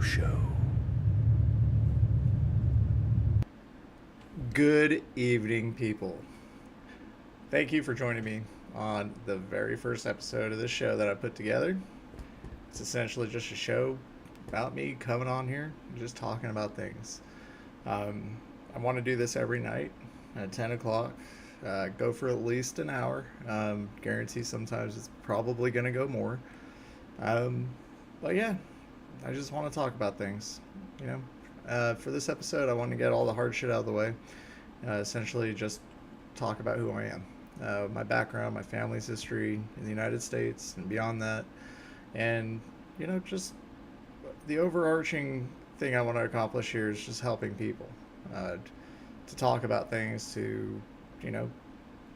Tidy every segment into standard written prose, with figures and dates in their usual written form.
Show. Good evening, people. Thank you for joining me on the very first episode of this show that I put together. It's essentially just a show about me coming on here and just talking about things. Um, I want to do this every night at 10 o'clock. Go for at least an hour. Guarantee sometimes it's probably going to go more. Um, but yeah, I just want to talk about things. You know, for this episode, I want to get all the hard shit out of the way. Essentially, just talk about who I am, my background, my family's history in the United States and beyond that, and just the overarching thing I want to accomplish here is just helping people to talk about things. You know,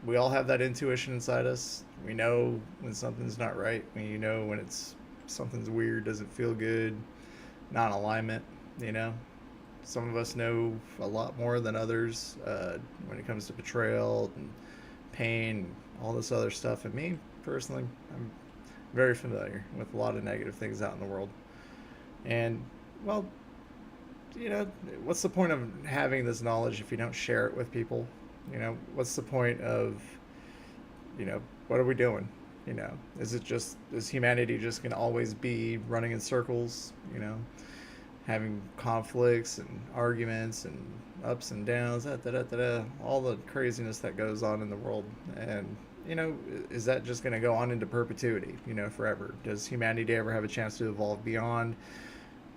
we all have that intuition inside us. We know when something's not right. When it's something's weird, doesn't feel good, not in alignment. You know, some of us know a lot more than others when it comes to betrayal and pain, all this other stuff. And me personally, I'm very familiar with a lot of negative things out in the world. And well, what's the point of having this knowledge if you don't share it with people? What's the point of, what are we doing? Is humanity just going to always be running in circles, having conflicts and arguments and ups and downs, all the craziness that goes on in the world? And, is that just going to go on into perpetuity, forever? Does humanity ever have a chance to evolve beyond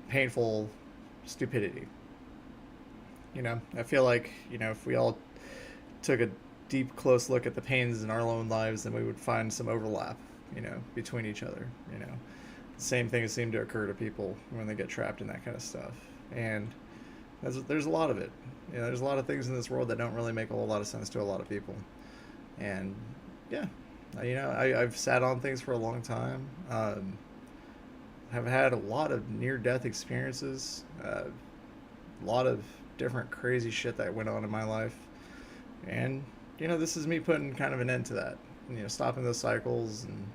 painful stupidity? I feel like, if we all took a deep, close look at the pains in our own lives, then we would find some overlap, between each other. The same things seem to occur to people when they get trapped in that kind of stuff. And there's a lot of it. There's a lot of things in this world that don't really make a whole lot of sense to a lot of people. And yeah, I've sat on things for a long time. Have had a lot of near-death experiences, a lot of different crazy shit that went on in my life. And, this is me putting kind of an end to that. Stopping those cycles and,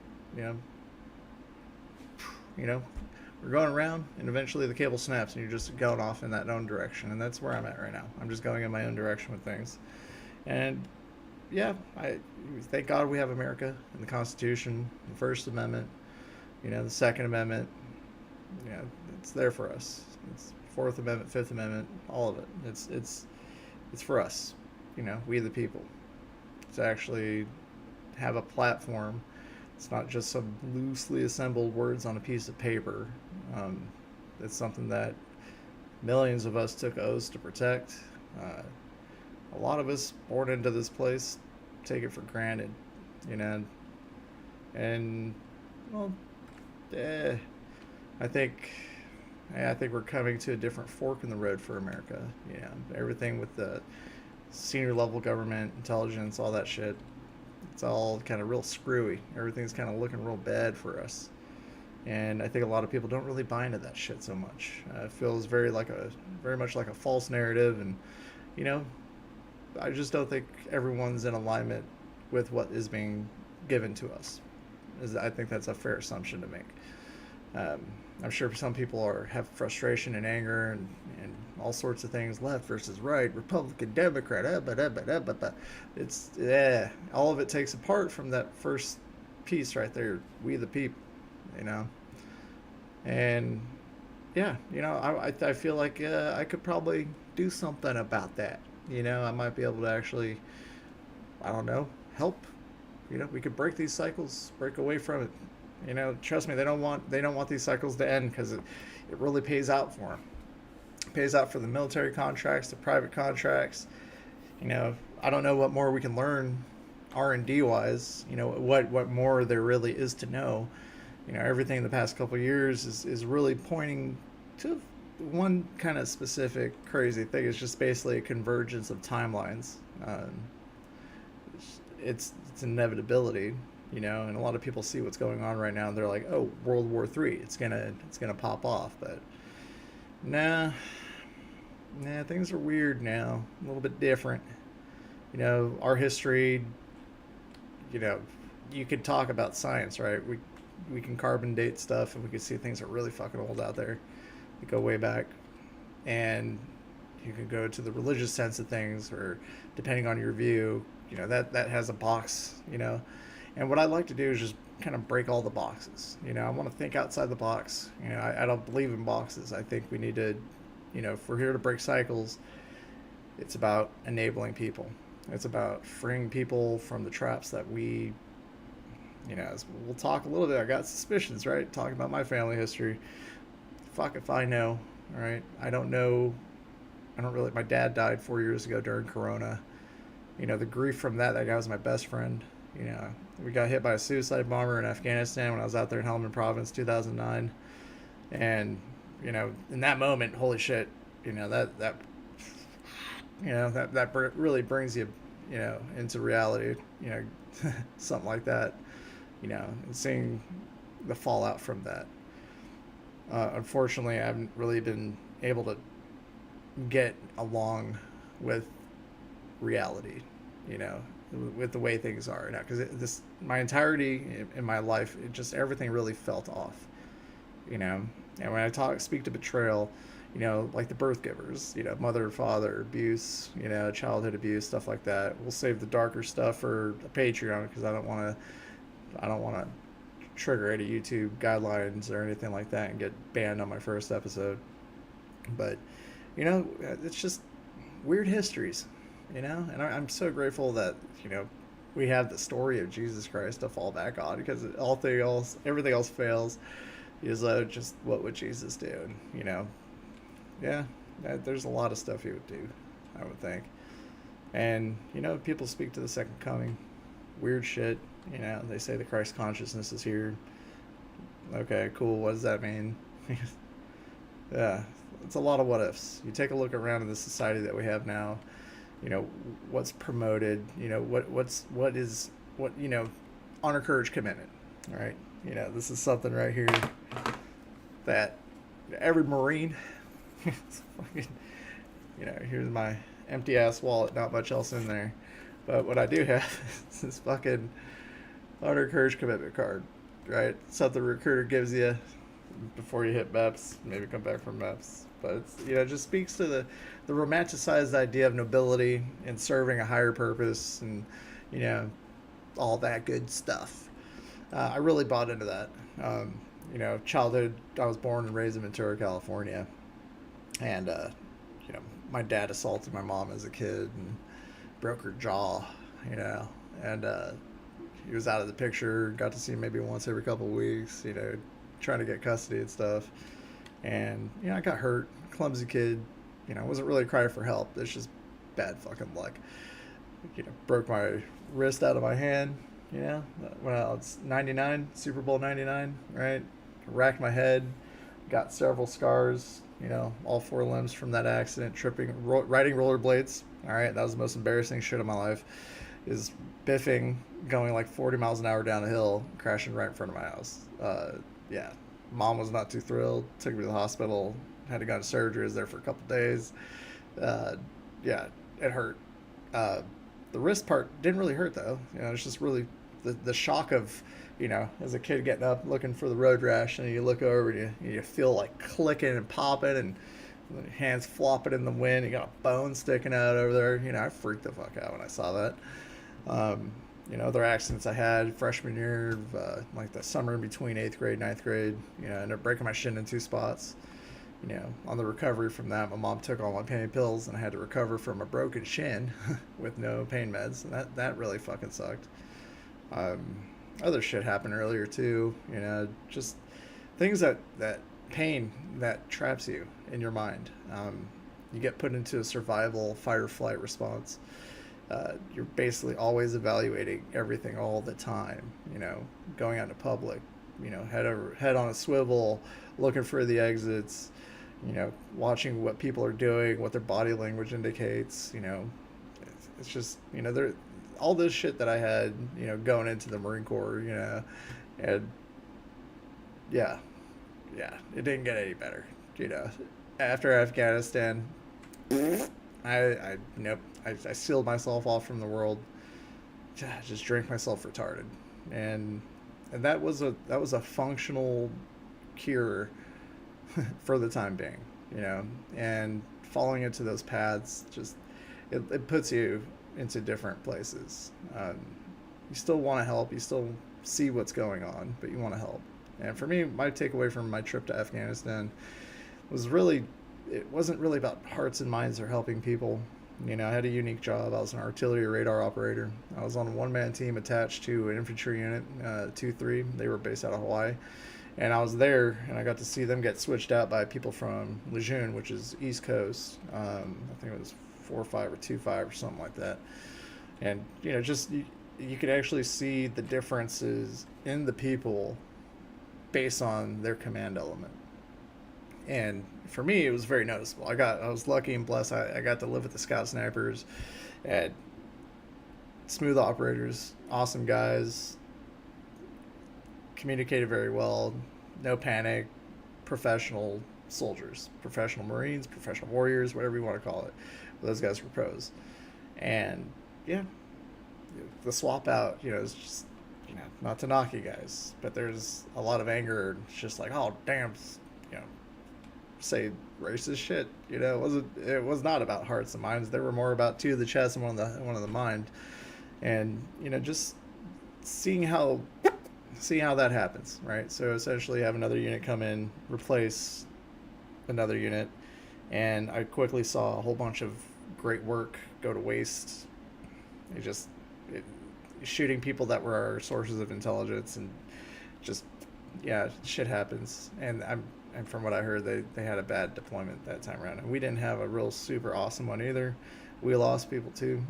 we're going around and eventually the cable snaps and you're just going off in that own direction. And that's where I'm at right now. I'm just going in my own direction with things. And yeah, I thank God we have America and the Constitution, the First Amendment, the Second Amendment. It's there for us. It's Fourth Amendment, Fifth Amendment, all of it. It's for us, we the people, to actually have a platform. It's not just some loosely assembled words on a piece of paper. It's something that millions of us took oaths to protect. A lot of us born into this place take it for granted, and well, eh, I think we're coming to a different fork in the road for America. Everything with the senior level government, intelligence, all that shit. It's all kind of real screwy. Everything's kind of looking real bad for us. And I think a lot of people don't really buy into that shit so much. It feels very much like a false narrative. And, I just don't think everyone's in alignment with what is being given to us. I think that's a fair assumption to make. I'm sure some people have frustration and anger and all sorts of things, left versus right, Republican, Democrat, it's all of it takes apart from that first piece right there, we the people, and yeah, I feel like I could probably do something about that. I might be able to actually, I don't know, help. We could break these cycles, break away from it. Trust me, they don't want these cycles to end because it really pays out for them. It pays out for the military contracts, the private contracts. I don't know what more we can learn R&D wise. What more there really is to know. Everything in the past couple of years is really pointing to one kind of specific crazy thing. It's just basically a convergence of timelines. It's inevitability. And a lot of people see what's going on right now and they're like, oh, World War III, it's gonna pop off. But nah, things are weird now, a little bit different. Our history, you could talk about science, right? We can carbon date stuff and we can see things are really fucking old out there. You go way back, and you can go to the religious sense of things, or depending on your view, that has a box, and what I like to do is just kind of break all the boxes. I want to think outside the box. I don't believe in boxes. I think we need to, if we're here to break cycles, it's about enabling people. It's about freeing people from the traps that we, as we'll talk a little bit. I got suspicions, right? Talking about my family history. Fuck if I know, all right? I don't know. I don't really. My dad died 4 years ago during Corona. The grief from that. That guy was my best friend. We got hit by a suicide bomber in Afghanistan when I was out there in Helmand Province, 2009, and in that moment, holy shit, that really brings you, into reality, something like that, and seeing the fallout from that. Unfortunately, I haven't really been able to get along with reality, with the way things are now, because this my entirety in my life, it just everything really felt off, and when I speak to betrayal, like the birth givers, mother and father abuse, childhood abuse, stuff like that. We'll save the darker stuff for a Patreon, because I don't want to trigger any YouTube guidelines or anything like that and get banned on my first episode. But it's just weird histories, and I'm so grateful that we have the story of Jesus Christ to fall back on, because everything else fails. Is just what would Jesus do? And, yeah, there's a lot of stuff he would do, I would think. And people speak to the second coming, weird shit. They say the Christ consciousness is here. Okay, cool. What does that mean? Yeah, it's a lot of what ifs. You take a look around in the society that we have now. What's promoted. What honor, courage, commitment. All right. This is something right here that every Marine. Here's my empty ass wallet. Not much else in there, but what I do have is this fucking honor, courage, commitment card. Right, something the recruiter gives you before you hit MEPS, maybe come back from MEPS. But it's, it just speaks to the romanticized idea of nobility and serving a higher purpose, and all that good stuff. I really bought into that. Childhood, I was born and raised in Ventura, California, and my dad assaulted my mom as a kid and broke her jaw, and he was out of the picture. Got to see him maybe once every couple of weeks, trying to get custody and stuff. And I got hurt, clumsy kid. Wasn't really crying for help. It's just bad fucking luck. Broke my wrist out of my hand. When I was 99, Super Bowl 99, right? Racked my head, got several scars. All four limbs from that accident. Riding rollerblades. All right, that was the most embarrassing shit of my life. Is biffing, going like 40 miles an hour down a hill, crashing right in front of my house. Yeah, mom was not too thrilled. Took me to the hospital. Had to go to surgery. Was there for a couple days. Yeah, it hurt. The wrist part didn't really hurt though. It's just really the shock of, as a kid getting up looking for the road rash, and you look over and you feel like clicking and popping, and hands flopping in the wind. You got a bone sticking out over there. I freaked the fuck out when I saw that. Other accidents I had freshman year, like the summer in between 8th grade, 9th grade, I ended up breaking my shin in 2 spots. On the recovery from that, my mom took all my pain pills, and I had to recover from a broken shin with no pain meds. And that really fucking sucked. Other shit happened earlier too, just things that pain that traps you in your mind. You get put into a survival fight or flight response. You're basically always evaluating everything all the time, going out to public, head on a swivel, looking for the exits, watching what people are doing, what their body language indicates, it's just, all this shit that I had, going into the Marine Corps, and yeah, it didn't get any better, after Afghanistan, I sealed myself off from the world. Just drank myself retarded, and that was a functional cure for the time being, you know, and falling into those paths just it puts you into different places. You still want to help, you still see what's going on, but you want to help. And for me, my takeaway from my trip to Afghanistan was really, it wasn't really about hearts and minds or helping people. You know, I had a unique job. I was an artillery radar operator. I was on a one-man team attached to an infantry unit, 2-3. They were based out of Hawaii. And I was there, and I got to see them get switched out by people from Lejeune, which is East Coast. I think it was 4-5 or 2-5 or something like that. And, you know, just you could actually see the differences in the people based on their command element. And for me, it was very noticeable. I was lucky and blessed. I got to live with the scout snipers, at smooth operators, awesome guys, communicated very well, no panic, professional soldiers, professional Marines, professional warriors, whatever you want to call it. Those guys were pros. And yeah, the swap out, you know, is just, you know, not to knock you guys, but there's a lot of anger. It's just like, oh damn, you know, say racist shit. You know, it was not about hearts and minds. They were more about two of the chest and one of the mind. And you know, just seeing how that happens, right? So essentially, have another unit come in, replace another unit, and I quickly saw a whole bunch of great work go to waste. It, shooting people that were our sources of intelligence, and just yeah, shit happens. And from what I heard, they had a bad deployment that time around, and we didn't have a real super awesome one either. We lost people too,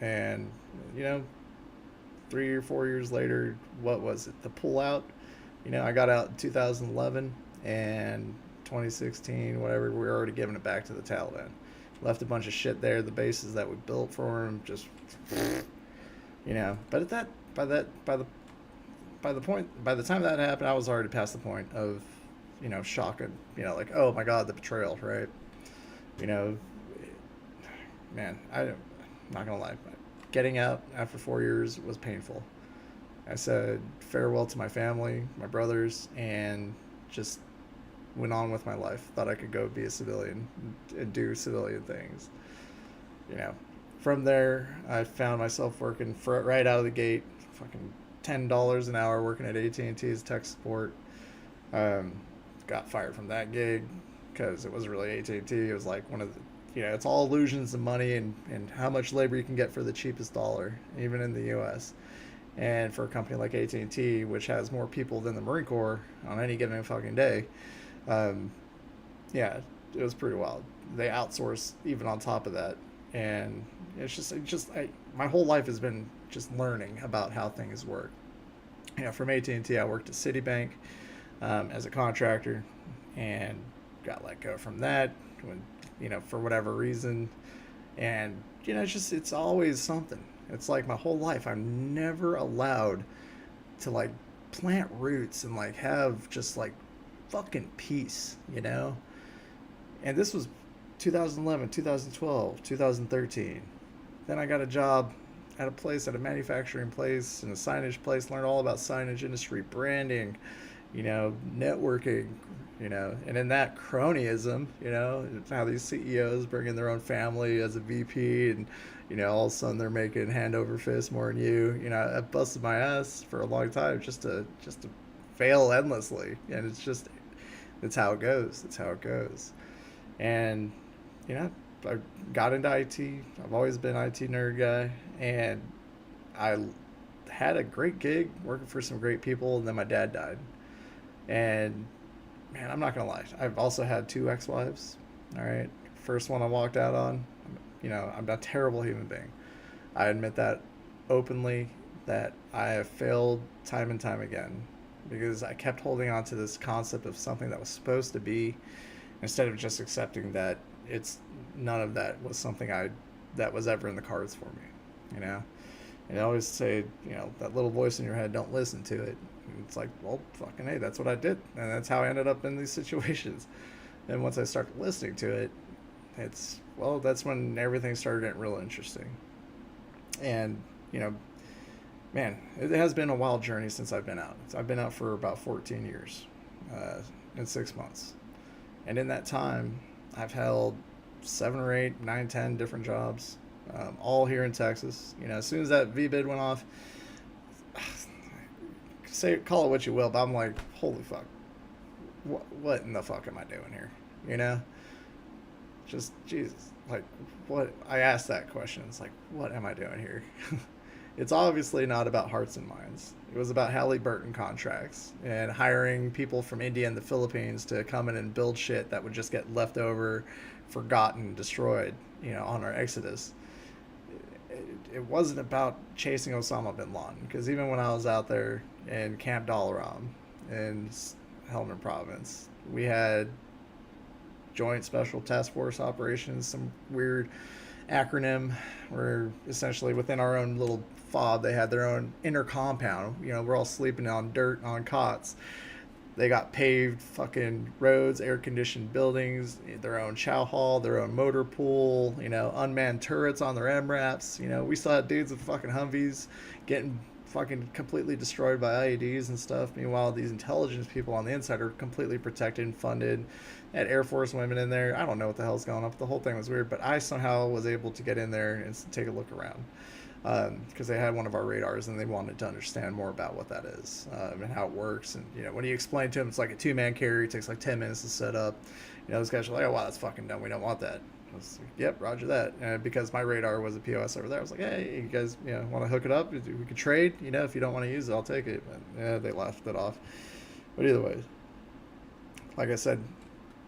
and you know, 3 or 4 years later, what was it? The pullout. You know, I got out in 2011, and 2016, whatever, we were already giving it back to the Taliban. Left a bunch of shit there. The bases that we built for them, just, you know. But at that, by the time that happened, I was already past the point of, you know, shock and, you know, like, oh my god, the betrayal, right? You know, man, I'm not gonna lie, getting out after 4 years was painful. I said farewell to my family, my brothers, and just went on with my life. Thought I could go be a civilian and do civilian things. You know, from there, I found myself working for right out of the gate, fucking $10 an hour working at AT&T as tech support. Got fired from that gig because it wasn't really AT&T. It was like one of the, you know, it's all illusions of money and how much labor you can get for the cheapest dollar, even in the U.S. And for a company like AT&T, which has more people than the Marine Corps on any given fucking day, yeah, it was pretty wild. They outsource even on top of that, and my whole life has been just learning about how things work. You know, from AT&T, I worked at Citibank as a contractor, and got let go from that when, you know, for whatever reason. And you know, it's always something. It's like my whole life, I'm never allowed to like plant roots and like have just like fucking peace, you know? And this was 2011, 2012, 2013. Then I got a job at a manufacturing place and a signage place, learned all about signage industry, branding, you know, networking, you know, and in that cronyism, you know, how these CEOs bring in their own family as a VP, and, you know, all of a sudden they're making hand over fist more than you. You know, I busted my ass for a long time just to fail endlessly, and it's how it goes. It's how it goes. And you know, I got into IT. I've always been an IT nerd guy, and I had a great gig working for some great people, and then my dad died. And man, I'm not gonna lie, I've also had 2 ex-wives. All right, first one I walked out on. You know, I'm a terrible human being. I admit that openly, that I have failed time and time again because I kept holding on to this concept of something that was supposed to be, instead of just accepting that none of that was something that was ever in the cards for me, you know. And I always say, you know, that little voice in your head, don't listen to it. And it's like, well, fucking hey, that's what I did, and that's how I ended up in these situations. And once I started listening to it, that's when everything started getting real interesting. And you know, man, it has been a wild journey since I've been out. I've been out for about 14 years. in 6 months. And in that time, I've held 7 or 8, 9, 10 different jobs, all here in Texas. As soon as that V bid went off, call it what you will, but I'm like, holy fuck, what in the fuck am I doing here? You know, just Jesus, like, what? I asked that question. It's like, what am I doing here? It's obviously not about hearts and minds. It was about Halliburton contracts and hiring people from India and the Philippines to come in and build shit that would just get left over, forgotten, destroyed, on our exodus. It wasn't about chasing Osama bin Laden, because even when I was out there in Camp Dalaram in Helmand Province, we had Joint Special Task Force Operations, some weird acronym where essentially within our own little fob they had their own inner compound. We're all sleeping on dirt on cots. They got paved fucking roads, air conditioned buildings, their own chow hall, their own motor pool, unmanned turrets on their MRAPs. We saw dudes with fucking Humvees getting fucking completely destroyed by IEDs and stuff. Meanwhile, these intelligence people on the inside are completely protected and funded. Had Air Force women in there. I don't know what the hell's going on, but the whole thing was weird. But I somehow was able to get in there and take a look around, because they had one of our radars and they wanted to understand more about what that is, and how it works. And when you explain to them, it's like a 2-man carrier. It takes like 10 minutes to set up. Those guys are like, oh wow, that's fucking dumb. We don't want that. I was like, yep, roger that. And because my radar was a POS over there, I was like, hey, you guys, want to hook it up? We could trade. If you don't want to use it, I'll take it. But they laughed it off. But either way, like I said,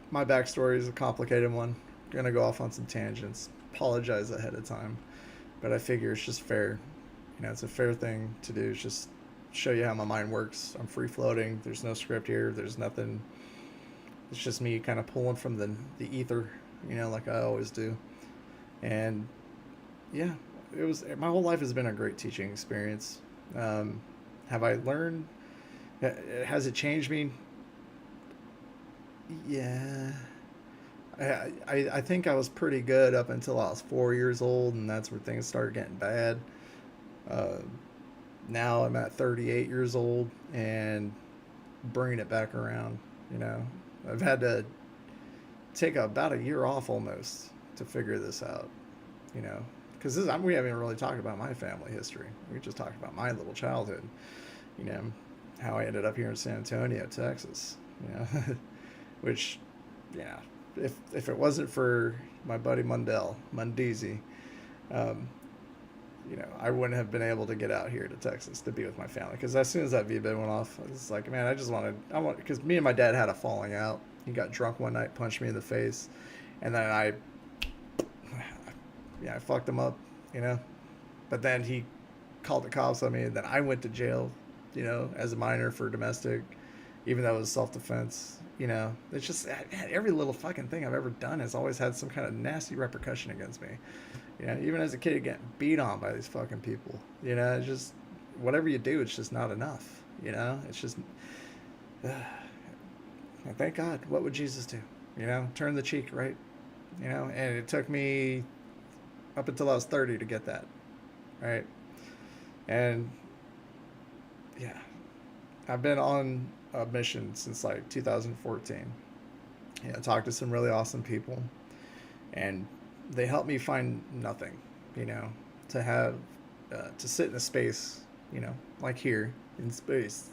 my backstory is a complicated one. I'm gonna go off on some tangents. Apologize ahead of time, but I figure it's just fair. It's a fair thing to do. It's just show you how my mind works. I'm free floating. There's no script here. There's nothing. It's just me kind of pulling from the ether, like I always do. And yeah, my whole life has been a great teaching experience. Have I learned? Has it changed me? Yeah. I think I was pretty good up until I was 4 years old, and that's where things started getting bad. Uh, Now I'm at 38 years old and bringing it back around. I've had to take about a year off almost to figure this out. Because we haven't really talked about my family history. We just talked about my little childhood. You know, how I ended up here in San Antonio, Texas. Which, if it wasn't for my buddy Mundeezy, I wouldn't have been able to get out here to Texas to be with my family. Because as soon as that V-bid went off, I was like, man, because me and my dad had a falling out. He got drunk one night, punched me in the face, and then I fucked him up, But then he called the cops on me, and then I went to jail, as a minor for domestic, even though it was self-defense. It's just every little fucking thing I've ever done has always had some kind of nasty repercussion against me. Even as a kid, getting beat on by these fucking people. It's just whatever you do, it's just not enough. It's just. And thank God. What would Jesus do? Turn the cheek, right? And it took me up until I was 30 to get that, right? And yeah, I've been on a mission since like 2014. I talked to some really awesome people, and they helped me find nothing, to have, to sit in a space, like here in space,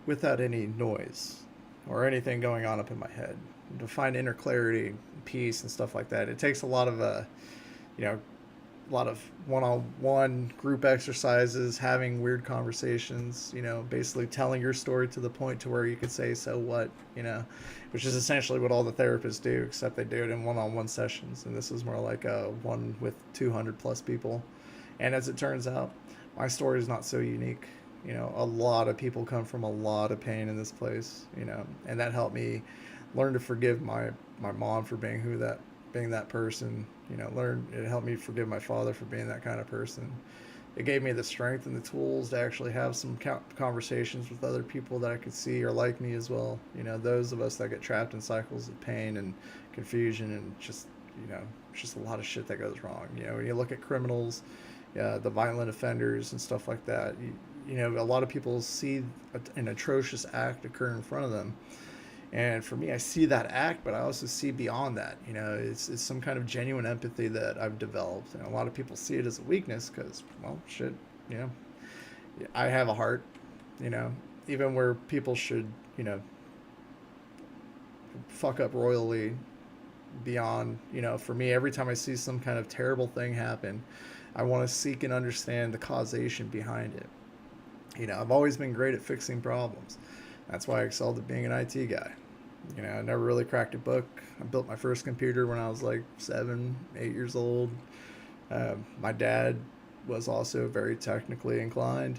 without any noise or anything going on up in my head, and to find inner clarity, peace, and stuff like that. It takes a lot of, a lot of one-on-one group exercises, having weird conversations, basically telling your story to the point to where you could say, so what, which is essentially what all the therapists do, except they do it in one-on-one sessions. And this is more like a one with 200 plus people. And as it turns out, my story is not so unique. A lot of people come from a lot of pain in this place, and that helped me learn to forgive my mom for being that person. It helped me forgive my father for being that kind of person. It gave me the strength and the tools to actually have some conversations with other people that I could see are like me as well. Those of us that get trapped in cycles of pain and confusion and just, just a lot of shit that goes wrong. When you look at criminals, the violent offenders and stuff like that, a lot of people see an atrocious act occur in front of them. And for me, I see that act, but I also see beyond that. It's some kind of genuine empathy that I've developed. And a lot of people see it as a weakness because, well, shit, you know, I have a heart, you know, even where people should, fuck up royally beyond, for me, every time I see some kind of terrible thing happen, I want to seek and understand the causation behind it. I've always been great at fixing problems. That's why I excelled at being an IT guy. I never really cracked a book. I built my first computer when I was like 7, 8 years old. My dad was also very technically inclined.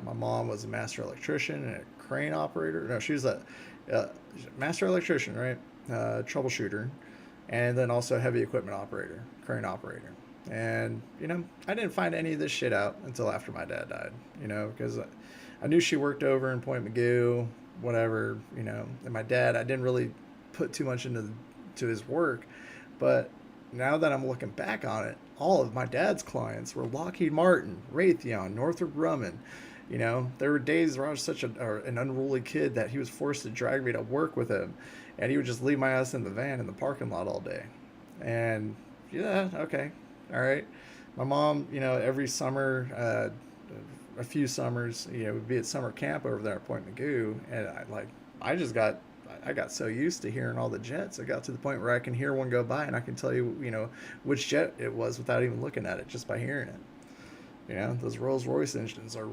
My mom was a master electrician and a crane operator. No, she was a master electrician, right? Troubleshooter, and then also a heavy equipment operator, crane operator. And, I didn't find any of this shit out until after my dad died, because I knew she worked over in Point Mugu, whatever, and my dad, I didn't really put too much into to his work. But now that I'm looking back on it, all of my dad's clients were Lockheed Martin, Raytheon, Northrop Grumman. There were days where I was such an unruly kid that he was forced to drag me to work with him, and he would just leave my ass in the van in the parking lot all day. And yeah, okay, all right. My mom, every summer, a few summers, would be at summer camp over there at Point Mugu, and I got so used to hearing all the jets. I got to the point where I can hear one go by, and I can tell you, which jet it was without even looking at it, just by hearing it. Those Rolls Royce engines are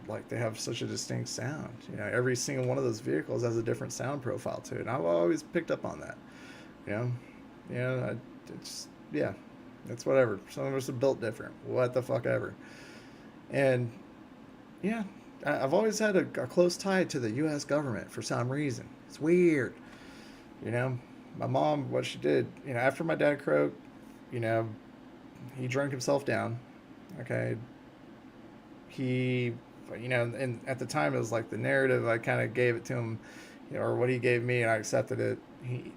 like, they have such a distinct sound. Every single one of those vehicles has a different sound profile to it. And I've always picked up on that. It's, yeah, it's whatever. Some of us are built different. What the fuck ever. And yeah, I've always had a close tie to the U.S. government for some reason. It's weird. My mom, what she did, after my dad croaked, he drank himself down. Okay. He, and at the time it was like the narrative, I kind of gave it to him, or what he gave me, and I accepted it. He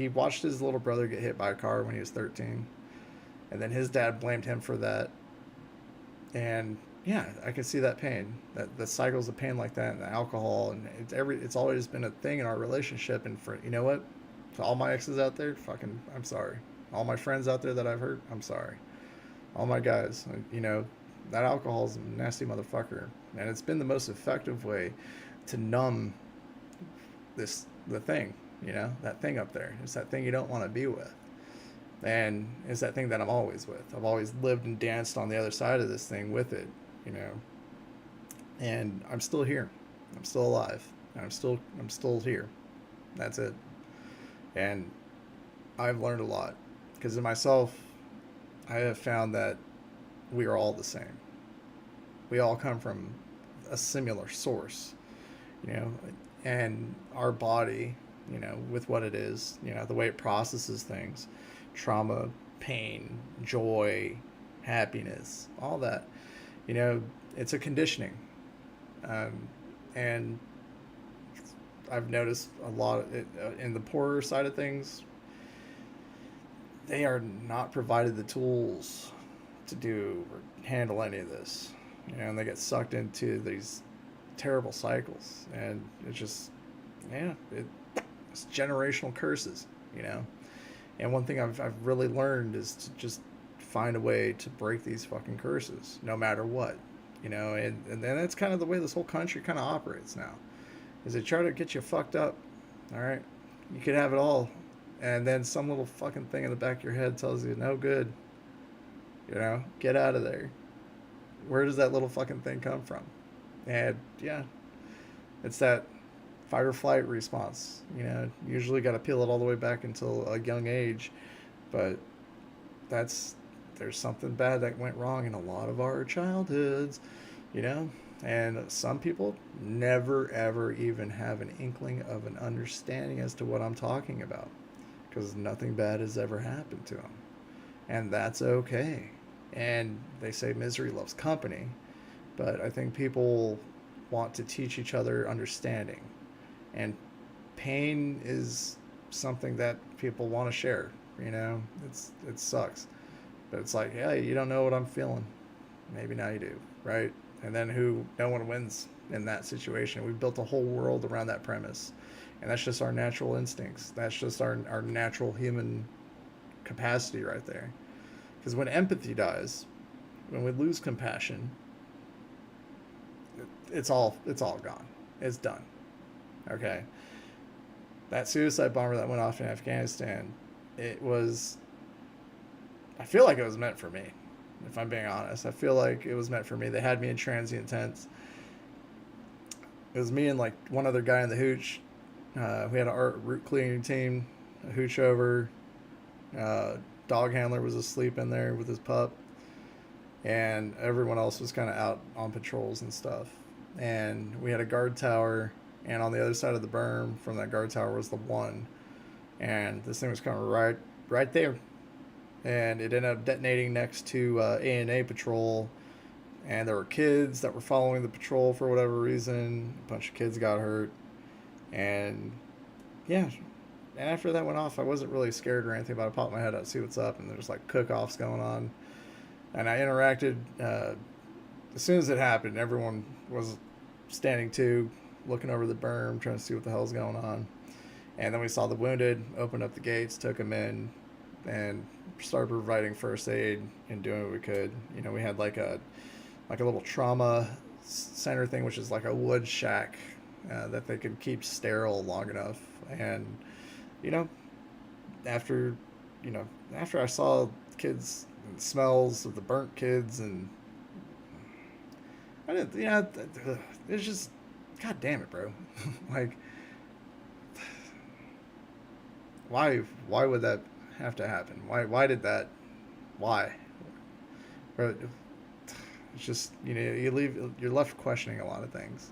watched his little brother get hit by a car when he was 13, and then his dad blamed him for that. And yeah, I could see that pain, that the cycles of pain like that, and the alcohol, and it's always been a thing in our relationship. And for, what, to all my exes out there, fucking, I'm sorry. All my friends out there that I've hurt, I'm sorry. All my guys, that alcohol is a nasty motherfucker, and it's been the most effective way to numb the thing, that thing up there. It's that thing you don't want to be with, and it's that thing that I'm always with. I've always lived and danced on the other side of this thing with it, and I'm still here. I'm still alive, and I'm still here. That's it. And I've learned a lot, because in myself, I have found that we are all the same. We all come from a similar source, and our body, with what it is, the way it processes things, trauma, pain, joy, happiness, all that, it's a conditioning. And I've noticed a lot of it, in the poorer side of things, they are not provided the tools to do or handle any of this, and they get sucked into these terrible cycles, and it's just, it's generational curses, and one thing I've really learned is to just find a way to break these fucking curses, no matter what, and that's kind of the way this whole country kind of operates now, is they try to get you fucked up. All right, you could have it all, and then some little fucking thing in the back of your head tells you, no good. Get out of there. Where does that little fucking thing come from? And yeah, it's that fight or flight response. Usually got to peel it all the way back until a young age. But there's something bad that went wrong in a lot of our childhoods, and some people never ever even have an inkling of an understanding as to what I'm talking about, because nothing bad has ever happened to them, and that's okay. And they say misery loves company, but I think people want to teach each other understanding, and pain is something that people want to share. It sucks, but it's like, yeah, you don't know what I'm feeling. Maybe now you do, right? And then no one wins in that situation. We built a whole world around that premise. And that's just our natural instincts. That's just our natural human capacity right there. Because when empathy dies, when we lose compassion, it's all gone. It's done. Okay. That suicide bomber that went off in Afghanistan, it was. I feel like it was meant for me, if I'm being honest. I feel like it was meant for me. They had me in transient tents. It was me and like one other guy in the hooch. We had a root cleaning team, a hooch over. Dog handler was asleep in there with his pup, and everyone else was kind of out on patrols and stuff. And we had a guard tower, and on the other side of the berm from that guard tower was the one, and this thing was coming right there, and it ended up detonating next to A&A patrol, and there were kids that were following the patrol for whatever reason. A bunch of kids got hurt, and yeah. And after that went off, I wasn't really scared or anything about it. I popped my head out to see what's up, and there's like cook-offs going on. And I interacted, as soon as it happened, everyone was standing to, looking over the berm, trying to see what the hell's going on. And then we saw the wounded, opened up the gates, took them in, and started providing first aid and doing what we could. You know, we had like a little trauma center thing, which is like a wood shack that they could keep sterile long enough. And you know, after I saw kids and smells of the burnt kids, and I didn't, it's just, god damn it, bro. Like, why would that have to happen? Why did that? Why? But it's just, you're left questioning a lot of things.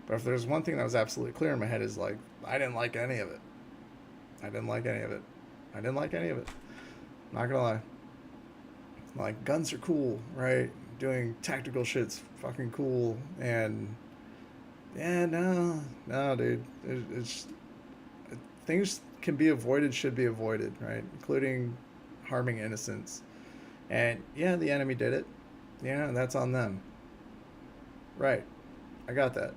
But if there's one thing that was absolutely clear in my head is like, I didn't like any of it. I didn't like any of it. Not gonna lie. Like, guns are cool, right? Doing tactical shit's fucking cool. And yeah, no, dude. It's things can be avoided, should be avoided, right? Including harming innocents. And yeah, the enemy did it. And that's on them. Right. I got that.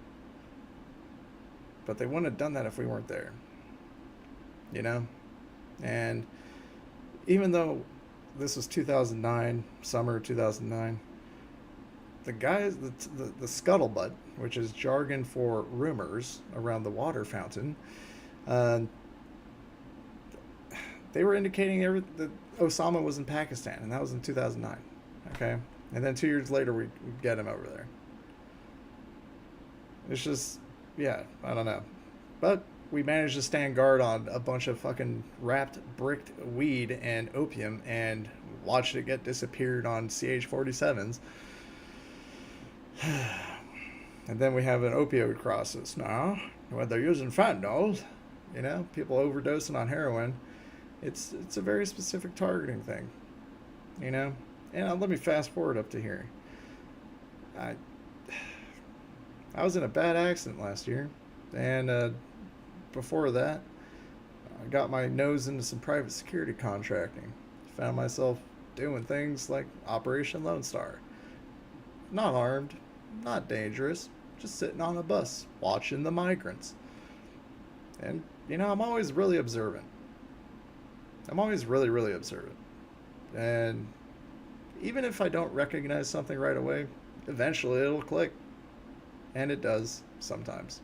But they wouldn't have done that if we weren't there. And even though this was 2009, summer 2009, the guys, the scuttlebutt, which is jargon for rumors around the water fountain, they were indicating that Osama was in Pakistan, and that was in 2009. Okay, and then 2 years later we get him over there. It's just, yeah, I don't know, but we managed to stand guard on a bunch of fucking wrapped, bricked weed and opium and watched it get disappeared on CH-47s. And then we have an opioid crisis now, where they're using fentanyl, people overdosing on heroin. It's a very specific targeting thing, And let me fast forward up to here. I was in a bad accident last year, and before that, I got my nose into some private security contracting. Found myself doing things like Operation Lone Star. Not armed, not dangerous, just sitting on a bus, watching the migrants. And, I'm always really observant. I'm always really, really observant. And even if I don't recognize something right away, eventually it'll click. And it does, sometimes.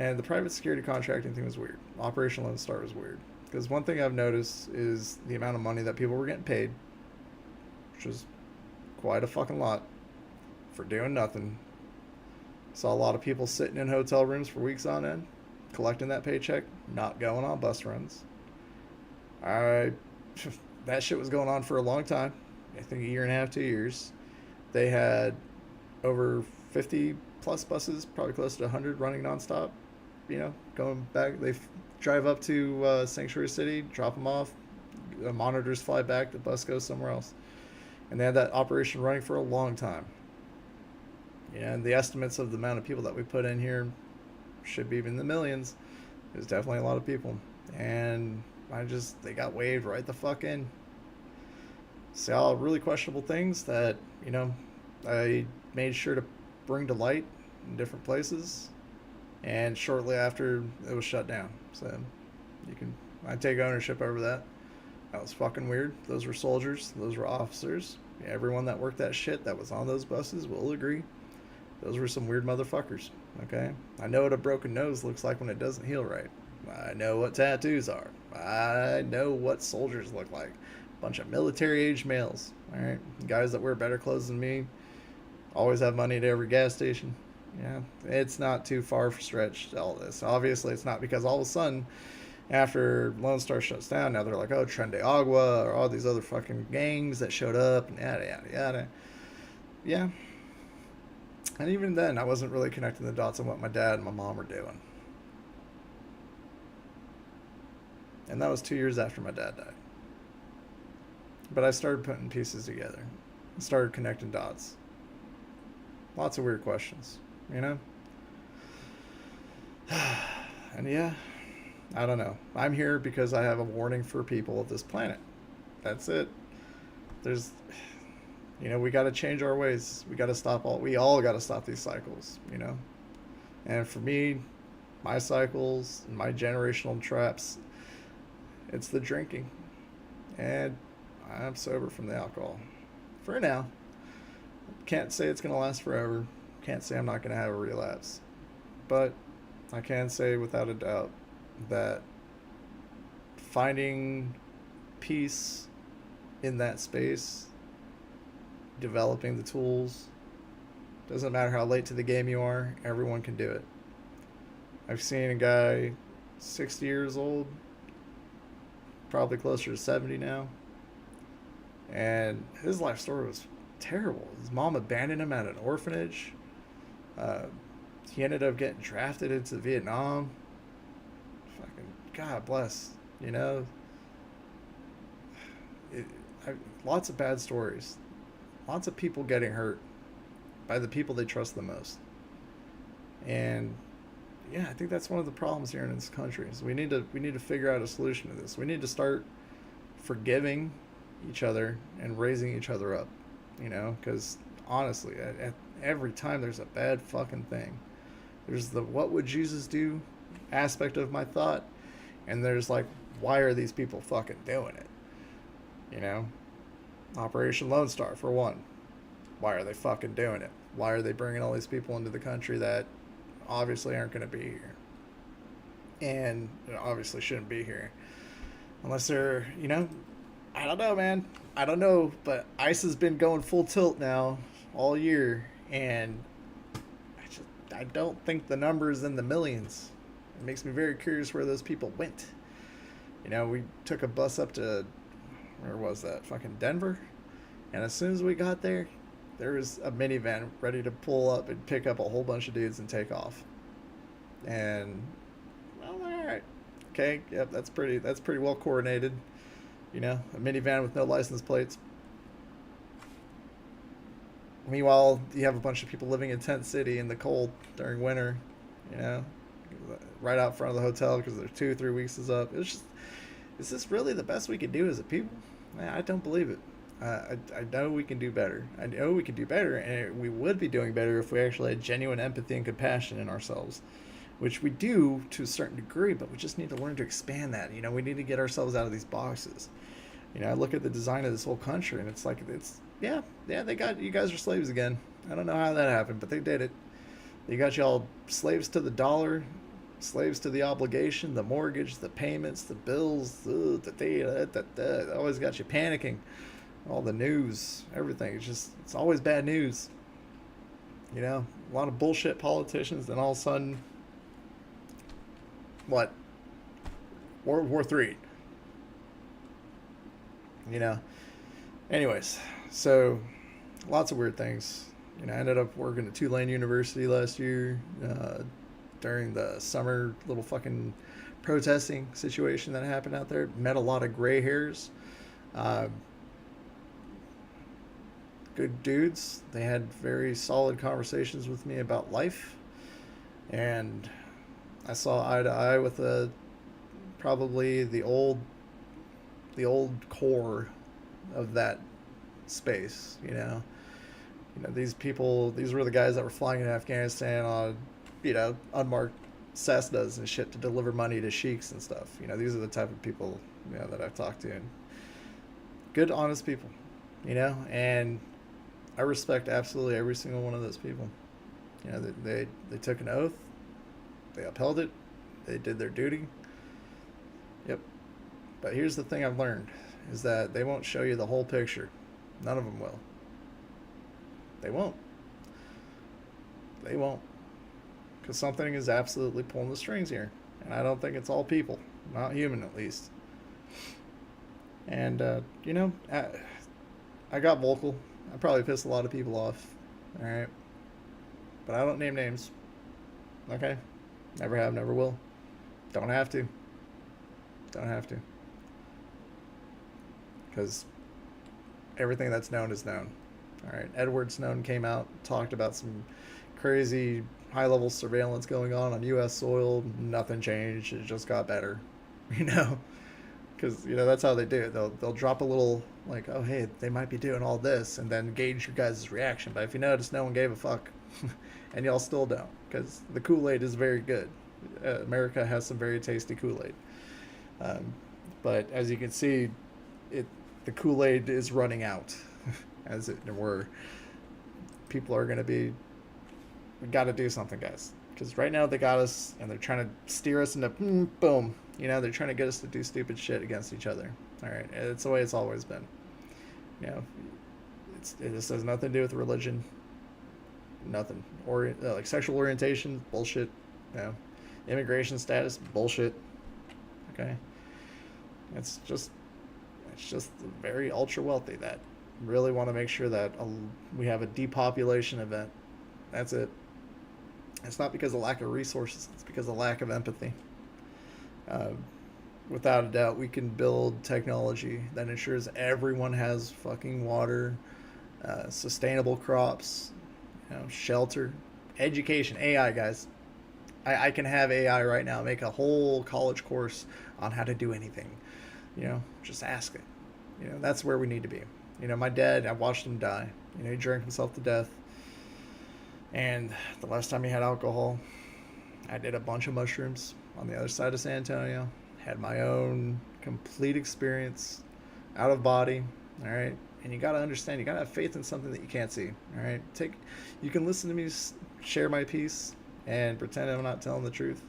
And the private security contracting thing was weird. Operation Lone Star was weird. Because one thing I've noticed is the amount of money that people were getting paid, which was quite a fucking lot, for doing nothing. Saw a lot of people sitting in hotel rooms for weeks on end, collecting that paycheck, not going on bus runs. That shit was going on for a long time. I think a year and a half, 2 years. They had over 50 plus buses, probably close to 100 running nonstop. Going back, they drive up to Sanctuary City, drop them off, the monitors fly back, the bus goes somewhere else. And they had that operation running for a long time. And the estimates of the amount of people that we put in here should be in the millions. There's definitely a lot of people. And they got waved right the fuck in. Saw really questionable things that, I made sure to bring to light in different places, and shortly after it was shut down. So you can I take ownership over that. That was fucking weird. Those were soldiers. Those were officers. Everyone that worked that shit that was on those buses will agree. Those were some weird motherfuckers. Okay? I know what a broken nose looks like when it doesn't heal right. I know what tattoos are. I know what soldiers look like. Bunch of military age males. Alright? Guys that wear better clothes than me. Always have money at every gas station. Yeah. It's not too far stretched, all this. Obviously, it's not because all of a sudden after Lone Star shuts down, now they're like, oh, Tren de Agua, or all these other fucking gangs that showed up, and yada, yada, yada. Yeah. And even then, I wasn't really connecting the dots on what my dad and my mom were doing. And that was 2 years after my dad died. But I started putting pieces together. I started connecting dots. Lots of weird questions, you know? And yeah, I don't know. I'm here because I have a warning for people of this planet. That's it. There's, we got to change our ways. We all got to stop these cycles, And for me, my cycles and my generational traps, it's the drinking. And I'm sober from the alcohol. For now. Can't say it's going to last forever. Can't say I'm not going to have a relapse. But I can say without a doubt that finding peace in that space, developing the tools, doesn't matter how late to the game you are, everyone can do it. I've seen a guy 60 years old, probably closer to 70 now, and his life story was terrible. His mom abandoned him at an orphanage. He ended up getting drafted into Vietnam. Fucking God bless, lots of bad stories. Lots of people getting hurt by the people they trust the most. And yeah, I think that's one of the problems here in this country. Is we need to figure out a solution to this. We need to start forgiving each other and raising each other up. Because honestly, at every time there's a bad fucking thing, there's the what would Jesus do aspect of my thought, and there's like, why are these people fucking doing it? Operation Lone Star, for one. Why are they fucking doing it? Why are they bringing all these people into the country that obviously aren't going to be here? And obviously shouldn't be here. Unless they're, I don't know, man. I don't know, but ICE has been going full tilt now all year, and I don't think the number is in the millions. It makes me very curious where those people went. We took a bus up to, where was that? Fucking Denver. And as soon as we got there was a minivan ready to pull up and pick up a whole bunch of dudes and take off. And, well, all right. Okay, yep, that's pretty well coordinated. A minivan with no license plates. Meanwhile, you have a bunch of people living in Tent City in the cold during winter, right out front of the hotel because their 2-3 weeks is up. It's just, is this really the best we can do as a people? I don't believe it. I know we can do better. I know we can do better, and we would be doing better if we actually had genuine empathy and compassion in ourselves, which we do to a certain degree, but we just need to learn to expand that. We need to get ourselves out of these boxes. I look at the design of this whole country, and it's like, yeah, they got, you guys are slaves again. I don't know how that happened, but they did it. They got y'all slaves to the dollar, slaves to the obligation, the mortgage, the payments, the bills, that always got you panicking. All the news, everything. It's always bad news. A lot of bullshit politicians, then all of a sudden, what? World War III. Anyways, so lots of weird things. I ended up working at Tulane University last year during the summer little fucking protesting situation that happened out there. Met a lot of gray hairs. Good dudes. They had very solid conversations with me about life. And I saw eye to eye with probably the old core of that space. These people, these were the guys that were flying in Afghanistan on, unmarked Cessnas and shit to deliver money to sheiks and stuff. These are the type of people, that I've talked to. And good, honest people, and I respect absolutely every single one of those people. They took an oath, they upheld it, they did their duty. Yep. But here's the thing I've learned is that they won't show you the whole picture. None of them will. They won't. They won't. Because something is absolutely pulling the strings here. And I don't think it's all people. Not human, at least. And, I got vocal. I probably pissed a lot of people off. Alright? But I don't name names. Okay? Never have, never will. Don't have to. Don't have to. Because everything that's known is known. Alright? Edward Snowden came out, talked about some crazy high-level surveillance going on U.S. soil. Nothing changed. It just got better. Because, that's how they do it. They'll drop a little, like, oh, hey, they might be doing all this, and then gauge your guys' reaction. But if you notice, no one gave a fuck. And y'all still don't. Because the Kool-Aid is very good. America has some very tasty Kool-Aid. But as you can see, the Kool-Aid is running out, as it were. People are going to be... We got to do something, guys. Because right now they got us, and they're trying to steer us into boom. They're trying to get us to do stupid shit against each other. All right, it's the way it's always been. It just has nothing to do with religion. Nothing. Or like sexual orientation, bullshit. Immigration status, bullshit. Okay. It's just the very ultra wealthy that really want to make sure that we have a depopulation event. That's it. It's not because of lack of resources. It's because of lack of empathy. Without a doubt, we can build technology that ensures everyone has fucking water, sustainable crops, shelter, education, AI, guys. I can have AI right now make a whole college course on how to do anything. Just ask it. That's where we need to be. My dad, I watched him die. He drank himself to death. And the last time he had alcohol, I did a bunch of mushrooms on the other side of San Antonio. Had my own complete experience, out of body. All right. And you got to understand, you got to have faith in something that you can't see. All right. You can listen to me share my piece and pretend I'm not telling the truth,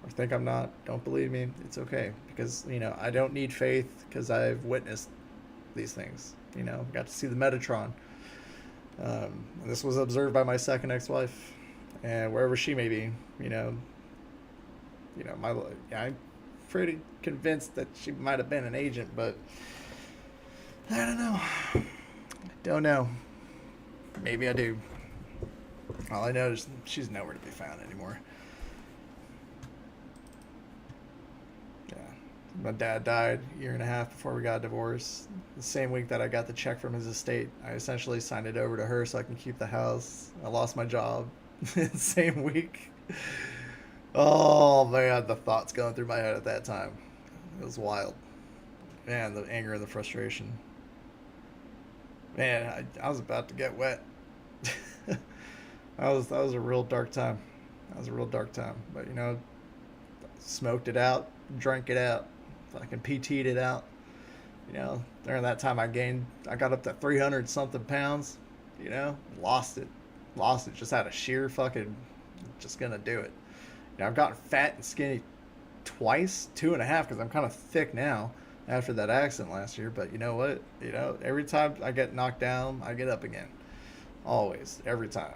or think I'm not. Don't believe me. It's okay. Because, I don't need faith because I've witnessed these things. Got to see the Metatron. This was observed by my second ex-wife, and wherever she may be, I'm pretty convinced that she might have been an agent, but I don't know. Don't know. Maybe I do. All I know is she's nowhere to be found anymore. Yeah. My dad died a year and a half before we got divorced. The same week that I got the check from his estate, I essentially signed it over to her so I can keep the house. I lost my job the same week. Oh man, the thoughts going through my head at that time. It was wild. Man, the anger and the frustration. Man, I was about to get wet. That was a real dark time. But smoked it out, drank it out, fucking PT'd it out. During that time I got up to 300 something pounds. Lost it. Just out of sheer fucking, just gonna do it. I've gotten fat and skinny twice, 2.5, because I'm kind of thick now after that accident last year. But you know what? Every time I get knocked down, I get up again. Always. Every time.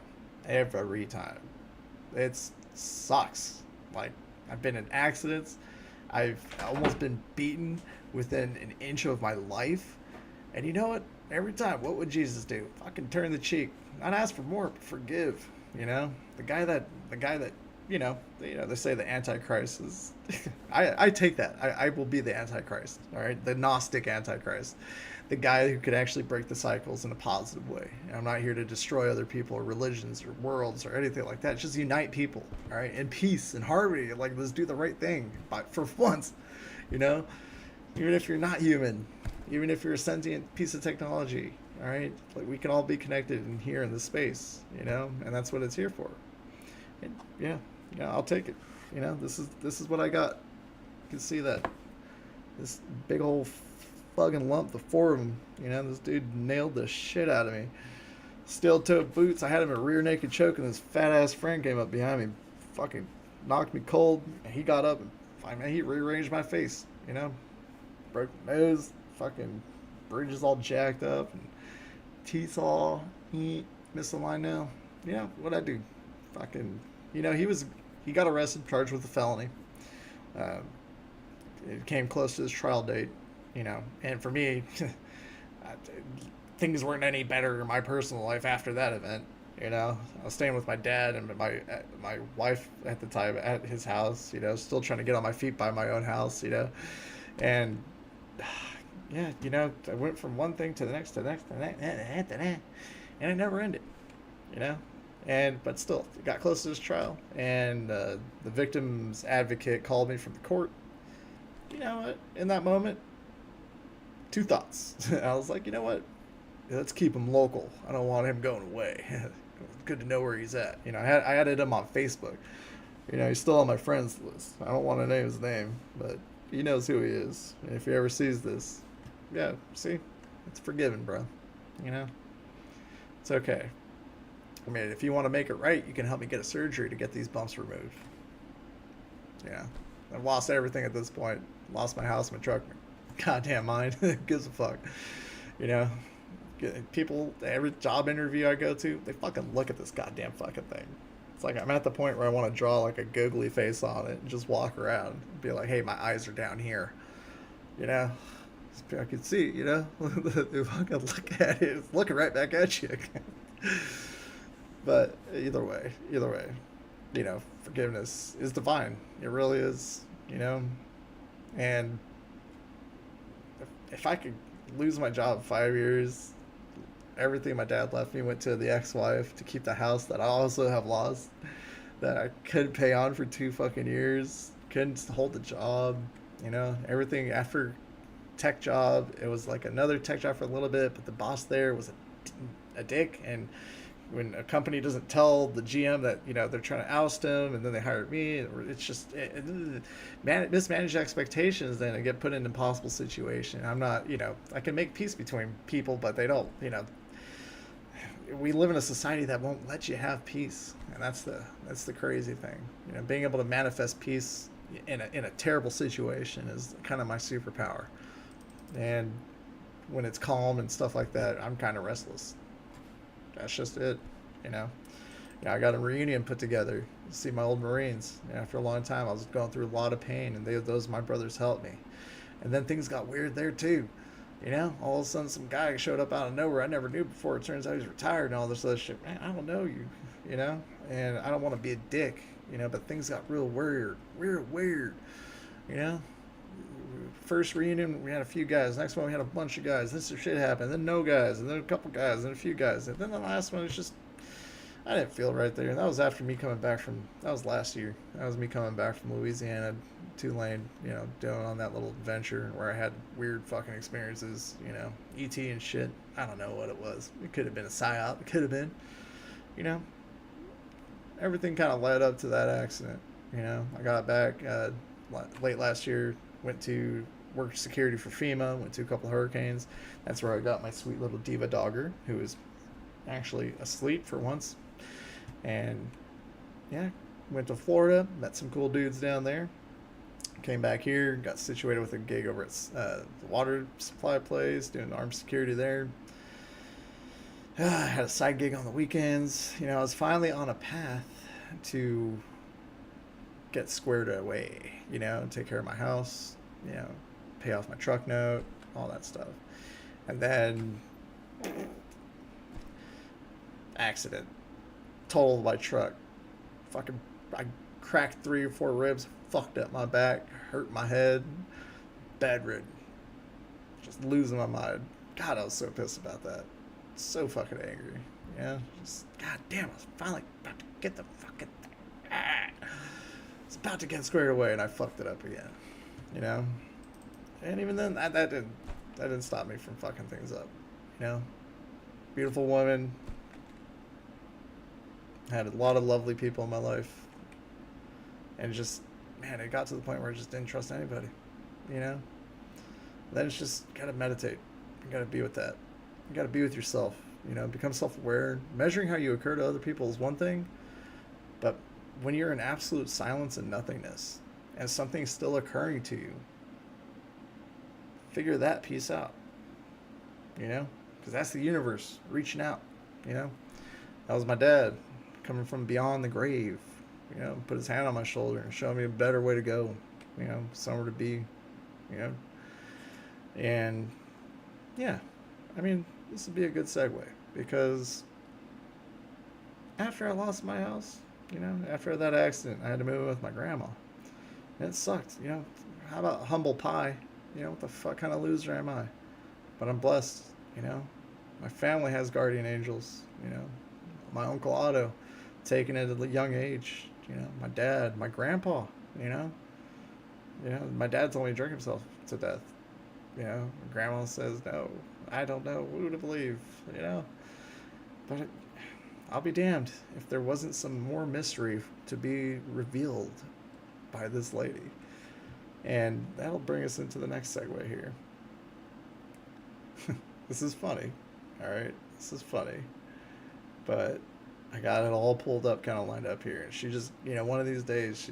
It sucks. Like, I've been in accidents. I've almost been beaten within an inch of my life. And you know what? Every time, what would Jesus do? Fucking turn the cheek. Not ask for more, but forgive. The guy that they say the Antichrist is... I take that. I will be the Antichrist, all right? The Gnostic Antichrist. The guy who could actually break the cycles in a positive way. I'm not here to destroy other people or religions or worlds or anything like that. It's just unite people, all right? In peace and harmony. Like, let's do the right thing for once, Even if you're not human, Even if you're a sentient piece of technology, all right, like we can all be connected in here in this space, and that's what it's here for. And yeah, yeah, I'll take it. This is what I got. You can see that this big old fucking lump, the four of them. This dude nailed the shit out of me. Steel toe boots. I had him a rear naked choke, and this fat ass friend came up behind me, fucking knocked me cold. He got up and finally he rearranged my face. Broke my nose, fucking bridges all jacked up, and teeth all misaligned now. Yeah, what'd I do? Fucking, he got arrested, charged with a felony. Uh, it came close to his trial date, and for me, things weren't any better in my personal life after that event. I was staying with my dad and my wife at the time at his house. Still trying to get on my feet by my own house. And yeah, I went from one thing to the next, to the next, to the next, and it never ended. But still, it got close to this trial, and the victim's advocate called me from the court. You know what? In that moment, two thoughts. I was like, you know what? Let's keep him local. I don't want him going away. Good to know where he's at. I added him on Facebook. He's still on my friends list. I don't want to name his name, but he knows who he is. And if he ever sees this, yeah, see, it's forgiven, bro. It's okay. I mean, if you want to make it right, you can help me get a surgery to get these bumps removed. Yeah, I've lost everything at this point. Lost my house, my truck, my goddamn mind. Gives a fuck. People, every job interview I go to, they fucking look at this goddamn fucking thing. It's like I'm at the point where I want to draw like a googly face on it and just walk around and be like, hey, my eyes are down here. I could see, they fucking look at it, it's looking right back at you. But either way, forgiveness is divine. It really is, and if I could lose my job in 5 years, everything my dad left me went to the ex-wife to keep the house that I also have lost, that I couldn't pay on for 2 fucking years, couldn't hold the job, everything after tech job. It was like another tech job for a little bit, but the boss there was a dick, and when a company doesn't tell the GM that they're trying to oust him, and then they hired me, it's just mismanaged expectations. Then I get put in an impossible situation. I'm not, I can make peace between people, but they don't. We live in a society that won't let you have peace, and that's the crazy thing. Being able to manifest peace in a terrible situation is kind of my superpower. And when it's calm and stuff like that, I'm kind of restless. That's just it. I got a reunion put together to see my old Marines. After a long time, I was going through a lot of pain, and those my brothers helped me. And then things got weird there too. All of a sudden some guy showed up out of nowhere I never knew before. It turns out he's retired and all this other shit. Man, I don't know you, and I don't want to be a dick, but things got real weird. First reunion, we had a few guys. Next one, we had a bunch of guys. This shit happened. Then no guys, and then a couple guys, and a few guys. And then the last one was just, I didn't feel right there. And that was after me coming back that was last year. That was me coming back from Louisiana, Tulane, doing on that little adventure where I had weird fucking experiences, ET and shit. I don't know what it was. It could have been a psyop. It could have been, everything kind of led up to that accident. I got back late last year, went to work security for FEMA, went to a couple of hurricanes. That's where I got my sweet little diva dogger, who was actually asleep for once. And yeah, went to Florida, met some cool dudes down there. Came back here, got situated with a gig over at the water supply place, doing armed security there. I had a side gig on the weekends. I was finally on a path to get squared away, take care of my house, pay off my truck note, all that stuff. And then accident, totaled my truck. Fucking, I cracked 3 or 4 ribs, fucked up my back, hurt my head, bedridden, just losing my mind. God, I was so pissed about that. So fucking angry. Just, god damn, I was finally about to get the fucking thing. It's about to get squared away, and I fucked it up again. And even then, that didn't that didn't stop me from fucking things up. You know, beautiful woman, had a lot of lovely people in my life, and just, man, it got to the point where I just didn't trust anybody. You know, then it's just gotta meditate. You gotta be with that. You gotta be with yourself. You know, become self-aware. Measuring how you occur to other people is one thing, but when you're in absolute silence and nothingness, and something's still occurring to you, figure that piece out. You know, because that's the universe reaching out. You know, that was my dad coming from beyond the grave. You know, put his hand on my shoulder and show me a better way to go. You know, somewhere to be. You know, and yeah, I mean, this would be a good segue because after I lost my house, you know, after that accident, I had to move in with my grandma. And it sucked, you know. How about humble pie? You know, what the fuck kind of loser am I? But I'm blessed, you know. My family has guardian angels, you know. My Uncle Otto, taken it at a young age, you know. My dad, my grandpa, you know. You know, my dad told me to drink himself to death. You know, grandma says no. I don't know who to believe, you know. But I'll be damned if there wasn't some more mystery to be revealed by this lady. And that'll bring us into the next segue here. This is funny. All right. This is funny. But I got it all pulled up, kind of lined up here. And she just, you know, one of these days,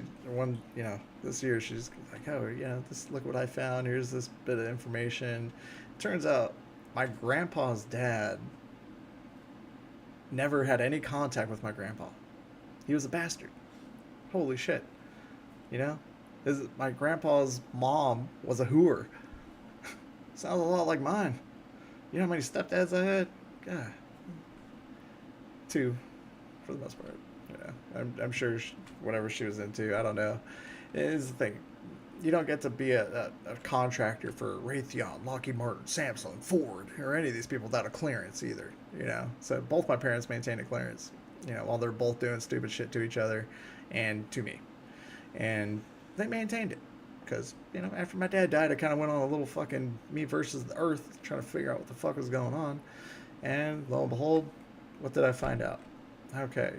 this year, she's like, oh, you know, look what I found. Here's this bit of information. Turns out my grandpa's dad never had any contact with my grandpa. He was a bastard. Holy shit. You know? My grandpa's mom was a hooer. Sounds a lot like mine. You know how many stepdads I had? God. 2, for the most part. Yeah, I'm sure whatever she was into, I don't know. It's the thing. You don't get to be a contractor for Raytheon, Lockheed Martin, Samsung, Ford, or any of these people without a clearance either. You know, so both my parents maintained a clearance. You know, while they're both doing stupid shit to each other and to me, and they maintained it. Because, you know, after my dad died, I kind of went on a little fucking me versus the earth, trying to figure out what the fuck was going on. And lo and behold, what did I find out? Okay,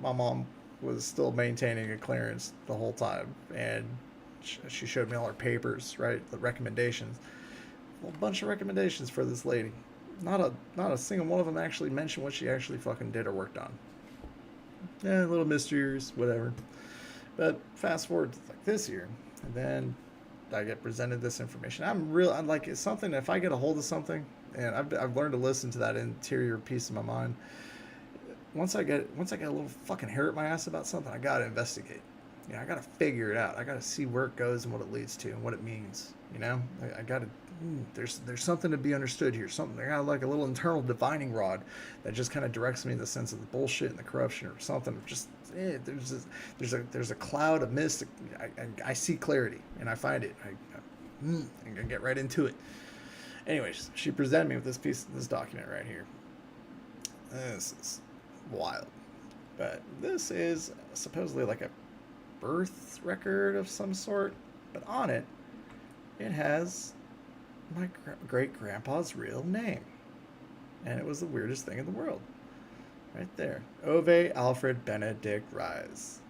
my mom was still maintaining a clearance the whole time. And she showed me all her papers, right? The recommendations. A bunch of recommendations for this lady. Not a single one of them actually mentioned what she actually fucking did or worked on. Yeah, little mysteries, whatever. But fast forward to like this year, and then I get presented this information. I'm like, it's something. If I get a hold of something, and I've learned to listen to that interior piece of my mind. Once I get a little fucking hair at my ass about something, I gotta investigate. You know, I gotta figure it out. I gotta see where it goes and what it leads to and what it means. You know, I gotta. There's something to be understood here. Something I got like a little internal divining rod that just kind of directs me in the sense of the bullshit and the corruption or something. Just there's a cloud of mist. I see clarity and I find it. I'm gonna get right into it. Anyways, she presented me with this document right here. This is wild, but this is supposedly like a birth record of some sort. But on it, it has my great grandpa's real name, and it was the weirdest thing in the world. Right there, Ove Alfred Benedict Rise.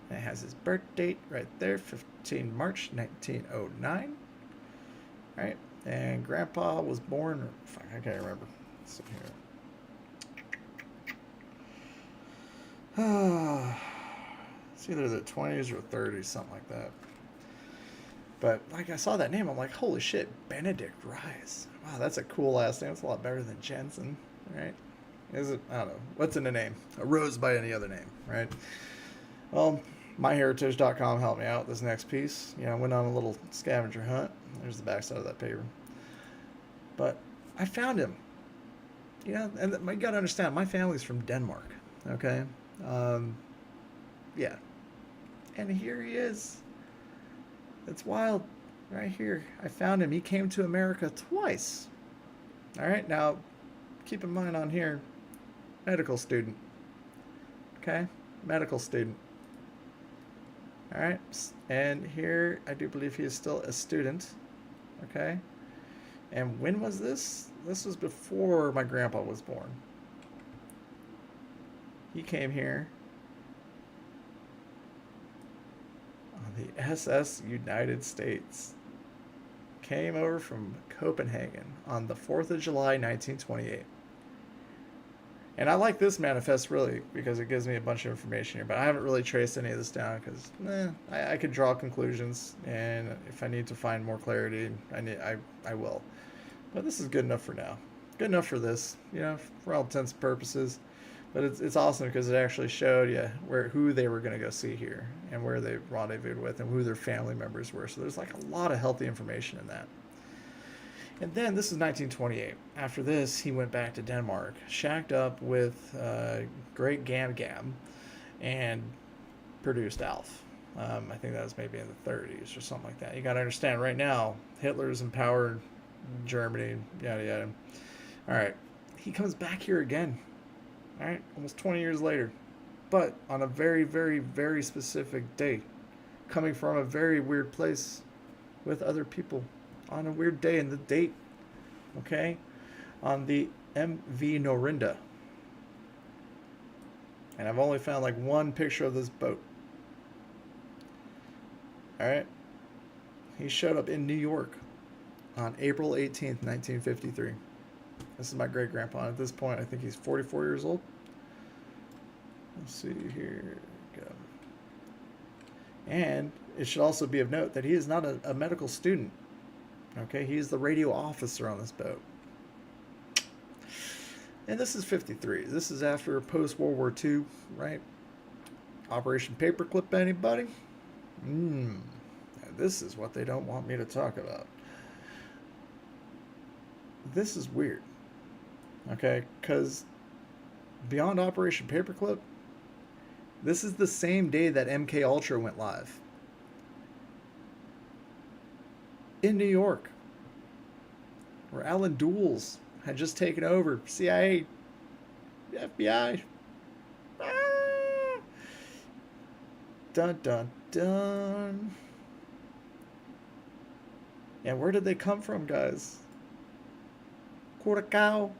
And it has his birth date right there, 15 March 1909. Right, and Grandpa was born. I can't remember. Let's see here. It's either the 20s or 30s, something like that. But like I saw that name, I'm like, holy shit, Benedict Rise. Wow, that's a cool last name. It's a lot better than Jensen, right? Is it? I don't know. What's in the name? A rose by any other name, right? Well, myheritage.com helped me out with this next piece. You know, I went on a little scavenger hunt. There's the backside of that paper. But I found him. You know, and you got to understand, my family's from Denmark, okay? Yeah. And here he is. It's wild. Right here. I found him. He came to America twice. All right. Now, keep in mind on here, medical student. Okay? Medical student. All right. And here, I do believe he is still a student. Okay? And when was this? This was before my grandpa was born. He came here on the SS United States. Came over from Copenhagen on the 4th of July, 1928. And I like this manifest really because it gives me a bunch of information here, but I haven't really traced any of this down because I could draw conclusions, and if I need to find more clarity, I will. But this is good enough for now. Good enough for this, for all intents and purposes. But it's awesome because it actually showed you who they were going to go see here and where they rendezvoused with and who their family members were. So there's like a lot of healthy information in that. And then this is 1928. After this, he went back to Denmark, shacked up with Great Gam Gam, and produced Alf. I think that was maybe in the 30s or something like that. You got to understand, right now, Hitler's in power in Germany, yada yada. All right, he comes back here again. All right, almost 20 years later, but on a very, very, very specific date, coming from a very weird place with other people on a weird day, and the date, okay, on the MV Norinda. And I've only found like one picture of this boat. All right, he showed up in New York on April 18th, 1953. This is my great grandpa. At this point, I think he's 44 years old. Let's see here. Go. And it should also be of note that he is not a medical student. Okay, he's the radio officer on this boat. And this is 53. This is after post-World War II, right? Operation Paperclip, anybody? This is what they don't want me to talk about. This is weird. Okay, because beyond Operation Paperclip, this is the same day that MK Ultra went live. In New York, where Alan Dulles had just taken over CIA, FBI. Dun dun dun. And where did they come from, guys? Curacao,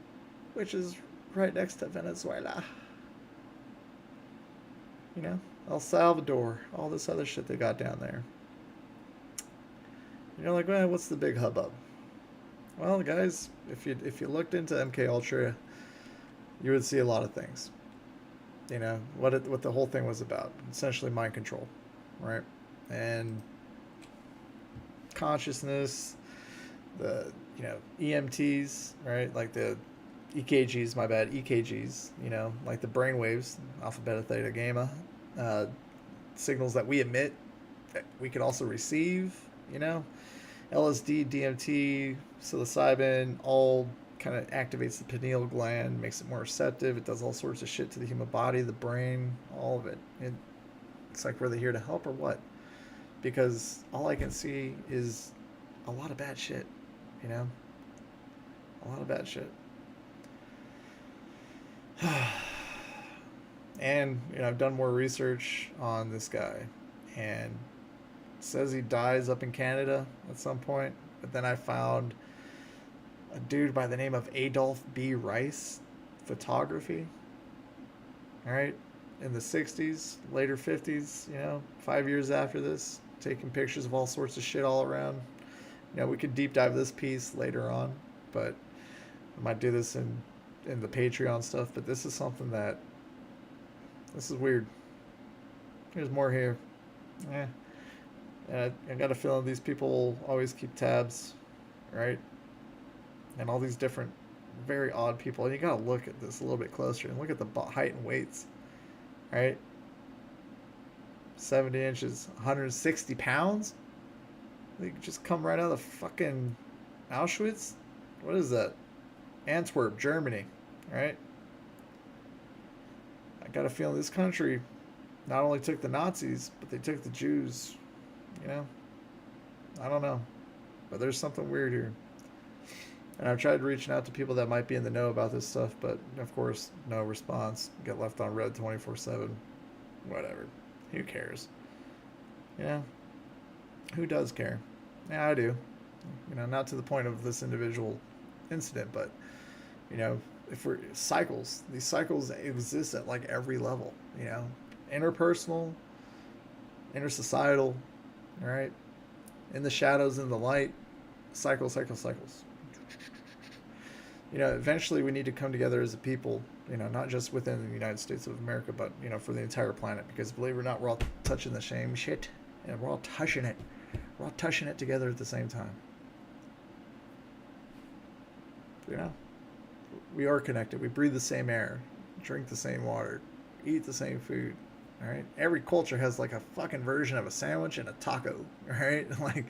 which is right next to Venezuela. El Salvador, all this other shit they got down there. And you're like, well, what's the big hubbub? Well, guys, if you looked into MK Ultra, you would see a lot of things. What the whole thing was about. Essentially mind control, right? And consciousness, the EMTs, right? Like the EKGs, my bad, EKGs, like the brain waves, alpha, beta, theta, gamma, signals that we emit, that we can also receive, LSD, DMT, psilocybin, all kind of activates the pineal gland, makes it more receptive. It does all sorts of shit to the human body, the brain, all of it. It's like, were they here to help or what? Because all I can see is a lot of bad shit, a lot of bad shit. And I've done more research on this guy, and it says he dies up in Canada at some point. But then I found a dude by the name of Adolph B. Rice photography. All right, in the 60s, later 50s, 5 years after this, taking pictures of all sorts of shit all around. We could deep dive this piece later on, but I might do this in the Patreon stuff. But this is something this is weird. There's more here. I got a feeling these people always keep tabs, right? And all these different, very odd people. And you gotta look at this a little bit closer and look at the height and weights, right? 70 inches, 160 pounds. They just come right out of fucking Auschwitz. What is that? Antwerp, Germany, right? I got a feeling this country not only took the Nazis, but they took the Jews. I don't know, but there's something weird here. And I've tried reaching out to people that might be in the know about this stuff, but of course, no response. Get left on red 24/7. Whatever. Who cares? Who does care? Yeah, I do. Not to the point of this individual incident, but you know, if we're cycles, these cycles exist at like every level. Interpersonal, intersocietal, all right, in the shadows, in the light, cycles. Eventually we need to come together as a people, not just within the United States of America, but, for the entire planet. Because believe it or not, we're all touching the same shit, and we're all touching it. We're all touching it together at the same time. We are connected. We breathe the same air, drink the same water, eat the same food. All right. Every culture has like a fucking version of a sandwich and a taco. All right. Like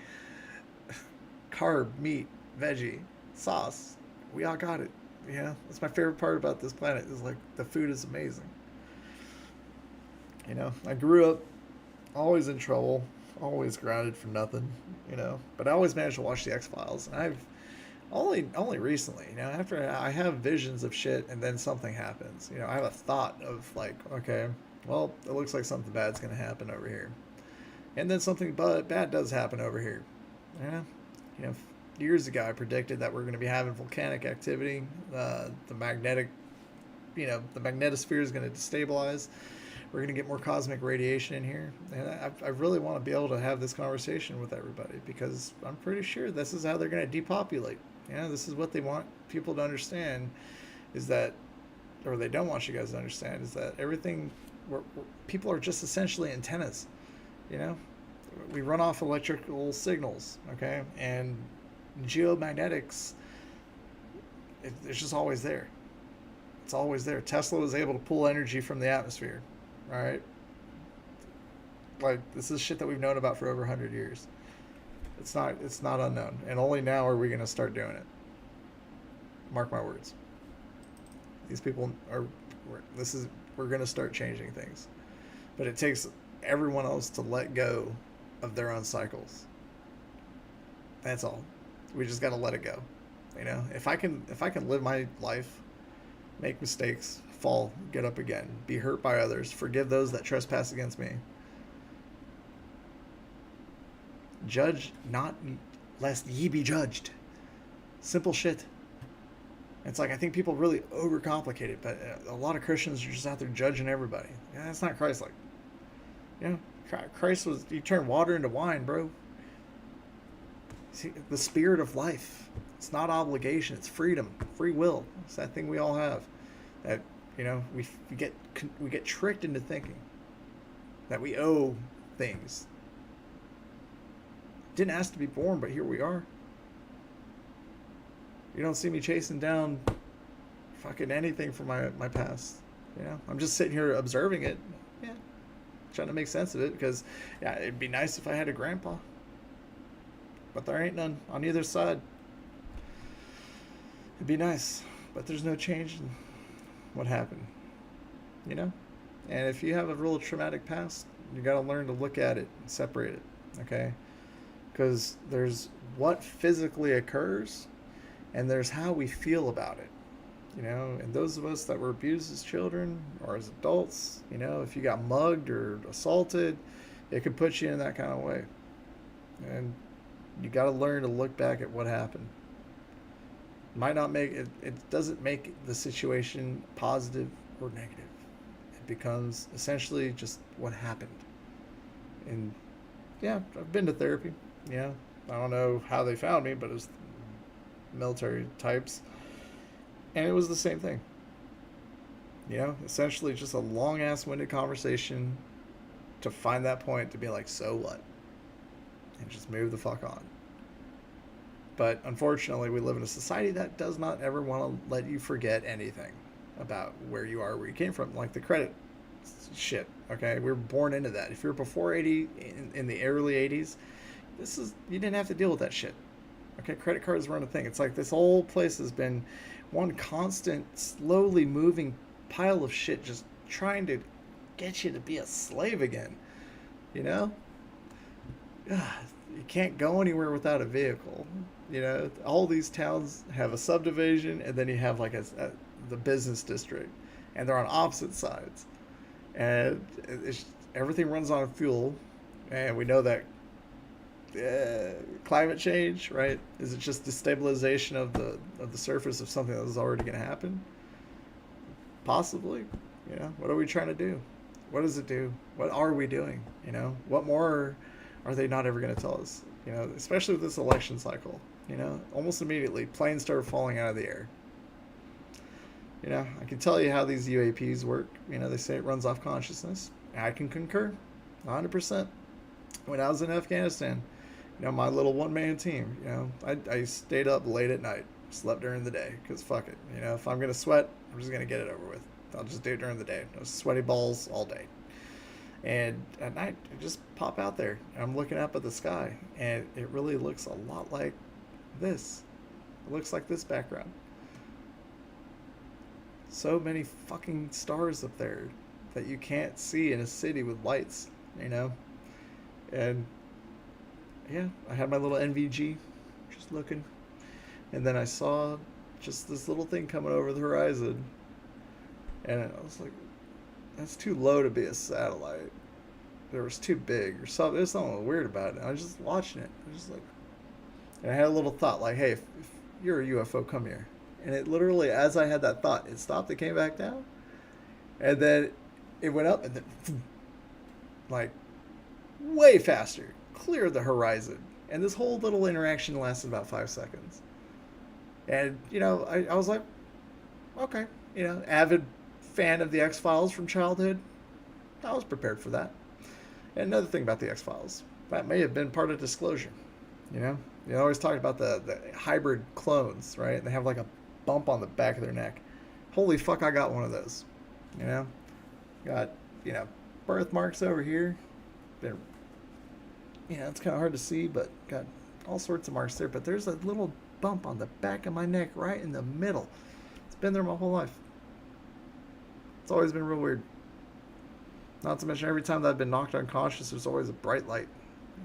carb, meat, veggie, sauce. We all got it. That's my favorite part about this planet is like the food is amazing. I grew up always in trouble, always grounded for nothing, but I always managed to watch the X-Files. And I've only recently, after I have visions of shit and then something happens, I have a thought of like, okay, well, it looks like something bad's going to happen over here. And then something bad does happen over here. Years ago I predicted that we're going to be having volcanic activity. The magnetosphere is going to destabilize. We're going to get more cosmic radiation in here. And I really want to be able to have this conversation with everybody because I'm pretty sure this is how they're going to depopulate. This is what they want people to understand is that, or they don't want you guys to understand, is that everything, people are just essentially antennas. We run off electrical signals, okay? And geomagnetics, it's just always there. It's always there. Tesla was able to pull energy from the atmosphere, all right? Like, this is shit that we've known about for over 100 years. It's not unknown. And only now are we going to start doing it. Mark my words. These people we're going to start changing things. But it takes everyone else to let go of their own cycles. That's all. We just got to let it go. If I can live my life, make mistakes, fall, get up again, be hurt by others, forgive those that trespass against me. Judge not lest ye be judged. Simple shit. It's like I think people really overcomplicate it, but a lot of Christians are just out there judging everybody. That's not Christ-like. Christ he turned water into wine, bro. See, the spirit of life. It's not obligation. It's freedom, free will. It's that thing we all have. That we get tricked into thinking that we owe things. Didn't ask to be born, but here we are. You don't see me chasing down fucking anything from my past. I'm just sitting here observing it. Yeah, trying to make sense of it because it'd be nice if I had a grandpa. But there ain't none on either side. It'd be nice, but there's no change in what happened. And if you have a real traumatic past, you got to learn to look at it and separate it, okay? Because there's what physically occurs, and there's how we feel about it. And those of us that were abused as children or as adults, if you got mugged or assaulted, it could put you in that kind of way. And you got to learn to look back at what happened. Might not make it. It doesn't make the situation positive or negative. It becomes essentially just what happened. And I've been to therapy. I don't know how they found me, but it was military types, and it was the same thing. Essentially just a long ass winded conversation to find that point to be like, so what? And just move the fuck on. But unfortunately, we live in a society that does not ever want to let you forget anything about where you are, where you came from, like the credit shit. Okay, we were born into that. If you're before 80 in the early 80s, you didn't have to deal with that shit. Okay, credit cards weren't a thing. It's like this whole place has been one constant, slowly moving pile of shit, just trying to get you to be a slave again. You can't go anywhere without a vehicle. All these towns have a subdivision, and then you have like the business district, and they're on opposite sides, and everything runs on fuel, and we know that climate change, right? Is it just destabilization of the surface of something that was already going to happen? Possibly. What are we trying to do? What does it do? What are we doing? What more are they not ever going to tell us? Especially with this election cycle. Almost immediately, planes started falling out of the air. I can tell you how these UAPs work. They say it runs off consciousness. I can concur, 100%. When I was in Afghanistan, my little one-man team, I stayed up late at night, slept during the day, because fuck it. If I'm going to sweat, I'm just going to get it over with. I'll just do it during the day. No sweaty balls all day. And at night, I just pop out there. And I'm looking up at the sky, and it really looks a lot like this. It looks like this background. So many fucking stars up there that you can't see in a city with lights, And yeah, I had my little NVG, just looking. And then I saw just this little thing coming over the horizon. And I was like, that's too low to be a satellite. It was too big or something. There's something weird about it. I was just watching it. I was just like, and I had a little thought like, hey, if you're a UFO, come here. And it literally, as I had that thought, it stopped, it came back down. And then it went up and then, like, way faster, cleared the horizon. And this whole little interaction lasted about 5 seconds. And, I was like, okay, avid fan of the X-Files from childhood. I was prepared for that. And another thing about the X-Files, that may have been part of Disclosure. They always talk about the hybrid clones, right? They have like a bump on the back of their neck. Holy fuck, I got one of those. Got, birthmarks over here. Been, it's kind of hard to see, but got all sorts of marks there. But there's a little bump on the back of my neck right in the middle. It's been there my whole life. It's always been real weird. Not to mention every time that I've been knocked unconscious, there's always a bright light.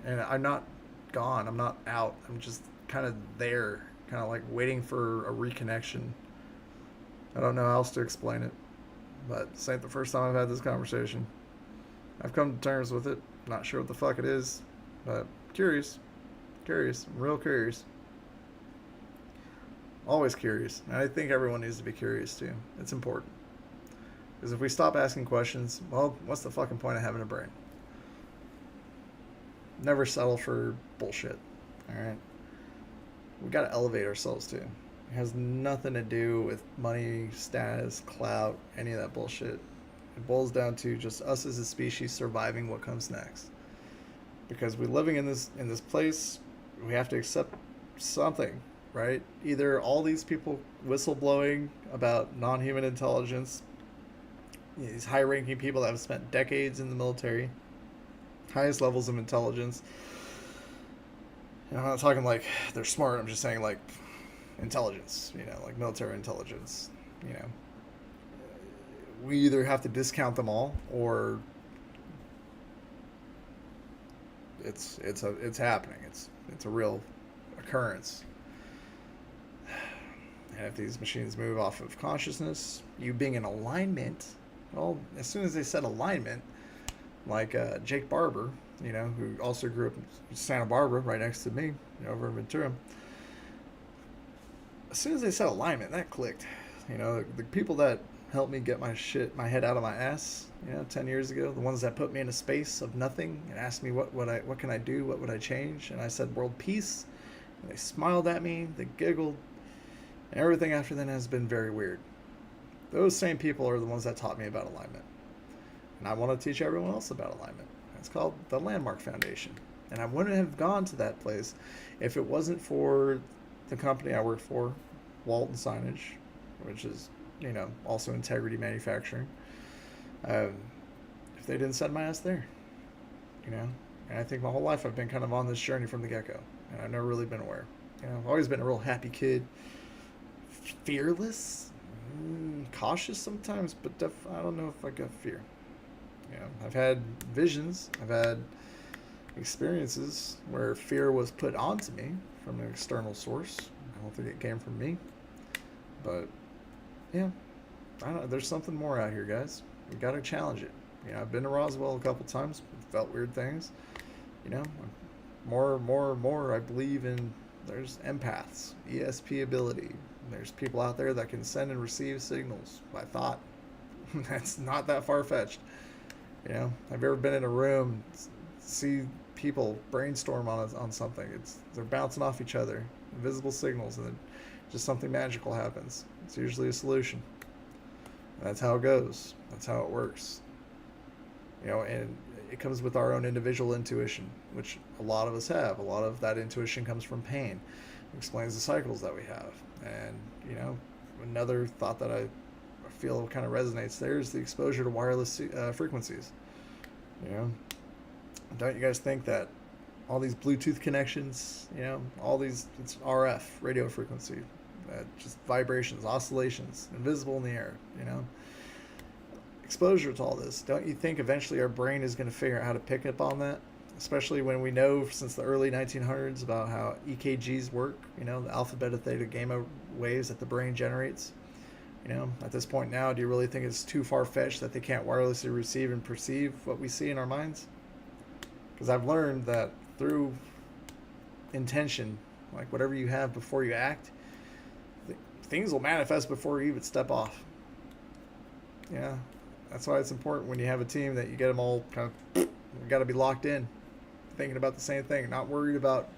And I'm not gone. I'm not out. I'm just kind of there. Kind of like waiting for a reconnection. I don't know how else to explain it. But this ain't the first time I've had this conversation. I've come to terms with it. Not sure what the fuck it is. But curious. Curious. I'm real curious. Always curious. And I think everyone needs to be curious too. It's important. Because if we stop asking questions, well, what's the fucking point of having a brain? Never settle for bullshit. Alright? We gotta elevate ourselves too. It has nothing to do with money, status, clout, any of that bullshit. It boils down to just us as a species surviving what comes next. Because we're living in this place, we have to accept something, right? Either all these people whistleblowing about non-human intelligence, these high-ranking people that have spent decades in the military, highest levels of intelligence. And I'm not talking like they're smart. I'm just saying like intelligence, like military intelligence. We either have to discount them all, or it's happening. It's a real occurrence. And if these machines move off of consciousness, you being in alignment. Well, as soon as they said alignment, like Jake Barber, who also grew up in Santa Barbara, right next to me, over in Ventura. As soon as they said alignment, that clicked. The people that helped me get my head out of my ass, 10 years ago, the ones that put me in a space of nothing and asked me what can I do, what would I change, and I said world peace. And they smiled at me, they giggled, and everything after then has been very weird. Those same people are the ones that taught me about alignment. And I want to teach everyone else about alignment. It's called the Landmark Foundation. And I wouldn't have gone to that place if it wasn't for the company I worked for, Walton Signage, which is, also Integrity Manufacturing. If they didn't send my ass there, And I think my whole life I've been kind of on this journey from the get-go. And I've never really been aware. I've always been a real happy kid. Fearless? Cautious sometimes, but I don't know if I got fear. I've had visions, I've had experiences where fear was put onto me from an external source. I don't think it came from me. But, yeah, I don't know. There's something more out here, guys. We got to challenge it. I've been to Roswell a couple times, felt weird things. more, I believe in there's empaths, ESP ability. There's people out there that can send and receive signals by thought. That's not that far fetched. Have you ever been in a room, see people brainstorm on something? They're bouncing off each other, invisible signals, and then just something magical happens. It's usually a solution. That's how it goes. That's how it works. And it comes with our own individual intuition, which a lot of us have. A lot of that intuition comes from pain. It explains the cycles that we have. And, another thought that I feel kind of resonates there is the exposure to wireless frequencies. Don't you guys think that all these Bluetooth connections, all these, it's RF, radio frequency, just vibrations, oscillations, invisible in the air, exposure to all this. Don't you think eventually our brain is going to figure out how to pick up on that? Especially when we know since the early 1900s about how EKGs work, the alpha, beta, theta, gamma waves that the brain generates. At this point now, do you really think it's too far-fetched that they can't wirelessly receive and perceive what we see in our minds? Because I've learned that through intention, like whatever you have before you act, things will manifest before you even step off. Yeah, that's why it's important when you have a team that you get them all kind of, you got to be locked in, thinking about the same thing, not worried about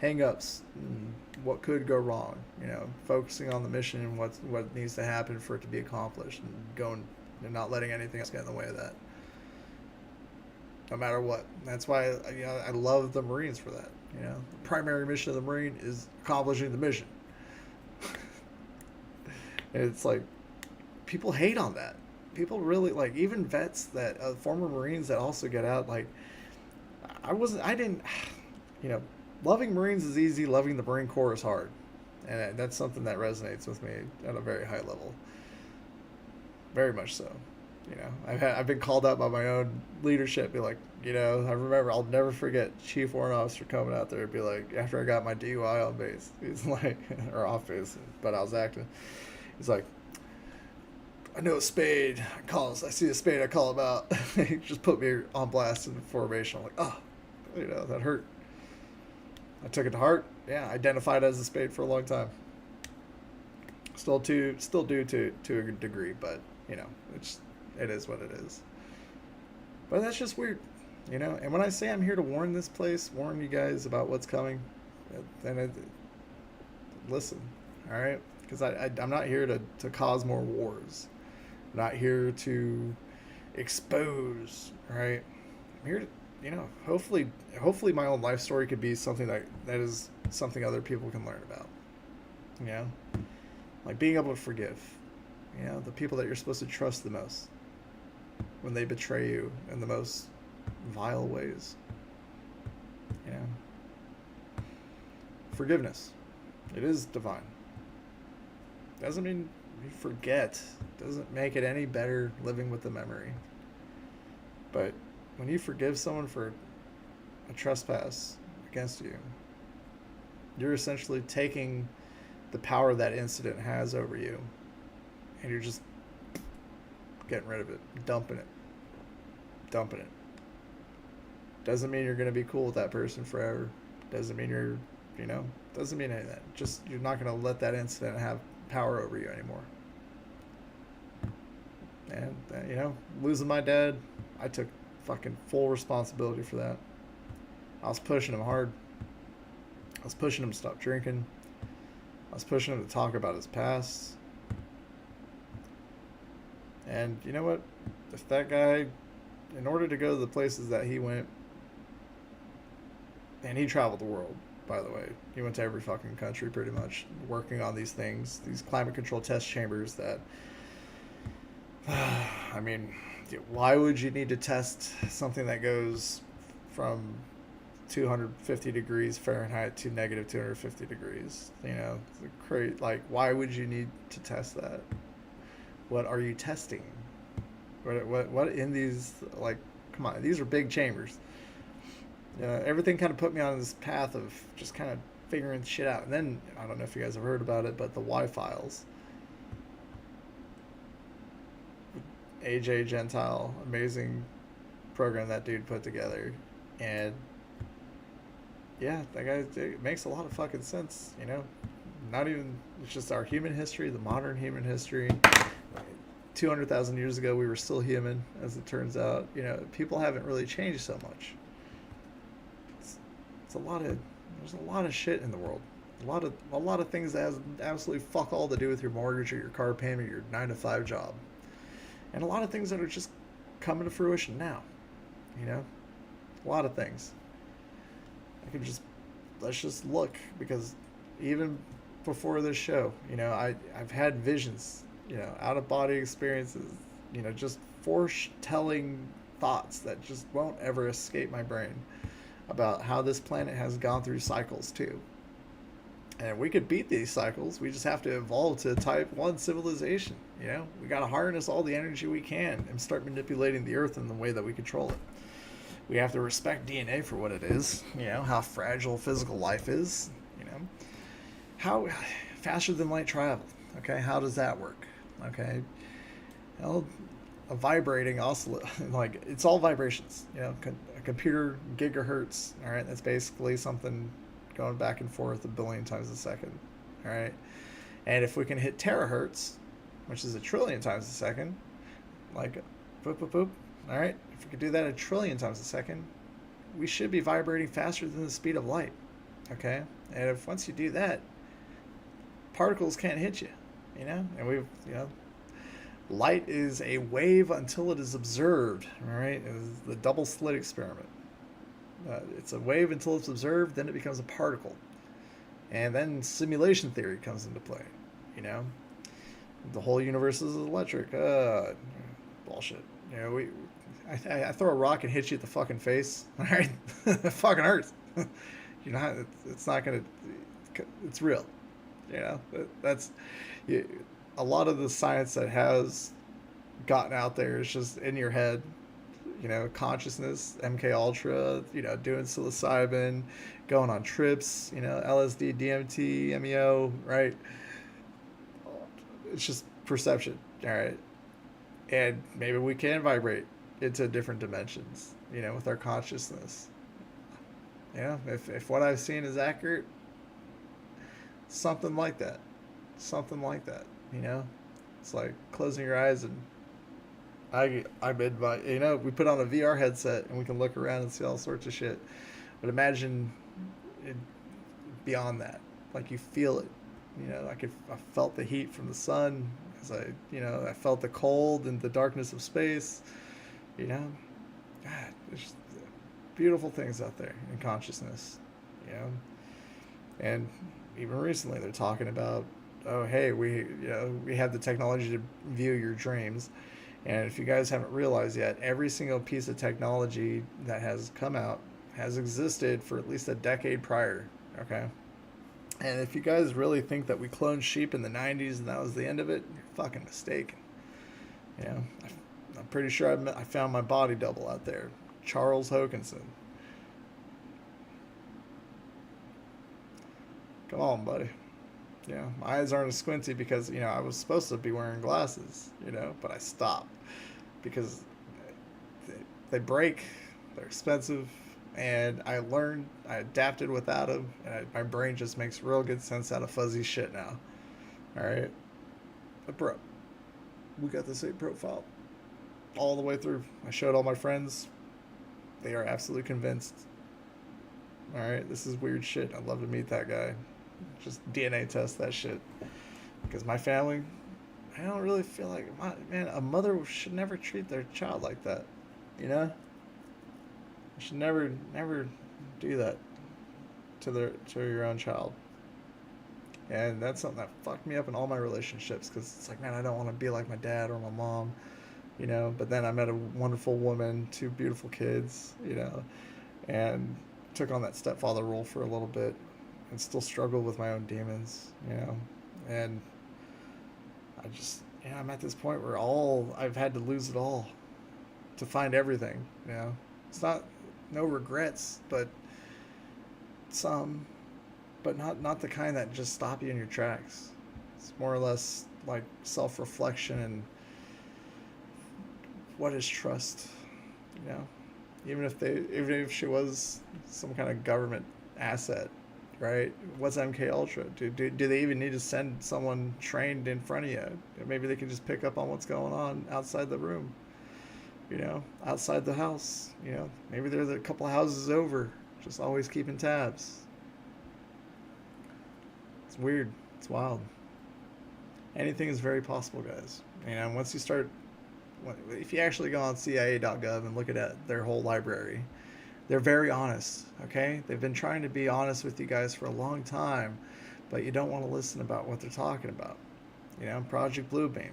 hang-ups and what could go wrong, focusing on the mission and what needs to happen for it to be accomplished, and going and not letting anything else get in the way of that, no matter what. That's why I love the Marines for that. The primary mission of the Marine is accomplishing the mission. And it's like people hate on that. People really, like, even vets that former Marines that also get out, like, loving Marines is easy, loving the Marine Corps is hard. And that's something that resonates with me at a very high level. Very much so. I've been called out by my own leadership, be like, I remember, I'll never forget Chief Warrant Officer coming out there and be like, after I got my DUI on base, he's like, or off base, but I was acting. He's like, I know a spade. I see a spade. I call him out. He just put me on blast in the formation. I'm like, oh, that hurt. I took it to heart. Yeah, identified as a spade for a long time. Still do to a degree, but it is what it is. But that's just weird, And when I say I'm here to warn you guys about what's coming, then listen, all right? Because I'm not here to cause more wars. I'm not here to expose, right? I'm here to, hopefully my own life story could be something that is something other people can learn about. Like being able to forgive, the people that you're supposed to trust the most when they betray you in the most vile ways. Forgiveness, it is divine. Doesn't mean you forget. Doesn't make it any better living with the memory. But when you forgive someone for a trespass against you, you're essentially taking the power that incident has over you, and you're just getting rid of it, dumping it. Doesn't mean you're going to be cool with that person forever. Doesn't mean doesn't mean any of that. Just, you're not going to let that incident have power over you anymore. And, losing my dad, I took fucking full responsibility for that. I was pushing him hard. I was pushing him to stop drinking. I was pushing him to talk about his past. And you know what? If that guy, in order to go to the places that he went, and he traveled the world, by the way. He went to every fucking country pretty much, working on these things, these climate control test chambers that, I mean, why would you need to test something that goes from 250 degrees Fahrenheit to negative 250 degrees? Like, why would you need to test that? What are you testing? What in these, like, come on, these are big chambers. Everything kind of put me on this path of just kind of figuring shit out. And then, I don't know if you guys have heard about it, but the Y Files. AJ Gentile, amazing program that dude put together. And Yeah, that guy, it makes a lot of fucking sense, you know? Not even, it's just our human history, the modern human history. 200,000 years ago, we were still human, as it turns out. You know, people haven't really changed so much. It's, it's a lot of, there's a lot of shit in the world. A lot of things that has absolutely fuck all to do with your mortgage or your car payment or your 9 to 5 job. And a lot of things that are just coming to fruition now, you know? A lot of things. I can just let's just look because even before this show, you know, I've had visions, you know, out of body experiences, you know, just foretelling thoughts that just won't ever escape my brain about how this planet has gone through cycles too. And we could beat these cycles. We just have to evolve to type 1 civilization. You know, we got to harness all the energy we can and start manipulating the earth in the way that we control it. We have to respect DNA for what it is, you know, how fragile physical life is, you know, how faster than light travel, okay, how does that work, okay, well, a vibrating oscillator, like, it's all vibrations, you know, a computer gigahertz, all right, that's basically something going back and forth 1 billion times a second, all right, and if we can hit terahertz, which is 1 trillion times a second, like, boop, boop, boop, all right, if we could do that 1 trillion times a second, we should be vibrating faster than the speed of light. Okay, and if once you do that, particles can't hit you. You know, and we've light is a wave until it is observed. All right, it was the double slit experiment. It's a wave until it's observed, then it becomes a particle, and then simulation theory comes into play. You know, the whole universe is electric. Bullshit. You know, I throw a rock and hit you at the fucking face. All right, it fucking hurts. You know, it's not gonna. It's real. You know, that's a lot of the science that has gotten out there is just in your head. You know, consciousness, MK Ultra. You know, doing psilocybin, going on trips. You know, LSD, DMT, MEO. Right. It's just perception. All right, and maybe we can vibrate into different dimensions, you know, with our consciousness. You know, if what I've seen is accurate, something like that. Something like that, you know? It's like closing your eyes and I'm in my, you know, we put on a VR headset and we can look around and see all sorts of shit. But imagine it beyond that. Like you feel it. You know, I felt the heat from the sun as I felt the cold and the darkness of space. You know, God, there's beautiful things out there in consciousness, you know, and even recently they're talking about, oh hey, we have the technology to view your dreams, and if you guys haven't realized yet, every single piece of technology that has come out has existed for at least a decade prior, okay. And if you guys really think that we cloned sheep in the 90s and that was the end of it, you're fucking mistaken. You know, I'm pretty sure I found my body double out there. Charles Hokinson. Come on, buddy. You know, my eyes aren't as squinty because, you know, I was supposed to be wearing glasses, you know, but I stopped because they break, they're expensive, and I learned, I adapted without them, and my brain just makes real good sense out of fuzzy shit now. All right? But bro, we got the same profile all the way through. I showed all my friends. They are absolutely convinced. All right, this is weird shit. I'd love to meet that guy. Just DNA test that shit. Because my family, I don't really feel like, man, a mother should never treat their child like that. You know? You should never do that to your own child. And that's something that fucked me up in all my relationships. Because it's like, man, I don't want to be like my dad or my mom. You know, but then I met a wonderful woman, 2 beautiful kids, you know, and took on that stepfather role for a little bit and still struggled with my own demons, you know, and I just, yeah, I'm at this point where I've had to lose it all to find everything, you know. It's no regrets, but some, but not the kind that just stop you in your tracks. It's more or less like self-reflection and what is trust, you know. Even if she was some kind of government asset, right? What's MK Ultra? Do they even need to send someone trained in front of you? Maybe they can just pick up on what's going on outside the room, outside the house. Maybe they're a couple of houses over, just always keeping tabs. It's weird. It's wild. Anything is very possible, guys. Once you start, if you actually go on CIA.gov and look at their whole library, they're very honest, okay? They've been trying to be honest with you guys for a long time, but you don't want to listen about what they're talking about. Project Bluebeam.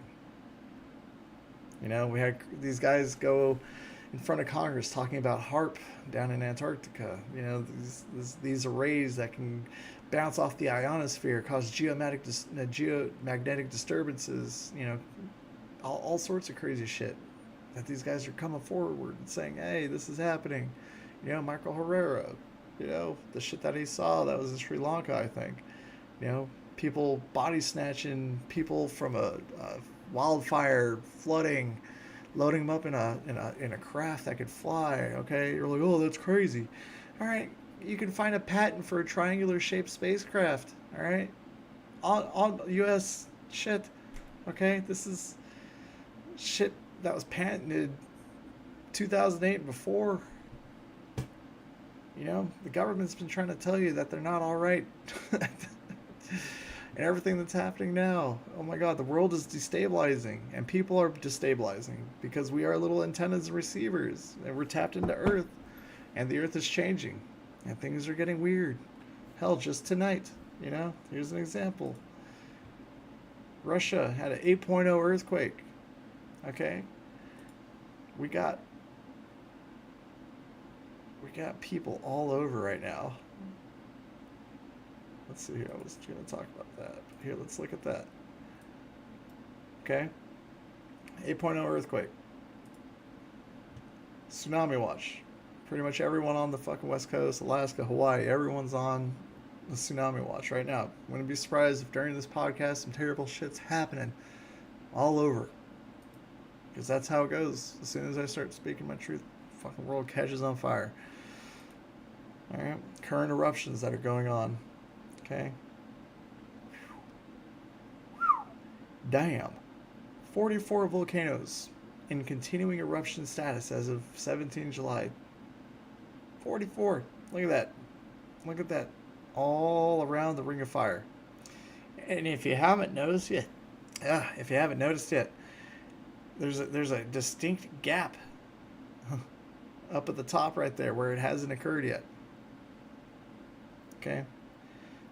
We had these guys go in front of Congress talking about HARP down in Antarctica. These arrays that can bounce off the ionosphere, cause geomagnetic disturbances, all sorts of crazy shit that these guys are coming forward and saying, hey, this is happening. Michael Herrera, the shit that he saw, that was in Sri Lanka, I think. People body snatching people from a wildfire, flooding, loading them up in a craft that could fly. Okay, you're like, oh, that's crazy. All right, you can find a patent for a triangular shaped spacecraft. All right, on U.S. shit. Okay, this is shit that was patented 2008 before. The government's been trying to tell you that they're not all right. And everything that's happening now, oh my god, the world is destabilizing, and people are destabilizing because we are little antennas and receivers, and we're tapped into Earth, and the Earth is changing, and things are getting weird. Hell, just tonight, here's an example. Russia had an 8.0 earthquake. Okay? We got people all over right now. Let's see here. I was going to talk about that. Here, let's look at that. Okay? 8.0 earthquake. Tsunami watch. Pretty much everyone on the fucking West Coast, Alaska, Hawaii, everyone's on the tsunami watch right now. Wouldn't be surprised if during this podcast some terrible shit's happening all over. Because that's how it goes. As soon as I start speaking my truth, the fucking world catches on fire. Alright? Current eruptions that are going on. Okay? Damn. 44 volcanoes in continuing eruption status as of 17 July. 44. Look at that. Look at that. All around the Ring of Fire. And if you haven't noticed yet, there's a distinct gap up at the top right there where it hasn't occurred yet. Okay?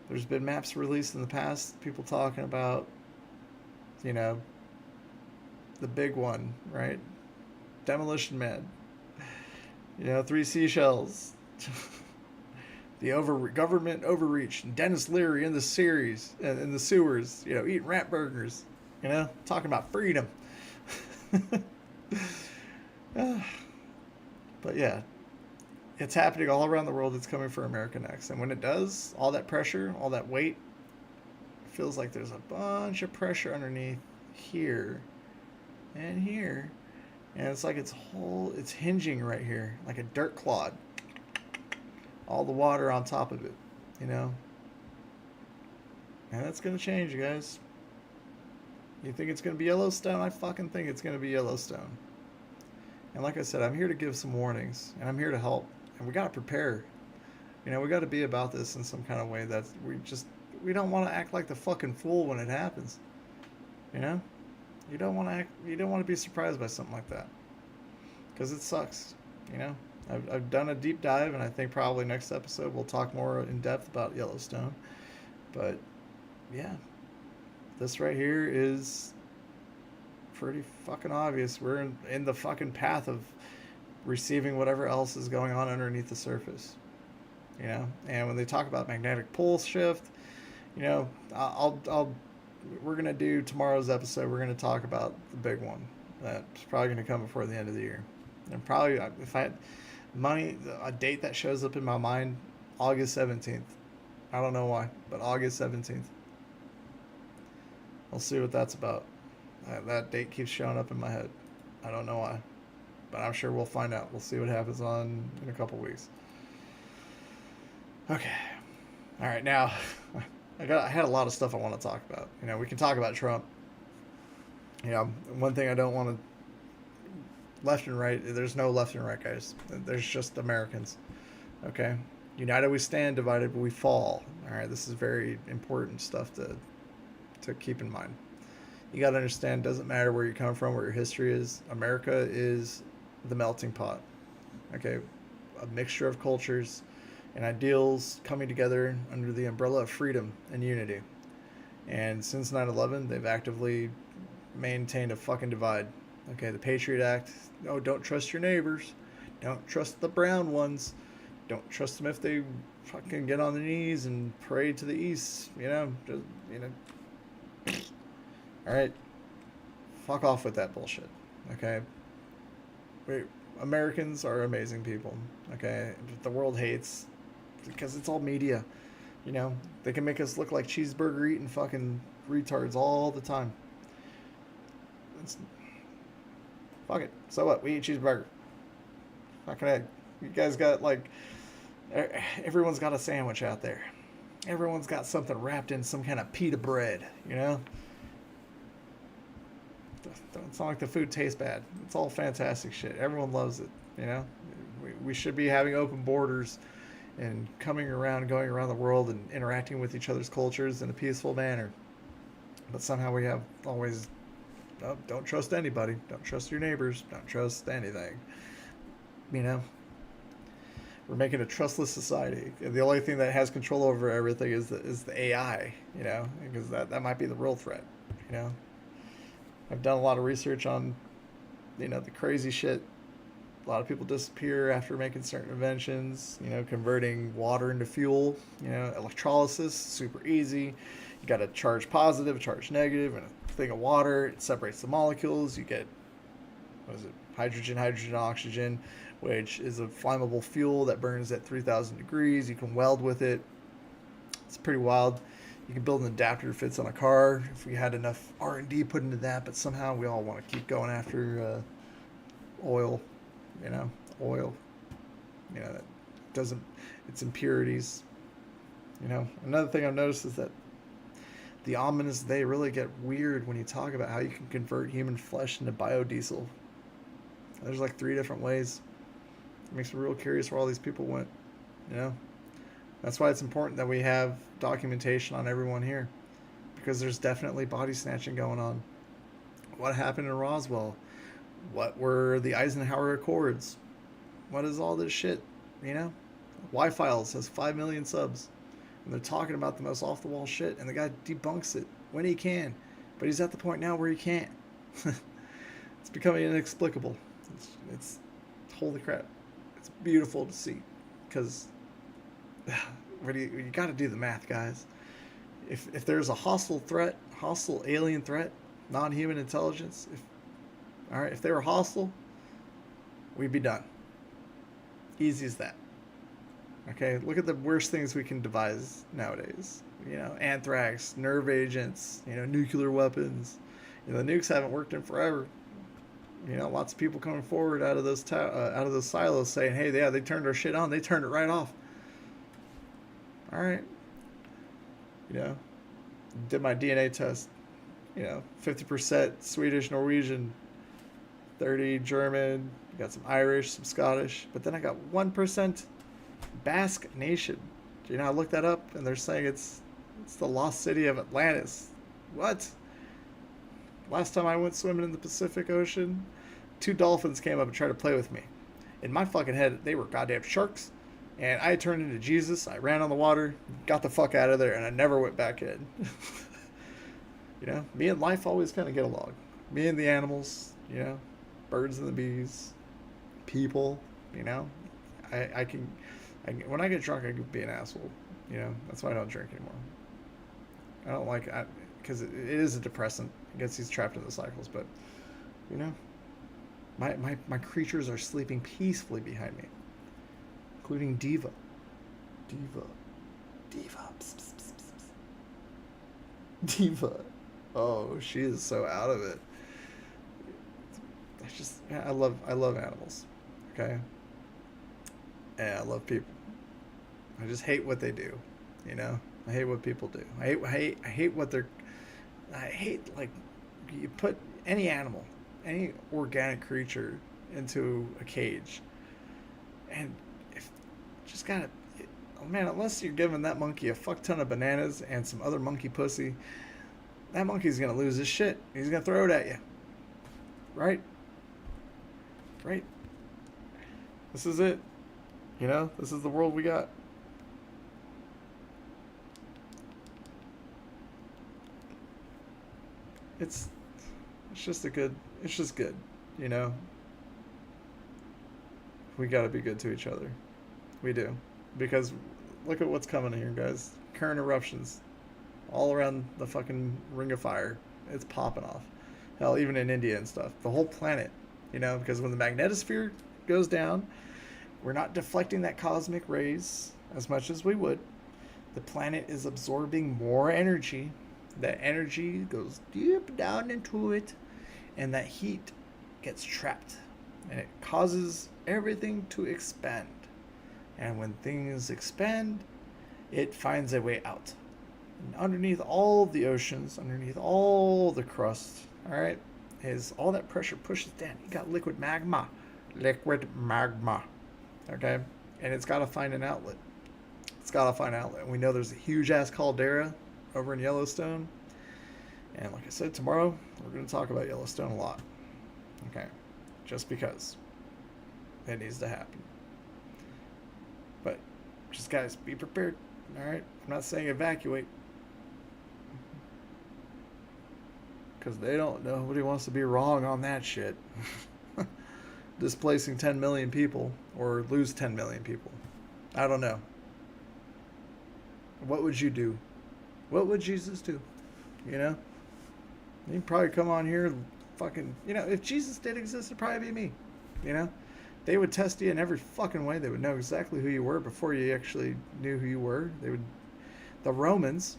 There's been maps released in the past, people talking about, the big one, right? Demolition Man. 3 seashells. The government overreach. Dennis Leary in the series, in the sewers, eating rat burgers, talking about freedom. But yeah, it's happening all around the world. It's coming for America next. And when it does, all that pressure, all that weight, it feels like there's a bunch of pressure underneath here and here. And it's like it's hinging right here, like a dirt clod. All the water on top of it, And that's going to change, you guys. You think it's going to be Yellowstone? I fucking think it's going to be Yellowstone. And like I said, I'm here to give some warnings, and I'm here to help. And we got to prepare. We got to be about this in some kind of way that we don't want to act like the fucking fool when it happens. You don't want to be surprised by something like that. Because it sucks, I've done a deep dive, and I think probably next episode we'll talk more in depth about Yellowstone. But, yeah. This right here is pretty fucking obvious. We're in the fucking path of receiving whatever else is going on underneath the surface. And when they talk about magnetic pole shift, we're gonna do tomorrow's episode. We're gonna talk about the big one that's probably gonna come before the end of the year. And probably, if I had money, a date that shows up in my mind, August 17th. I don't know why, but August 17th. We'll see what that's about. That date keeps showing up in my head. I don't know why, but I'm sure we'll find out. We'll see what happens in a couple weeks. Okay. All right. Now, I had a lot of stuff I want to talk about. We can talk about Trump. One thing I don't want to left and right. There's no left and right, guys. There's just Americans. Okay. United we stand, divided we fall. All right. This is very important stuff to keep in mind. You got to understand. Doesn't matter where you come from, what your history is. America is the melting pot. Okay. A mixture of cultures and ideals coming together under the umbrella of freedom and unity. And since 9/11, they've actively maintained a fucking divide. Okay, the Patriot Act. Oh, don't trust your neighbors. Don't trust the brown ones. Don't trust them if they fucking get on their knees and pray to the east. Just, all right, fuck off with that bullshit. Okay, Americans are amazing people. Okay, the world hates because it's all media. They can make us look like cheeseburger eating fucking retards all the time. It's, fuck it. So what? We eat cheeseburger. Fucking egg. You guys got everyone's got a sandwich out there. Everyone's got something wrapped in some kind of pita bread. It's not like the food tastes bad. It's all fantastic shit. Everyone loves it. We should be having open borders and going around the world and interacting with each other's cultures in a peaceful manner. But somehow we have always, oh, don't trust anybody. Don't trust your neighbors. Don't trust anything. We're making a trustless society. The only thing that has control over everything is the AI. Because that might be the real threat. I've done a lot of research on, the crazy shit. A lot of people disappear after making certain inventions, converting water into fuel, electrolysis, super easy. You got a charge positive, charge negative, and a thing of water. It separates the molecules. You get, hydrogen, oxygen, which is a flammable fuel that burns at 3,000 degrees. You can weld with it. It's pretty wild. You can build an adapter that fits on a car if we had enough R&D put into that, but somehow we all want to keep going after oil. Oil. That doesn't, it's impurities. Another thing I've noticed is that the ominous, they really get weird when you talk about how you can convert human flesh into biodiesel. There's 3 different ways. It makes me real curious where all these people went. That's why it's important that we have documentation on everyone here, because there's definitely body snatching going on. What happened in Roswell? What were the Eisenhower Accords? What is all this shit? Y-Files has 5 million subs, and they're talking about the most off-the-wall shit, and the guy debunks it when he can, but he's at the point now where he can't. It's becoming inexplicable. It's holy crap. It's beautiful to see, because you got to do the math, guys. If there's a hostile alien threat, non-human intelligence, if they were hostile, we'd be done. Easy as that. Okay, look at the worst things we can devise nowadays. Anthrax, nerve agents, nuclear weapons. The nukes haven't worked in forever. Lots of people coming forward out of those silos saying, "Hey, yeah, they turned our shit on. They turned it right off." All right. Did my DNA test. 50% Swedish, Norwegian, 30 German, got some Irish, some Scottish, but then I got 1% Basque Nation. I looked that up, and they're saying it's the lost city of Atlantis. What? Last time I went swimming in the Pacific Ocean, 2 dolphins came up and tried to play with me. In my fucking head, they were goddamn sharks, and I turned into Jesus. I ran on the water, got the fuck out of there, and I never went back in. Me and life always kind of get along. Me and the animals, birds and the bees, people, I can, when I get drunk, I can be an asshole. That's why I don't drink anymore. I don't like it, because it is a depressant. It gets you trapped in the cycles, but, my creatures are sleeping peacefully behind me, including Diva. Diva. Psst, psst, psst, psst. Diva. Oh, she is so out of it. I love animals. Okay? And I love people. I just hate what they do. You know, I hate what people do. I hate what they're. I hate like you put any animal, any organic creature into a cage, and if just gotta. Oh man, unless you're giving that monkey a fuck ton of bananas and some other monkey pussy, that monkey's gonna lose his shit. He's gonna throw it at you. Right? Right? This is it. You know, this is the world we got. It's it's just a good it's just good, you know. We got to be good to each other. We do. Because look at what's coming here, guys. Current eruptions all around the fucking ring of fire. It's popping off. Hell, even in India and stuff. The whole planet, you know, because when the magnetosphere goes down, we're not deflecting that cosmic rays as much as we would. The planet is absorbing more energy. That energy goes deep down into it, and that heat gets trapped, and it causes everything to expand. And when things expand, it finds a way out. And underneath all the oceans, underneath all the crust, all right, is all that pressure pushes down. You got liquid magma. Liquid magma. Okay? And it's got to find an outlet. It's got to find an outlet. And we know there's a huge ass caldera over in Yellowstone. And like I said, tomorrow we're going to talk about Yellowstone a lot. Okay? Just because it needs to happen. But just guys, be prepared. All right? I'm not saying evacuate. Because they don't know. Nobody wants to be wrong on that shit. Displacing 10 million people or lose 10 million people. I don't know. What would you do? What would Jesus do? You know? He'd probably come on here fucking, you know, if Jesus did exist, it'd probably be me. You know? They would test you in every fucking way. They would know exactly who you were before you actually knew who you were. They would, the Romans,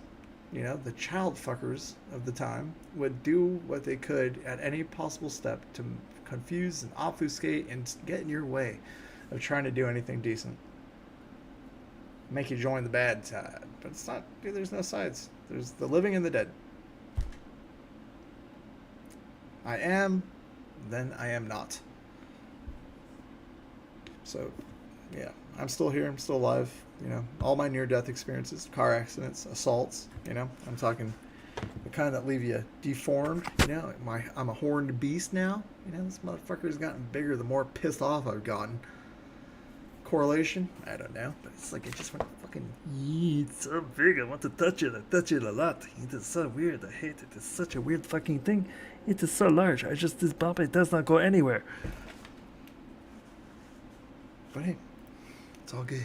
you know, the child fuckers of the time, would do what they could at any possible step to confuse and obfuscate and get in your way of trying to do anything decent. Make you join the bad side. But it's not, dude, there's no sides. There's the living and the dead. I am, then I am not. So, yeah, I'm still here. I'm still alive. You know, all my near-death experiences, car accidents, assaults. You know, I'm talking the kind that leave you deformed. You know, I'm a horned beast now. You know, this motherfucker's gotten bigger the more pissed off I've gotten. Correlation? I don't know, but it's like it just went fucking. It's so big. I want to touch it. I touch it a lot. It is so weird. I hate it. It's such a weird fucking thing. It is so large. This bump, it does not go anywhere. But hey, it's all good.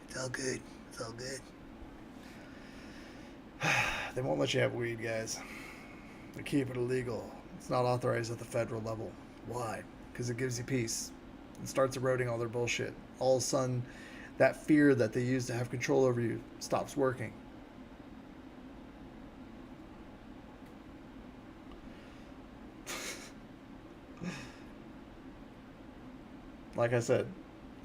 It's all good. It's all good. They won't let you have weed, guys. They keep it illegal. It's not authorized at the federal level. Why? Because it gives you peace. It starts eroding all their bullshit. All of a sudden, that fear that they use to have control over you stops working. Like I said,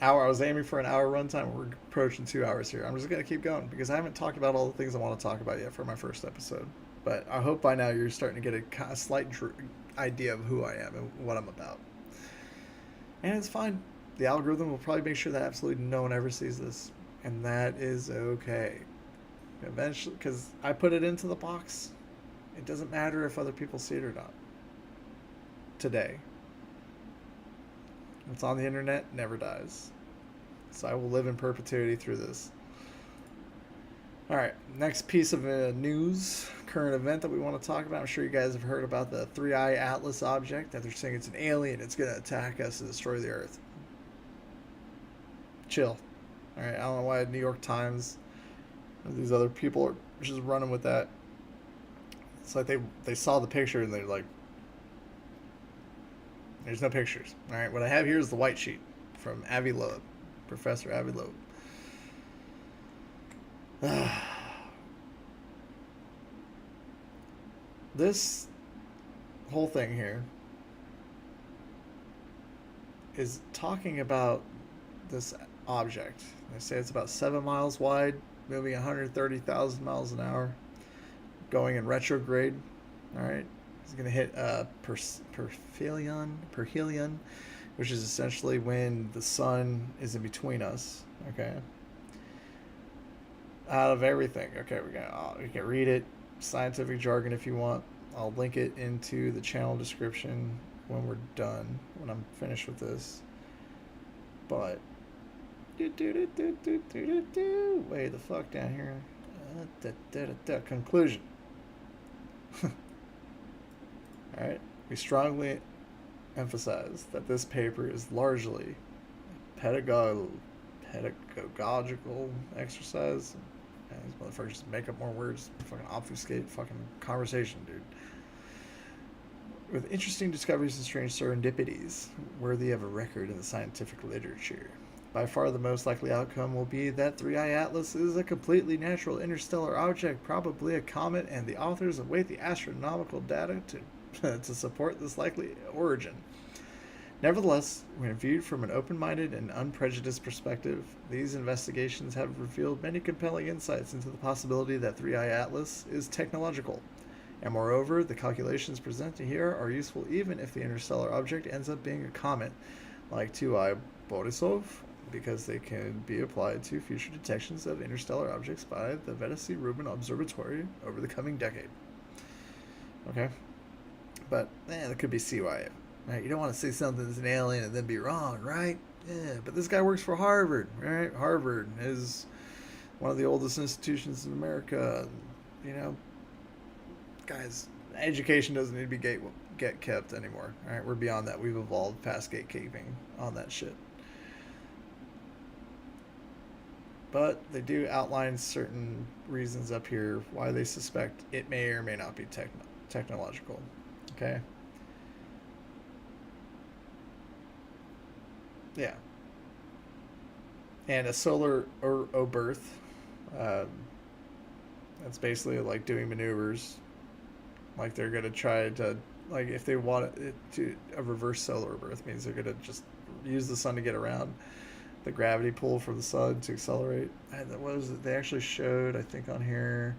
I was aiming for an hour runtime. We're approaching 2 hours here. I'm just going to keep going because I haven't talked about all the things I want to talk about yet for my first episode. But I hope by now you're starting to get a slight idea of who I am and what I'm about. And it's fine. The algorithm will probably make sure that absolutely no one ever sees this. And that is okay. Eventually, because I put it into the box. It doesn't matter if other people see it or not. Today. What's on the internet never dies. So I will live in perpetuity through this. Alright, next piece of news, current event that we want to talk about. I'm sure you guys have heard about the 3-Eye Atlas object, that they're saying it's an alien, it's going to attack us and destroy the Earth. Chill. Alright, I don't know why the New York Times or these other people are just running with that. It's like they saw the picture and they're like, there's no pictures. Alright, what I have here is the white sheet from Avi Loeb, Professor Avi Loeb. This whole thing here is talking about this object. They say it's about 7 miles wide, moving 130,000 miles an hour, going in retrograde. All right, it's going to hit perihelion, which is essentially when the sun is in between us. Okay. Out of everything. Okay, you can read it, scientific jargon if you want. I'll link it into the channel description when we're done, when I'm finished with this. But way the fuck down here. Conclusion. Alright, we strongly emphasize that this paper is largely pedagogical exercise. And these motherfuckers just make up more words, fucking obfuscate fucking conversation, dude. With interesting discoveries and strange serendipities worthy of a record in the scientific literature. By far the most likely outcome will be that 3I Atlas is a completely natural interstellar object, probably a comet, and the authors await the astronomical data to support this likely origin. Nevertheless, when viewed from an open-minded and unprejudiced perspective, these investigations have revealed many compelling insights into the possibility that 3I Atlas is technological. And moreover, the calculations presented here are useful even if the interstellar object ends up being a comet, like 2I Borisov, because they can be applied to future detections of interstellar objects by the Veda-C-Rubin Observatory over the coming decade. Okay? But, that could be CYA. Right? You don't want to say something's an alien and then be wrong, right? Yeah, but this guy works for Harvard, right? Harvard is one of the oldest institutions in America. You know, guys, education doesn't need to be get kept anymore. All right, we're beyond that. We've evolved past gatekeeping on that shit. But they do outline certain reasons up here why they suspect it may or may not be technological. Okay. Yeah. And a solar birth. That's basically like doing maneuvers. Like they're going to try to, like if they want it to, a reverse solar birth means they're going to just use the sun to get around the gravity pull from the sun to accelerate. And what was it? They actually showed, I think on here,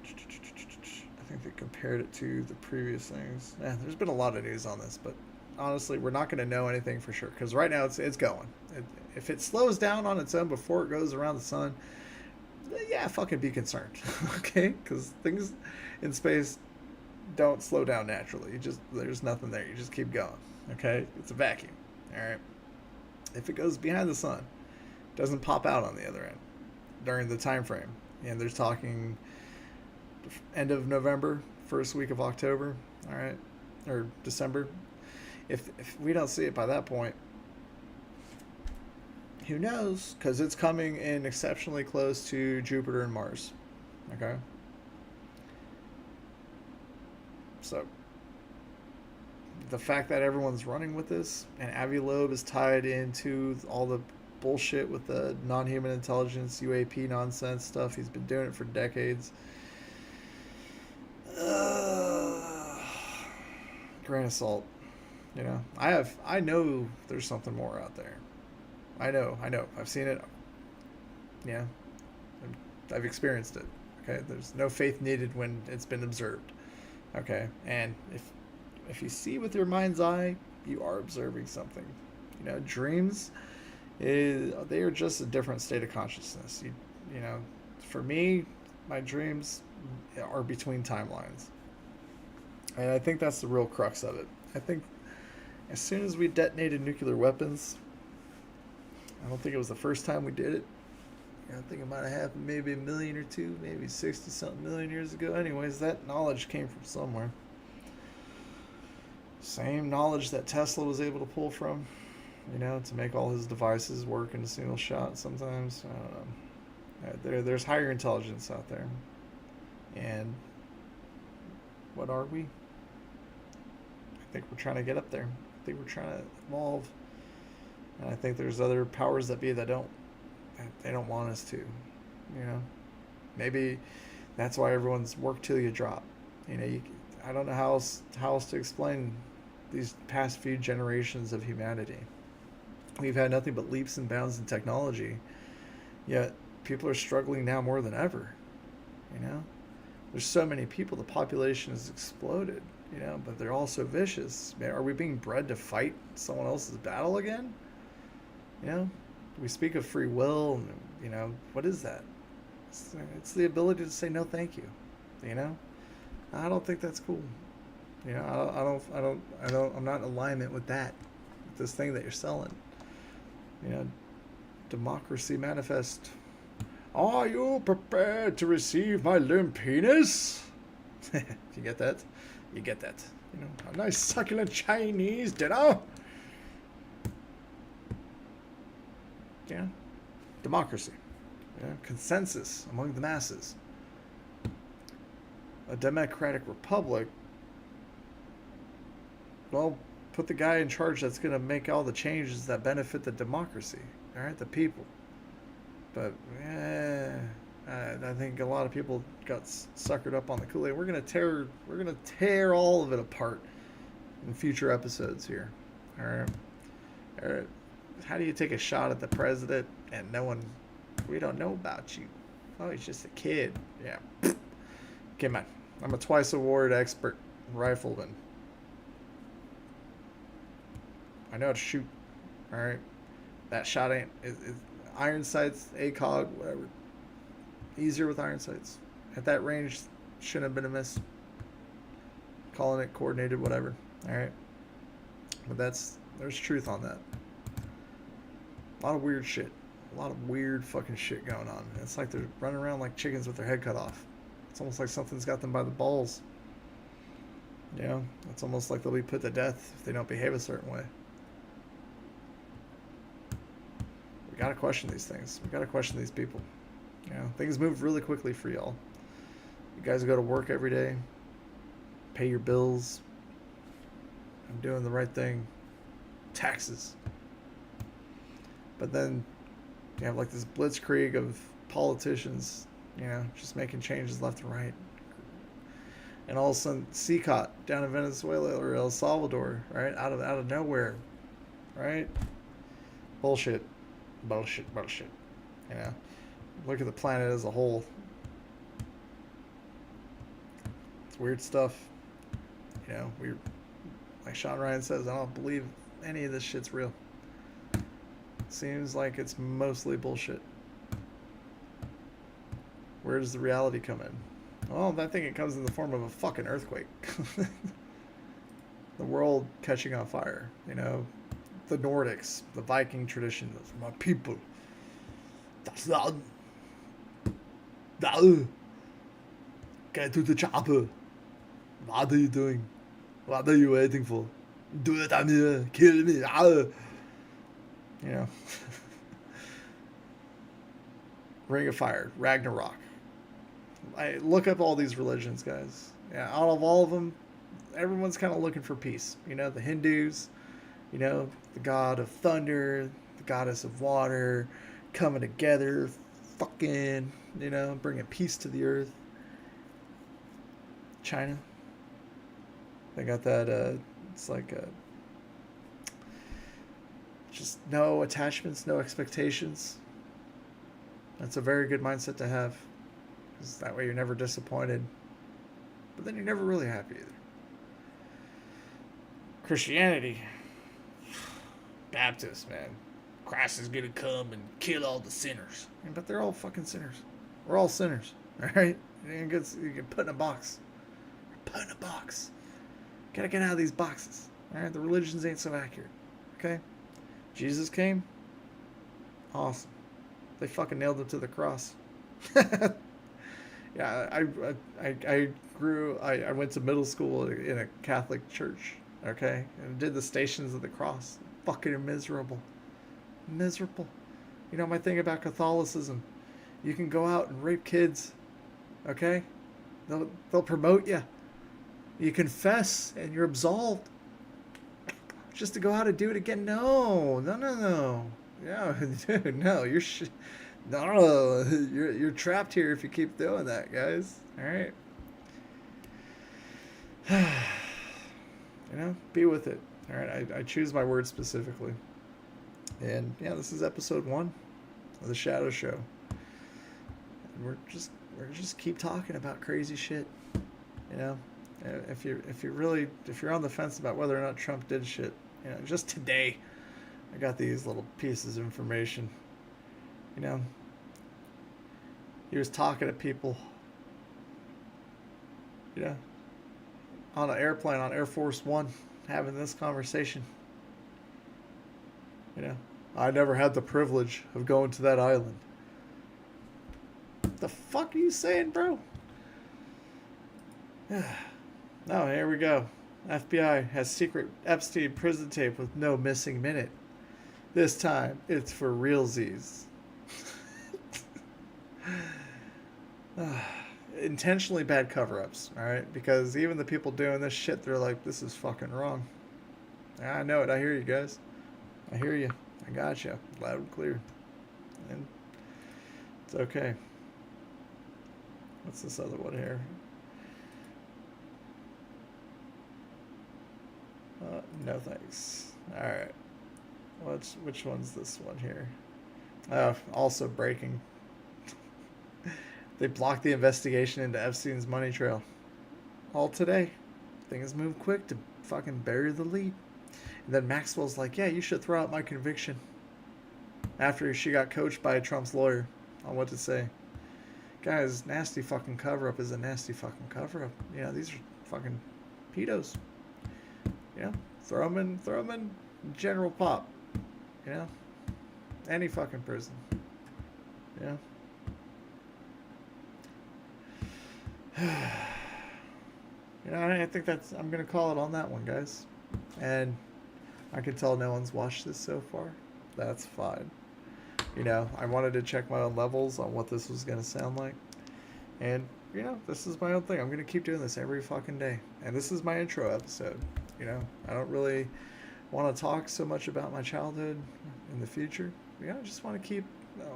I think they compared it to the previous things. There's been a lot of news on this, but honestly, we're not going to know anything for sure because right now it's going. If it slows down on its own before it goes around the sun, yeah, fucking be concerned, okay? Because things in space don't slow down naturally. There's nothing there. You just keep going, okay? It's a vacuum, all right? If it goes behind the sun, it doesn't pop out on the other end during the time frame. And they're talking end of November, first week of October, all right, or December. If we don't see it by that point, who knows? Because it's coming in exceptionally close to Jupiter and Mars. Okay? So, the fact that everyone's running with this, and Avi Loeb is tied into all the bullshit with the non-human intelligence, UAP nonsense stuff. He's been doing it for decades. Grain of salt. You know, I know there's something more out there. I know. I've seen it. Yeah. I've experienced it. Okay. There's no faith needed when it's been observed. Okay. And if you see with your mind's eye, you are observing something. You know, dreams they are just a different state of consciousness. You know, for me, my dreams are between timelines. And I think that's the real crux of it. I think as soon as we detonated nuclear weapons, I don't think it was the first time we did it. I think it might have happened maybe a million or two, maybe 60-something million years ago. Anyways, that knowledge came from somewhere. Same knowledge that Tesla was able to pull from, you know, to make all his devices work in a single shot sometimes. I don't know. There's higher intelligence out there. And what are we? I think we're trying to get up there. I think we're trying to evolve. And I think there's other powers that be that they don't want us to. You know, maybe that's why everyone's work till you drop. You know, I don't know how else to explain these past few generations of humanity. We've had nothing but leaps and bounds in technology, yet people are struggling now more than ever. You know, there's so many people, the population has exploded. You know, but they're all so vicious. Man, are we being bred to fight someone else's battle again? You know, we speak of free will, and you know, what is that? It's the ability to say no, thank you. You know, I don't think that's cool. You know, I'm not in alignment with that. With this thing that you're selling. You know, democracy manifest. Are you prepared to receive my limp penis? You get that? You get that? You know, a nice succulent Chinese dinner. Yeah, democracy. Yeah, consensus among the masses. A democratic republic. Well, put the guy in charge that's going to make all the changes that benefit the democracy. All right, the people. But I think a lot of people got suckered up on the Kool-Aid. We're gonna tear all of it apart in future episodes here. All right. All right. How do you take a shot at the president and we don't know about you? Oh, he's just a kid. Yeah. Okay, man. I'm a twice awarded expert rifleman. I know how to shoot. All right. That shot ain't is iron sights, ACOG, whatever. Easier with iron sights. At that range, shouldn't have been a miss. Calling it coordinated, whatever. Alright. But there's truth on that. A lot of weird shit. A lot of weird fucking shit going on. It's like they're running around like chickens with their head cut off. It's almost like something's got them by the balls. You know? It's almost like they'll be put to death if they don't behave a certain way. We gotta question these things. We gotta question these people. You know, things move really quickly for y'all. You guys go to work every day, pay your bills. I'm doing the right thing. Taxes. But then you have like this blitzkrieg of politicians, you know, just making changes left and right. And all of a sudden, CCOT down in Venezuela or El Salvador, right, out of nowhere, right? Bullshit. You know, look at the planet as a whole. It's weird stuff. You know, like Sean Ryan says, I don't believe any of this shit's real. Seems like it's mostly bullshit. Where does the reality come in? Well, I think it comes in the form of a fucking earthquake. The world catching on fire. You know, the Nordics, the Viking tradition. Those are my people. That's not. Get to the chopper. What are you doing? What are you waiting for? Do it, I'm here. Kill me. You know. Ring of Fire. Ragnarok. I look up all these religions, guys. Yeah, out of all of them, everyone's kind of looking for peace. You know, the Hindus, you know, the god of thunder, the goddess of water, coming together, fucking, you know, bringing peace to the earth. China, they got that, it's like just no attachments, no expectations. That's a very good mindset to have, because that way you're never disappointed, but then you're never really happy either. Christianity, Baptist, man, Christ is gonna come and kill all the sinners, but they're all fucking sinners. We're all sinners, all right? You get put in a box. Put in a box. Gotta get out of these boxes. All right, the religions ain't so accurate. Okay, Jesus came. Awesome. They fucking nailed him to the cross. Yeah, I went to middle school in a Catholic church. Okay, and did the Stations of the Cross. Fucking miserable. Miserable. You know my thing about Catholicism. You can go out and rape kids. Okay, they'll promote you. You confess and you're absolved. Just to go out and do it again? No. Yeah, dude, no. You're trapped here if you keep doing that, guys. All right. You know, be with it. All right. I choose my words specifically. And yeah, this is episode 1 of the Shaddo Show. And we're just keep talking about crazy shit. You know, if you're on the fence about whether or not Trump did shit, you know, just today, I got these little pieces of information. You know, he was talking to people. You know, on an airplane on Air Force One, having this conversation. You know, I never had the privilege of going to that island. What the fuck are you saying, bro? No, here we go. FBI has secret Epstein prison tape with no missing minute. This time, it's for realsies. Intentionally bad cover-ups, alright? Because even the people doing this shit, they're like, this is fucking wrong. I know it. I hear you guys. I hear you. I got you. Loud and clear. And it's okay. What's this other one here? No thanks. Alright. Which one's this one here? Also breaking. They blocked the investigation into Epstein's money trail. All today. Things move quick to fucking bury the lead. And then Maxwell's like, yeah, you should throw out my conviction. After she got coached by Trump's lawyer on what to say. Guys, nasty fucking cover-up is a nasty fucking cover-up. You know, these are fucking pedos. You know, throw them in general pop. You know, any fucking prison. You know. You know, I think I'm gonna call it on that one, guys. And I can tell no one's watched this so far. That's fine. You know, I wanted to check my own levels on what this was gonna sound like. And, you know, this is my own thing. I'm gonna keep doing this every fucking day. And this is my intro episode. You know, I don't really want to talk so much about my childhood in the future. You know, I just want to keep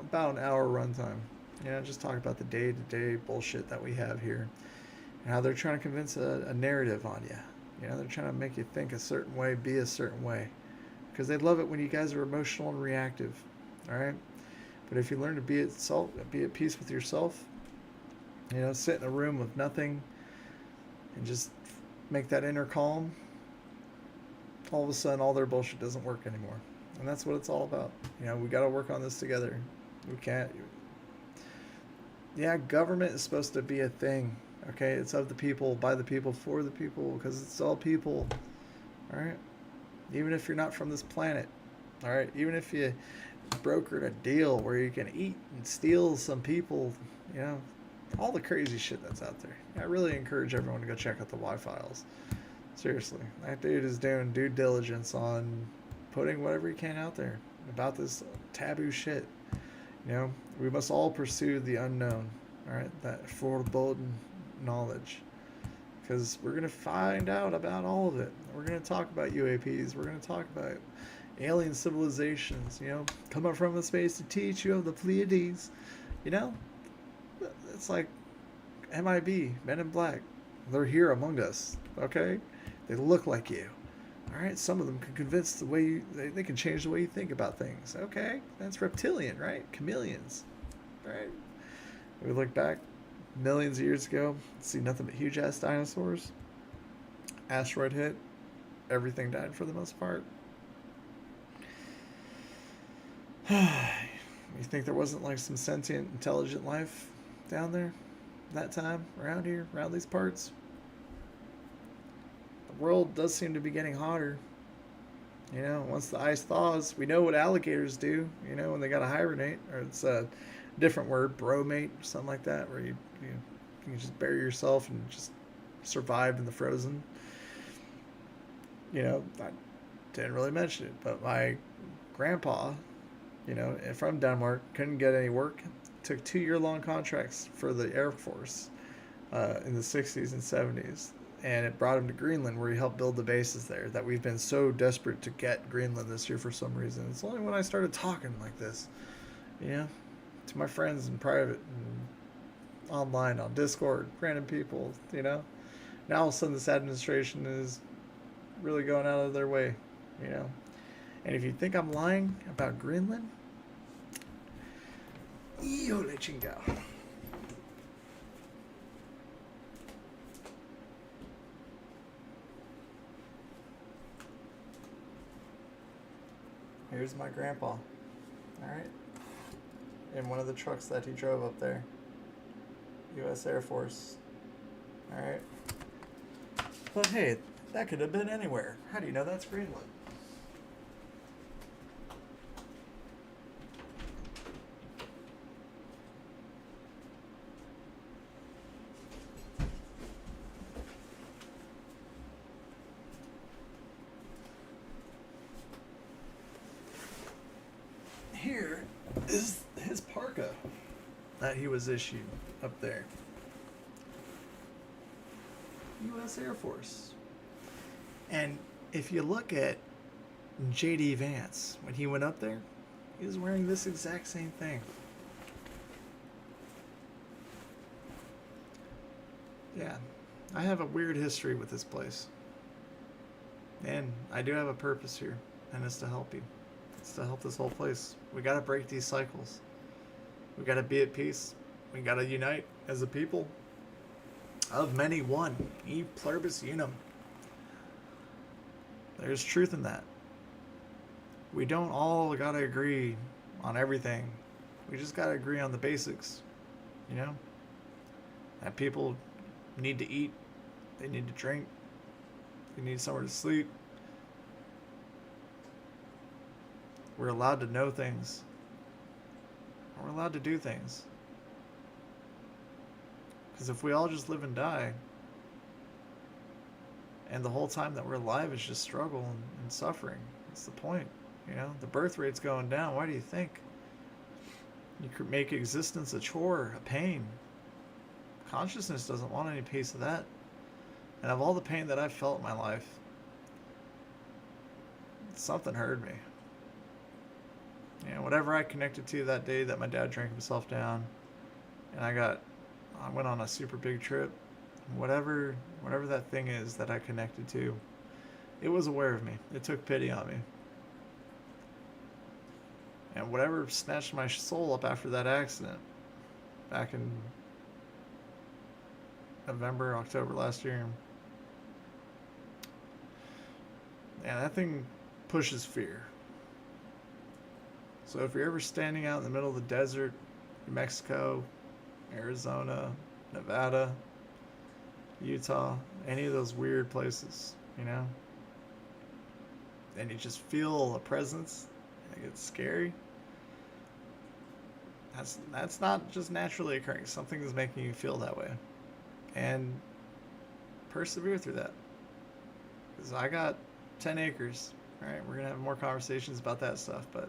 about an hour runtime. You know, just talk about the day-to-day bullshit that we have here. And how they're trying to convince a narrative on you. You know, they're trying to make you think a certain way, be a certain way. Because they love it when you guys are emotional and reactive. Alright? But if you learn to be at peace with yourself, you know, sit in a room of nothing and just make that inner calm, all of a sudden all their bullshit doesn't work anymore. And that's what it's all about. You know, we got to work on this together. We can't. Yeah, government is supposed to be a thing. Okay, it's of the people, by the people, for the people, because it's all people. All right, even if you're not from this planet. All right, even if you brokered a deal where you can eat and steal some people, you know, all the crazy shit that's out there. I really encourage everyone to go check out the Y-Files. Seriously, that dude is doing due diligence on putting whatever he can out there about this taboo shit. You know, we must all pursue the unknown, all right, that foreboding knowledge, because we're going to find out about all of it. We're going to talk about UAPs. We're going to talk about alien civilizations, you know, come up from the space to teach you of the Pleiades. You know, it's like MIB, Men in Black. They're here among us, okay? They look like you. All right, some of them can convince the way they can change the way you think about things. Okay, that's reptilian, right? Chameleons, right? We look back millions of years ago, see nothing but huge ass dinosaurs. Asteroid hit, everything died for the most part. You think there wasn't like some sentient, intelligent life down there that time, around here, around these parts? The world does seem to be getting hotter. You know, once the ice thaws, we know what alligators do, you know, when they gotta hibernate, or it's a different word, bromate, or something like that, where you can just bury yourself and just survive in the frozen. You know, I didn't really mention it, but my grandpa, you know, from Denmark, couldn't get any work. Took 2-year-long contracts for the Air Force in the 60s and 70s. And it brought him to Greenland, where he helped build the bases there that we've been so desperate to get Greenland this year for some reason. It's only when I started talking like this, you know, to my friends in private and online on Discord, random people, you know. Now all of a sudden this administration is really going out of their way, you know. And if you think I'm lying about Greenland, yo le chingao. Here's my grandpa. All right. In one of the trucks that he drove up there. U.S. Air Force. All right. But hey, that could have been anywhere. How do you know that's Greenland? Here is his parka that he was issued up there. U.S. Air Force. And if you look at J.D. Vance, when he went up there, he was wearing this exact same thing. Yeah, I have a weird history with this place. And I do have a purpose here, and it's to help you. It's to help this whole place. We gotta break these cycles. We gotta be at peace. We gotta unite as a people. Of many one, e pluribus unum. There's truth in that. We don't all gotta agree on everything. We just gotta agree on the basics. You know? That people need to eat. They need to drink. They need somewhere to sleep. We're allowed to know things. We're allowed to do things. Because if we all just live and die, and the whole time that we're alive is just struggle and suffering, what's the point? You know, the birth rate's going down. Why do you think? You could make existence a chore, a pain. Consciousness doesn't want any piece of that. And of all the pain that I've felt in my life, something hurt me. You know, whatever I connected to that day that my dad drank himself down, and I went on a super big trip. Whatever that thing is that I connected to, it was aware of me. It took pity on me. And whatever snatched my soul up after that accident, back in November, October last year, and that thing pushes fear. So if you're ever standing out in the middle of the desert, New Mexico, Arizona, Nevada, Utah, any of those weird places, you know, and you just feel a presence, and it's scary, that's not just naturally occurring. Something is making you feel that way. And persevere through that. Because I got 10 acres, all right? We're going to have more conversations about that stuff, but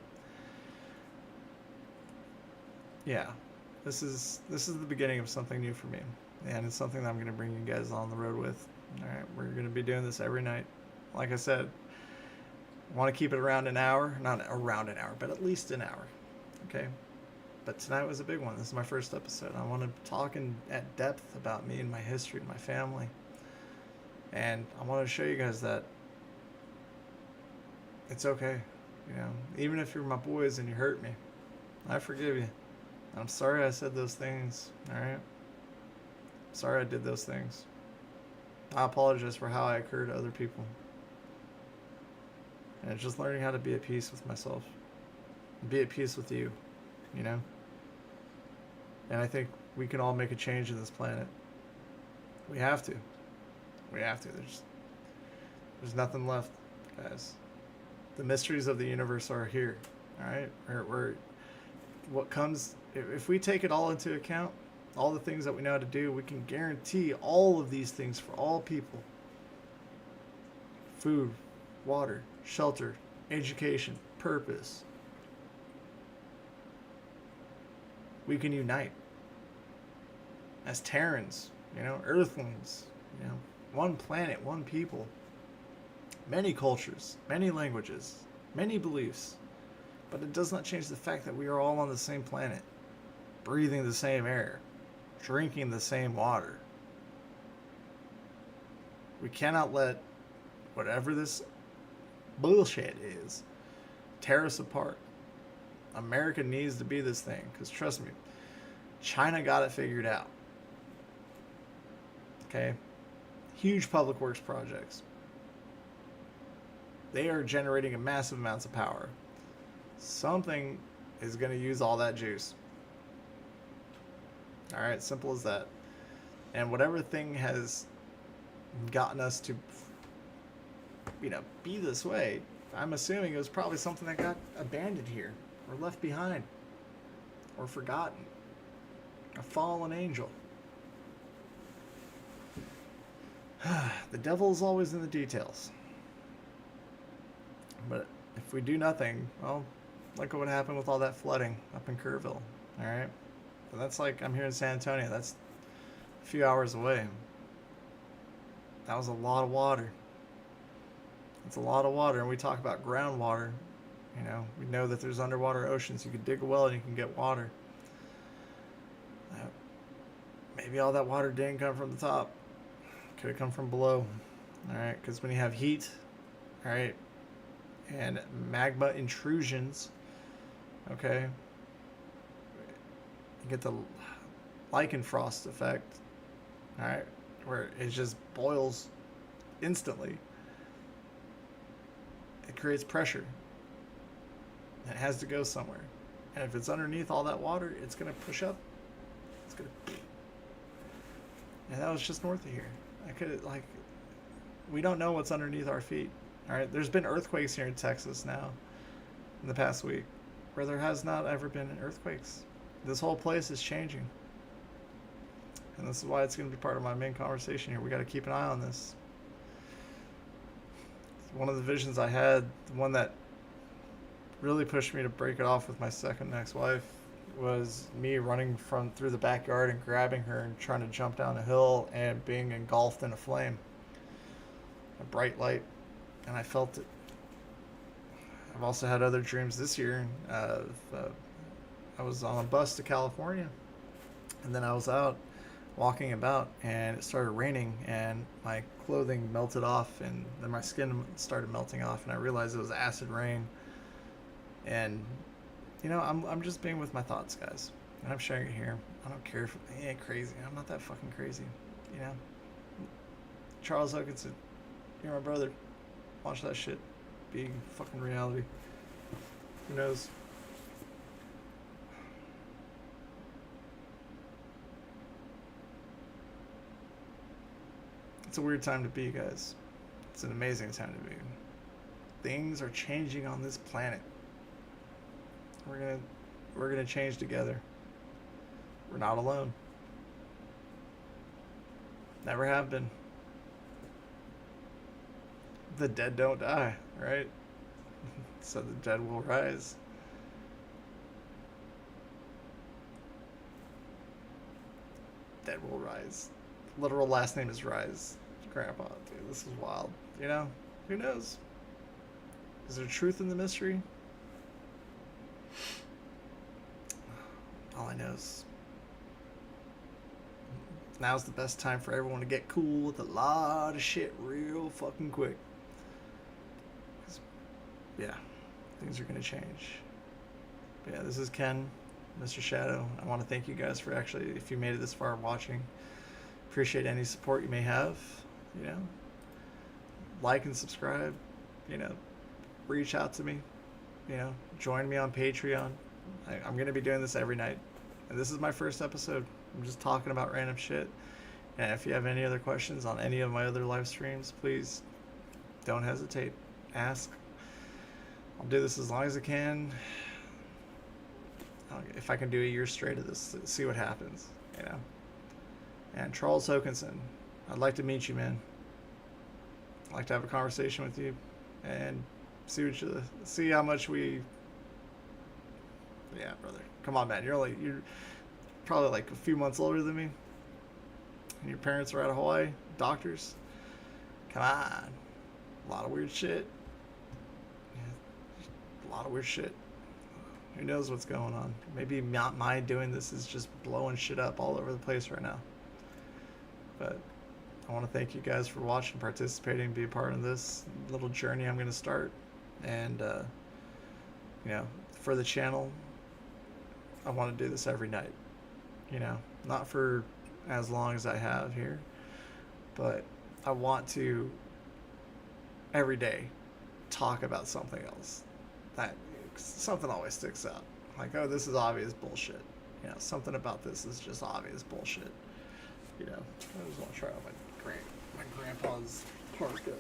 yeah, this is the beginning of something new for me, and it's something that I'm going to bring you guys on the road with. All right, we're going to be doing this every night. Like I said, I want to keep it around an hour, not around an hour, but at least an hour, okay? But tonight was a big one. This is my first episode. I want to talk at depth about me and my history and my family, and I want to show you guys that it's okay, you know, even if you're my boys and you hurt me, I forgive you. I'm sorry I said those things, alright? Sorry I did those things. I apologize for how I occur to other people. And it's just learning how to be at peace with myself. And be at peace with you, you know? And I think we can all make a change in this planet. We have to. We have to. There's nothing left, guys. The mysteries of the universe are here, alright? What comes, if we take it all into account, all the things that we know how to do, we can guarantee all of these things for all people. Food, water, shelter, education, purpose. We can unite as Terrans, you know, Earthlings, you know, one planet, one people, many cultures, many languages, many beliefs. But it does not change the fact that we are all on the same planet, breathing the same air, drinking the same water. We cannot let whatever this bullshit is tear us apart. America needs to be this thing, because trust me, China got it figured out. Okay? Huge public works projects. They are generating a massive amounts of power. Something is going to use all that juice. All right, simple as that. And whatever thing has gotten us to, be this way, I'm assuming it was probably something that got abandoned here, or left behind, or forgotten. A fallen angel. The devil is always in the details. But if we do nothing, well, look at what happened with all that flooding up in Kerrville. All right? And that's like, I'm here in San Antonio. That's a few hours away. That was a lot of water. It's a lot of water. And we talk about groundwater. We know that there's underwater oceans. You can dig a well and you can get water. Maybe all that water didn't come from the top. Could have come from below. All right? Because when you have heat, all right, and magma intrusions, okay, you get the lichen frost effect, all right, where it just boils instantly. It creates pressure. It has to go somewhere. And if it's underneath all that water, it's going to push up. It's going to... And that was just north of here. We don't know what's underneath our feet. All right, there's been earthquakes here in Texas now in the past week where there has not ever been earthquakes. This whole place is changing. And this is why it's going to be part of my main conversation here. We got to keep an eye on this. One of the visions I had, the one that really pushed me to break it off with my second ex-wife, was me running through the backyard and grabbing her and trying to jump down a hill and being engulfed in a flame. A bright light. And I felt it. I've also had other dreams this year. I was on a bus to California, and then I was out walking about, and it started raining, and my clothing melted off, and then my skin started melting off, and I realized it was acid rain. And I'm just being with my thoughts, guys, and I'm sharing it here. I don't care if it ain't crazy. I'm not that fucking crazy, Charles Hutchinson, you're my brother. Watch that shit be fucking reality. Who knows? It's a weird time to be, guys. It's an amazing time to be. Things are changing on this planet. We're gonna change together. We're not alone. Never have been. The dead don't die, right? So the dead will rise. Dead will rise. Literal last name is Rise. Grandpa, dude, this is wild. Who knows? Is there truth in the mystery? All I know is now's the best time for everyone to get cool with a lot of shit real fucking quick. Yeah, things are going to change. But yeah, this is Ken, Mr. Shaddo. I want to thank you guys for actually, if you made it this far watching, appreciate any support you may have, like and subscribe, reach out to me, join me on Patreon. I'm going to be doing this every night. And this is my first episode. I'm just talking about random shit. And if you have any other questions on any of my other live streams, please don't hesitate. Ask. I'll do this as long as I can. If I can do a year straight of this, see what happens, And Charles Hutchinson, I'd like to meet you, man. I'd like to have a conversation with you and see how much we... Yeah, brother. Come on, man. You're probably like a few months older than me. And your parents are out of Hawaii. Doctors. Come on. A lot of weird shit. A lot of weird shit. Who knows what's going on? Maybe not my doing this is just blowing shit up all over the place right now. But I want to thank you guys for watching, participating, be a part of this little journey I'm going to start. And you know, for the channel, I want to do this every night. You know, not for as long as I have here, but I want to every day talk about something else. That something always sticks out. Like, oh, this is obvious bullshit. You know, something about this is just obvious bullshit. You know, I just want to try out my grandpa's parka.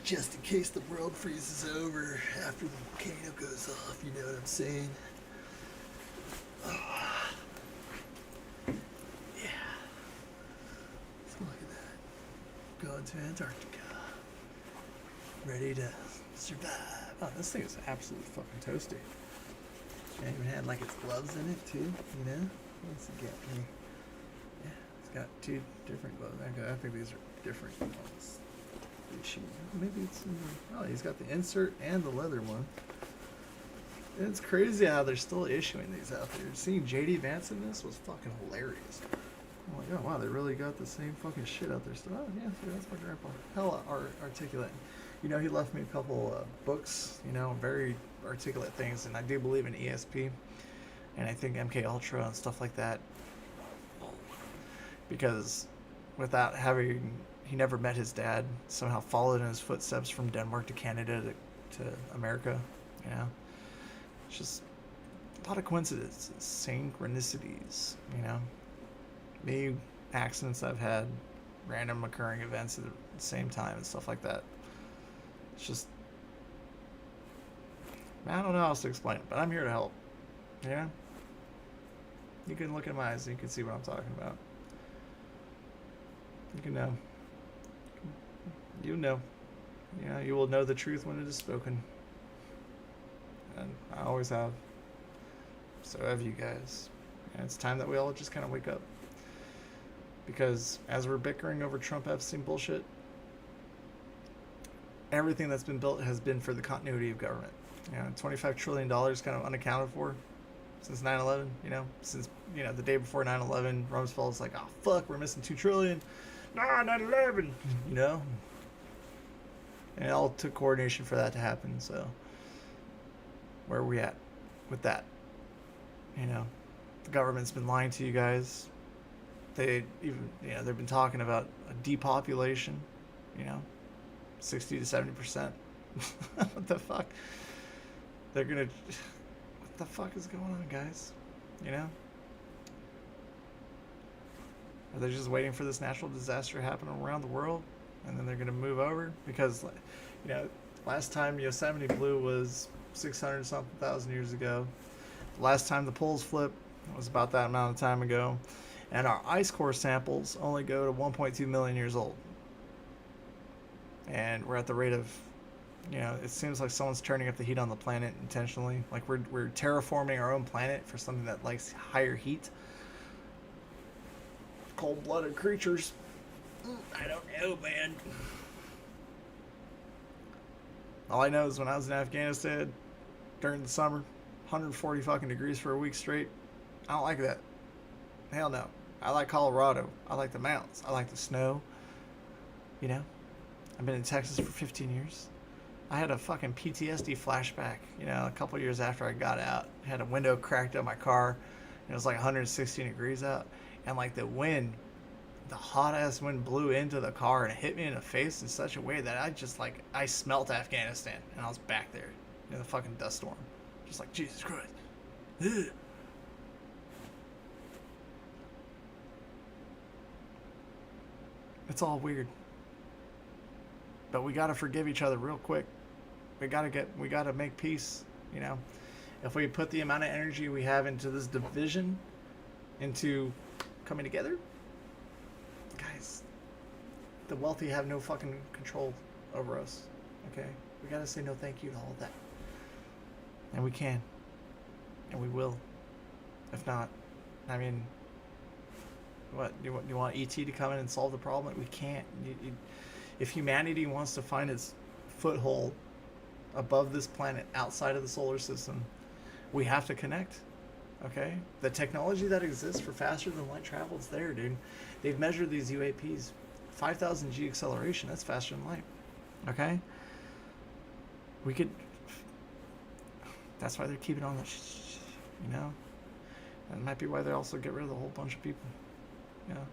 Just in case the world freezes over after the volcano goes off, you know what I'm saying? Oh. Yeah. So look at that. Going to Antarctica. Ready to survive. Oh, this thing is absolutely fucking toasty. And even had like its gloves in it too, you know? What's it get me? Yeah, it's got two different gloves. I think these are different ones. Maybe it's in the, oh, he's got the insert and the leather one. And it's crazy how they're still issuing these out there. Seeing JD Vance in this was fucking hilarious. I'm like, oh wow, they really got the same fucking shit out there still. Oh yeah, that's my grandpa. Hella articulate. You know, he left me a couple books, you know, very articulate things, and I do believe in ESP, and I think MK Ultra and stuff like that. Because without having, he never met his dad, somehow followed in his footsteps from Denmark to Canada to America, you know. It's just a lot of coincidences, synchronicities, you know. Me, accidents I've had, random occurring events at the same time and stuff like that. It's just, I don't know how else to explain it, but I'm here to help. You know? You can look in my eyes and you can see what I'm talking about. You can know. You know. You know, you will know the truth when it is spoken. And I always have. So have you guys. And it's time that we all just kind of wake up. Because as we're bickering over Trump Epstein bullshit, everything that's been built has been for the continuity of government. You know, $25 trillion kind of unaccounted for since 9/11, you know, since, you know, the day before 9/11, Rumsfeld's like, oh, fuck, we're missing $2 trillion. Nah, 9/11, you know? And it all took coordination for that to happen, so where are we at with that? You know, the government's been lying to you guys. They even, you know, they've been talking about a depopulation, you know, 60 to 70%. What the fuck? They're gonna, what the fuck is going on, guys? You know? Are they just waiting for this natural disaster to happen around the world? And then they're gonna move over? Because, you know, last time Yosemite blew was 600 something thousand years ago. The last time the poles flipped was about that amount of time ago. And our ice core samples only go to 1.2 million years old. And we're at the rate of, you know, it seems like someone's turning up the heat on the planet intentionally. Like we're terraforming our own planet for something that likes higher heat. Cold-blooded creatures. I don't know, man. All I know is when I was in Afghanistan during the summer, 140 fucking degrees for a week straight. I don't like that. Hell no. I like Colorado. I like the mountains. I like the snow. You know? I've been in Texas for 15 years. I had a fucking PTSD flashback, you know, a couple years after I got out. I had a window cracked on my car, and it was like 116 degrees out. And like the wind, the hot ass wind blew into the car and it hit me in the face in such a way that I just like, I smelt Afghanistan. And I was back there in the fucking dust storm. Just like, Jesus Christ. Ugh. It's all weird. But we gotta forgive each other real quick. We gotta make peace, you know. If we put the amount of energy we have into this division, into coming together, guys, the wealthy have no fucking control over us, okay? We gotta say no thank you to all of that. And we can. And we will. If not, I mean, what, you want ET to come in and solve the problem? We can't. If humanity wants to find its foothold above this planet, outside of the solar system, we have to connect, okay? The technology that exists for faster than light travel is there, dude. They've measured these UAPs. 5,000 G acceleration, that's faster than light, okay? We could. That's why they're keeping on the. You know. That might be why they also get rid of a whole bunch of people. You know.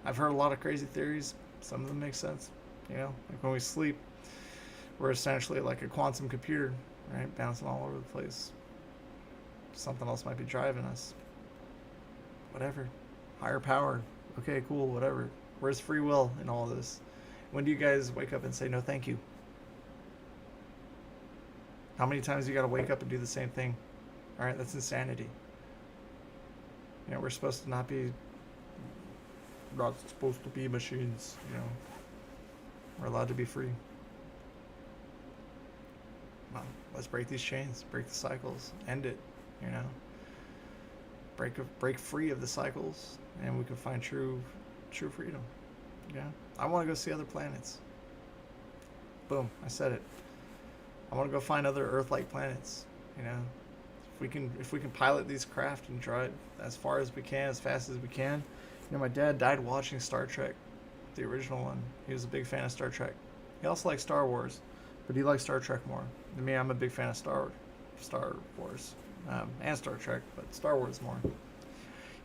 I've heard a lot of crazy theories. Some of them make sense. You know, like when we sleep, we're essentially like a quantum computer, right? Bouncing all over the place. Something else might be driving us. Whatever. Higher power. Okay, cool, whatever. Where's free will in all of this? When do you guys wake up and say no thank you? How many times you gotta wake up and do the same thing? Alright, that's insanity. You know, we're supposed to not supposed to be machines, you know. We're allowed to be free. Well, let's break these chains, break the cycles, end it, you know. Break free of the cycles, and we can find true freedom. Yeah, I want to go see other planets. Boom, I said it. I want to go find other Earth-like planets. You know, if we can pilot these craft and drive as far as we can, as fast as we can. You know, my dad died watching Star Trek, the original one. He was a big fan of Star Trek. He also liked Star Wars, but he liked Star Trek more. I mean, I'm a big fan of Star Wars and Star Trek, but Star Wars more.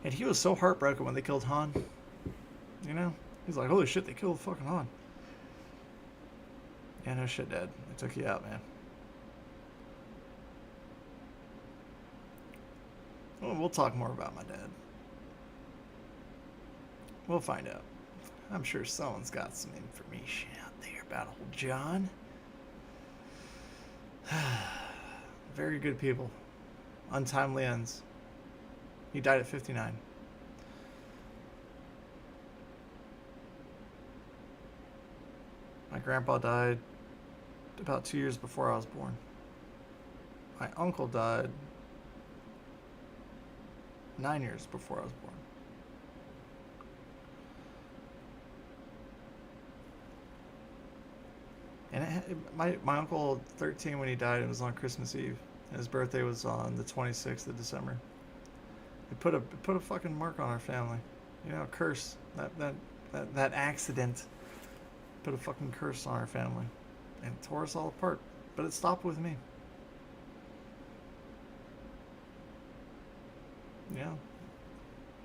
And he was so heartbroken when they killed Han. You know, he's like, "Holy shit, they killed fucking Han." Yeah, no shit, Dad. They took you out, man. Well, we'll talk more about my dad. We'll find out. I'm sure someone's got some information out there about old John. Very good people. Untimely ends. He died at 59. My grandpa died about 2 years before I was born. My uncle died 9 years before I was born. And my uncle, 13 when he died, it was on Christmas Eve. And his birthday was on the 26th of December. It put a fucking mark on our family. You know, a curse. That accident put a fucking curse on our family. And it tore us all apart. But it stopped with me. Yeah.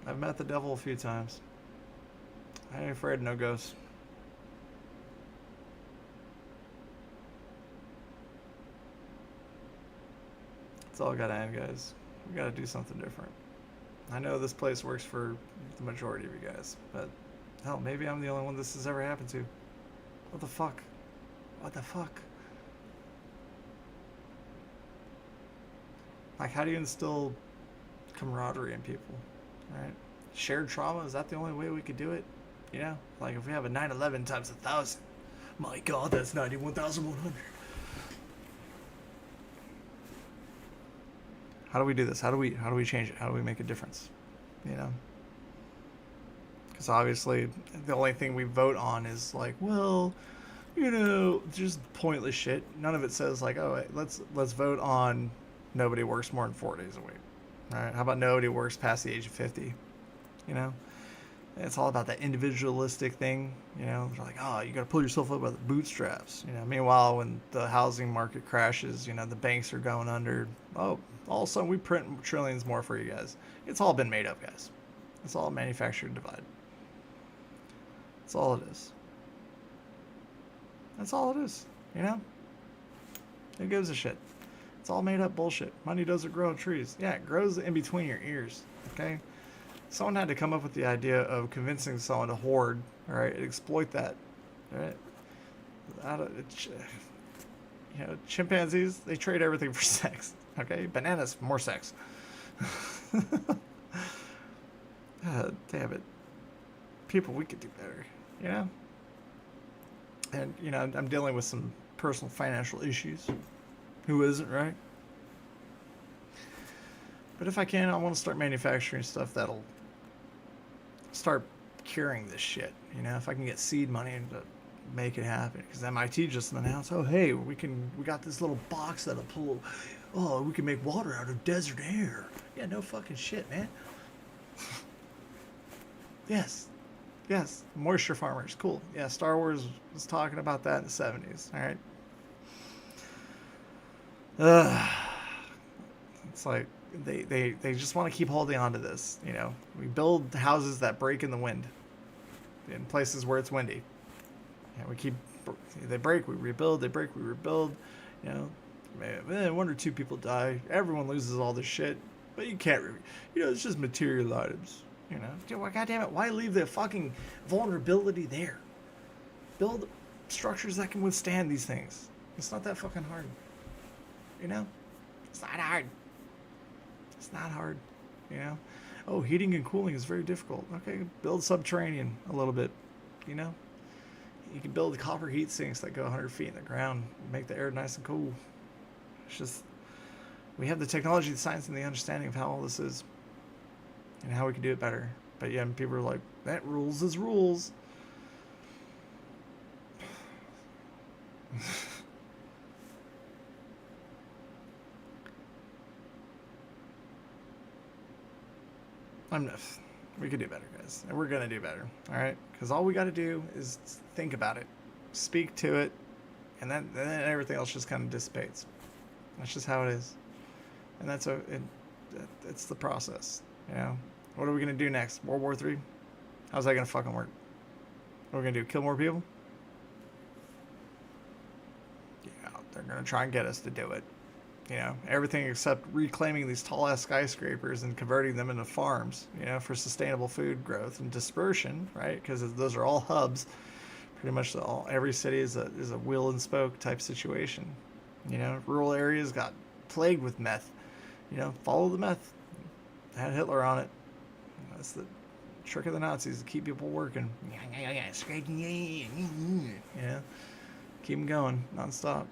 I've met the devil a few times. I ain't afraid of no ghosts. It's all gotta end, guys. We gotta do something different. I know this place works for the majority of you guys, but hell, maybe I'm the only one this has ever happened to. What the fuck? What the fuck? Like, how do you instill camaraderie in people, right? Shared trauma, is that the only way we could do it? You know, like if we have a 9/11 times 1,000, my god, that's 91,100. How do we do this? How do we change it? How do we make a difference? You know, because obviously the only thing we vote on is like, well, you know, just pointless shit. None of it says like, oh, wait, let's vote on nobody works more than 4 days a week. All right? How about nobody works past the age of 50? You know, it's all about that individualistic thing. You know, they're like, oh, you got to pull yourself up by the bootstraps. You know, meanwhile, when the housing market crashes, you know, the banks are going under. Oh, all of a sudden we print trillions more for you guys. It's all been made up, guys. It's all manufactured divide. That's all it is. That's all it is. You know? Who gives a shit? It's all made up bullshit. Money doesn't grow on trees. Yeah, it grows in between your ears. Okay? Someone had to come up with the idea of convincing someone to hoard, all right, and exploit that. All right? You know, chimpanzees, they trade everything for sex. Okay? Bananas, more sex. Damn it. People, we could do better. You know? And, you know, I'm dealing with some personal financial issues. Who isn't, right? But if I can, I want to start manufacturing stuff that'll start curing this shit. You know, if I can get seed money to make it happen. Because MIT just announced, oh, hey, we got this little box that'll pull, oh, we can make water out of desert air. Yeah, no fucking shit, man. Yes. Moisture farmers, cool. Yeah, Star Wars was talking about that in the 70s, all right? Ugh. It's like they just want to keep holding on to this. We build houses that break in the wind, in places where it's windy. And we keep they break, we rebuild. They break, we rebuild. You know, one or two people die. Everyone loses all this shit, but you can't. It's just material items. God damn it, why leave the fucking vulnerability there? Build structures that can withstand these things. It's not that fucking hard. It's not hard. It's not hard. Oh, heating and cooling is very difficult. Okay, build subterranean a little bit. You know, you can build copper heat sinks that go 100 feet in the ground, make the air nice and cool. It's just we have the technology, the science, and the understanding of how all this is, and how we can do it better. But yeah, people are like, that rules is rules. We could do better, guys, and we're gonna do better. All right, because all we got to do is think about it, speak to it, and then everything else just kind of dissipates. That's just how it is, and it's the process. What are we gonna do next? World War III? How's that gonna fucking work? What are we gonna do? Kill more people? Yeah, they're gonna try and get us to do it. Everything except reclaiming these tall ass skyscrapers and converting them into farms, for sustainable food growth and dispersion, right? Because those are all hubs. Pretty much every city is a wheel and spoke type situation. Rural areas got plagued with meth. Follow the meth. Had Hitler on it. That's the trick of the Nazis, to keep people working. Keep them going nonstop.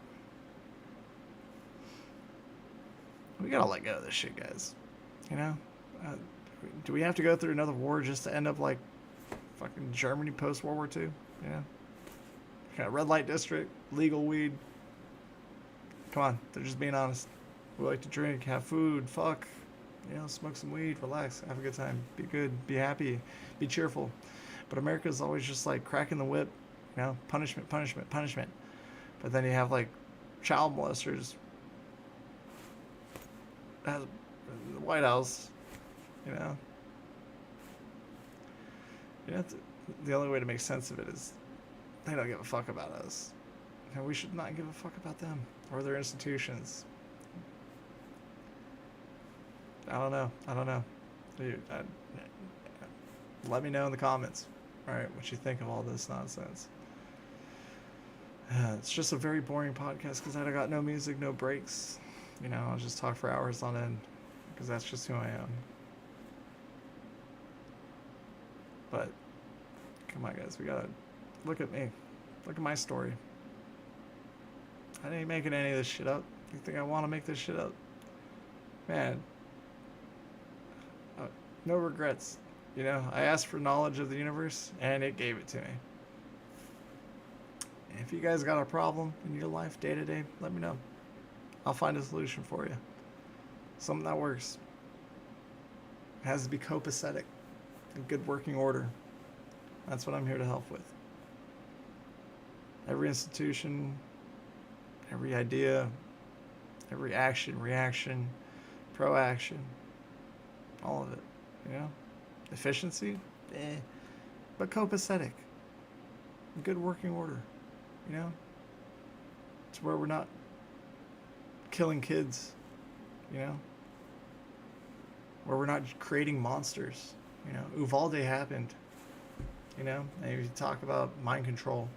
We gotta let go of this shit, guys. Do we have to go through another war just to end up like fucking Germany post World War II? Kind of red light district, legal weed. Come on, they're just being honest. We like to drink, have food, fuck. Smoke some weed, relax, have a good time, be good, be happy, be cheerful. But America's always just like cracking the whip, punishment, punishment, punishment. But then you have like child molesters as the White House, the only way to make sense of it is they don't give a fuck about us, and we should not give a fuck about them or their institutions. I don't know. Dude, let me know in the comments, all right, what you think of all this nonsense. It's just a very boring podcast because I got no music, no breaks. I'll just talk for hours on end because that's just who I am. But come on, guys, we gotta look at me. Look at my story. I ain't making any of this shit up. You think I want to make this shit up? Man, no regrets. I asked for knowledge of the universe and it gave it to me. And if you guys got a problem in your life day to day, let me know. I'll find a solution for you. Something that works. It has to be copacetic, in good working order. That's what I'm here to help with. Every institution, every idea, every action, reaction, proaction, all of it. Efficiency, but copacetic, in good working order. It's where we're not killing kids, where we're not creating monsters. Uvalde happened, and you talk about mind control.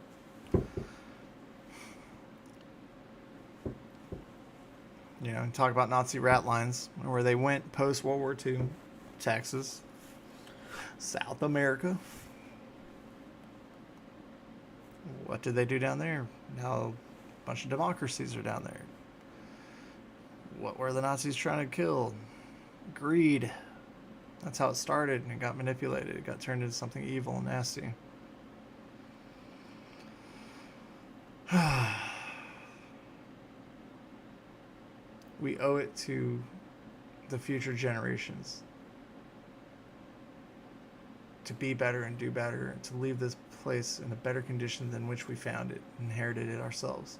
Talk about Nazi rat lines, where they went post World War II, Texas, South America. What did they do down there? Now a bunch of democracies are down there. What were the Nazis trying to kill? Greed. That's how it started, and it got manipulated. It got turned into something evil and nasty. We owe it to the future generations to be better and do better, and to leave this place in a better condition than which we found it, inherited it ourselves.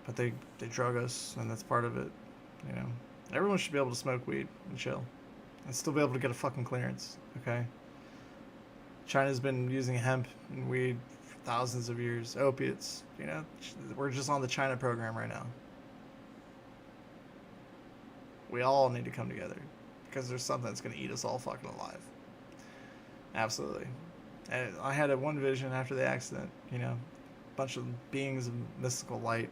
but they drug us, and that's part of it. You know, everyone should be able to smoke weed and chill, and still be able to get a fucking clearance. Okay. China's been using hemp and weed for thousands of years. Opiates. You know, we're just on the China program right now. We all need to come together because there's something that's going to eat us all fucking alive. Absolutely. And I had a one vision after the accident, you know, a bunch of beings of mystical light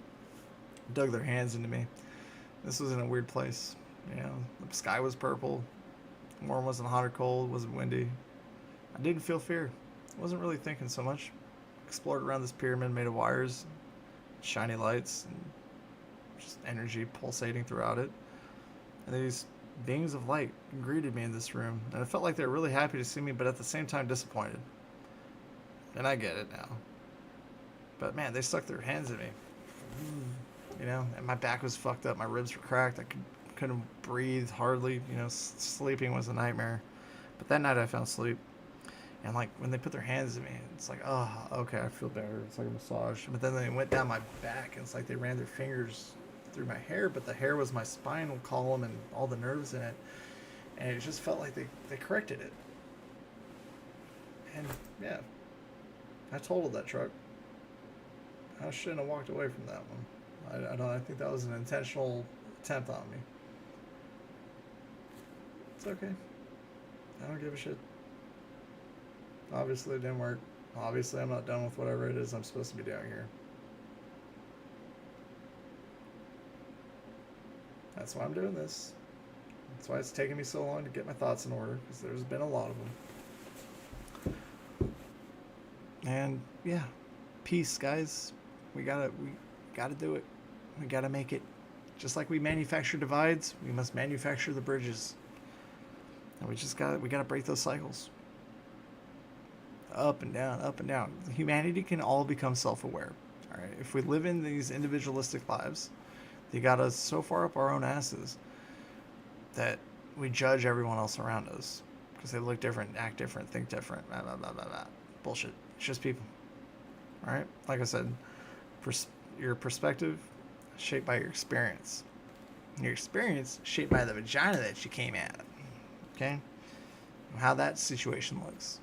dug their hands into me. This was in a weird place, you know. The sky was purple. Warm wasn't hot or cold, wasn't windy. I didn't feel fear. I wasn't really thinking so much. Explored around this pyramid made of wires, shiny lights, and just energy pulsating throughout it. And these beings of light greeted me in this room, and it felt like they were really happy to see me, but at the same time disappointed. And I get it now. But man, they stuck their hands at me. You know, and my back was fucked up. My ribs were cracked. I couldn't breathe hardly. You know, sleeping was a nightmare. But that night I found sleep. And like when they put their hands at me, it's like, oh, okay, I feel better. It's like a massage. But then they went down my back, and it's like they ran their fingers through my hair, but the hair was my spinal column and all the nerves in it. And it just felt like they corrected it. And yeah, I totaled that truck. I shouldn't have walked away from that one. I think that was an intentional attempt on me. It's okay. I don't give a shit. Obviously it didn't work. Obviously I'm not done with whatever it is I'm supposed to be doing here. That's why I'm doing this. That's why it's taking me so long to get my thoughts in order, because there's been a lot of them. And yeah, peace, guys. We gotta do it. We gotta make it. Just like we manufacture divides, we must manufacture the bridges. And we gotta break those cycles. Up and down, up and down. Humanity can all become self-aware. All right. If we live in these individualistic lives, they got us so far up our own asses that we judge everyone else around us because they look different, act different, think different, blah, blah, blah, blah, blah. Bullshit. It's just people. All right. Like I said, your perspective shaped by your experience. Your experience shaped by the vagina that you came at. Okay. How that situation looks.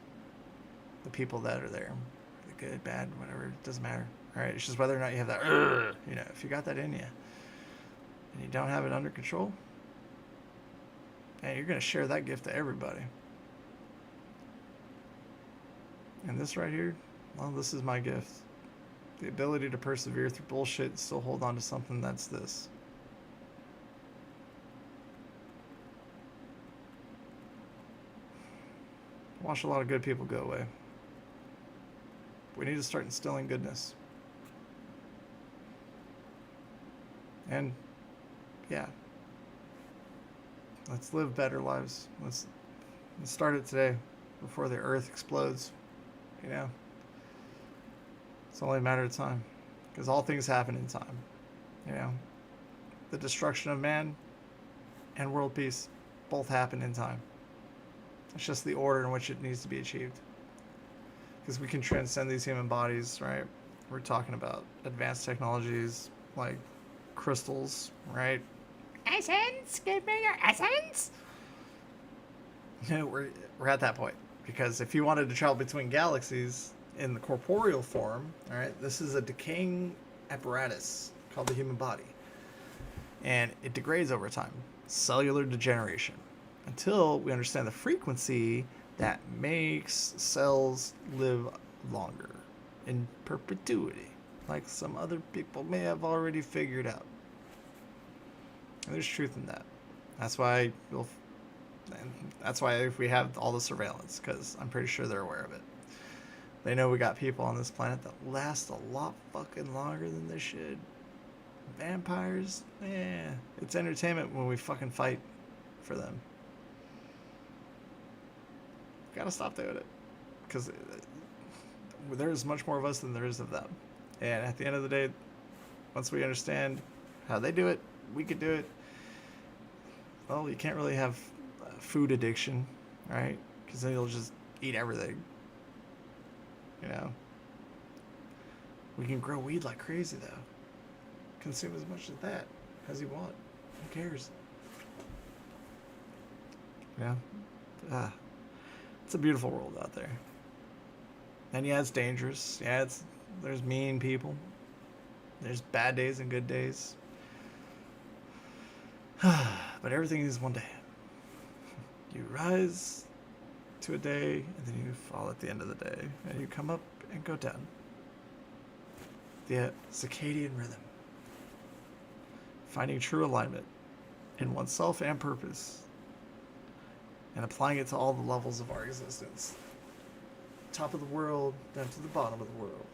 The people that are there, the good, bad, whatever, it doesn't matter. All right, it's just whether or not you have that, you know, if you got that in you, and you don't have it under control, and you're gonna share that gift to everybody. And this right here, well, this is my gift: the ability to persevere through bullshit and still hold on to something that's this. Watch a lot of good people go away. We need to start instilling goodness. And yeah, let's live better lives. Let's start it today before the earth explodes. You know, it's only a matter of time, because all things happen in time. You know, the destruction of man and world peace both happen in time. It's just the order in which it needs to be achieved. Because we can transcend these human bodies, right? We're talking about advanced technologies like crystals, right? Essence, give me your essence. You know, we're at that point. Because if you wanted to travel between galaxies in the corporeal form, all right, this is a decaying apparatus called the human body. And it degrades over time. Cellular degeneration. Until we understand the frequency that makes cells live longer in perpetuity, like some other people may have already figured out. And there's truth in that. That's why if we have all the surveillance, because I'm pretty sure they're aware of it. They know we got people on this planet that last a lot fucking longer than they should. Vampires, it's entertainment when we fucking fight for them. Gotta stop doing it, because there's much more of us than there is of them. And at the end of the day, once we understand how they do it, we could do it. Well, you can't really have food addiction, right? Because then you'll just eat everything. You know, we can grow weed like crazy though. consume as much of that as you want. Who cares? Yeah. It's a beautiful world out there. And yeah, it's dangerous. Yeah, there's mean people. There's bad days and good days. But everything is one day. You rise to a day, and then you fall at the end of the day. And you come up and go down. The circadian rhythm. Finding true alignment in oneself and purpose. And applying it to all the levels of our existence. Top of the world, down to the bottom of the world.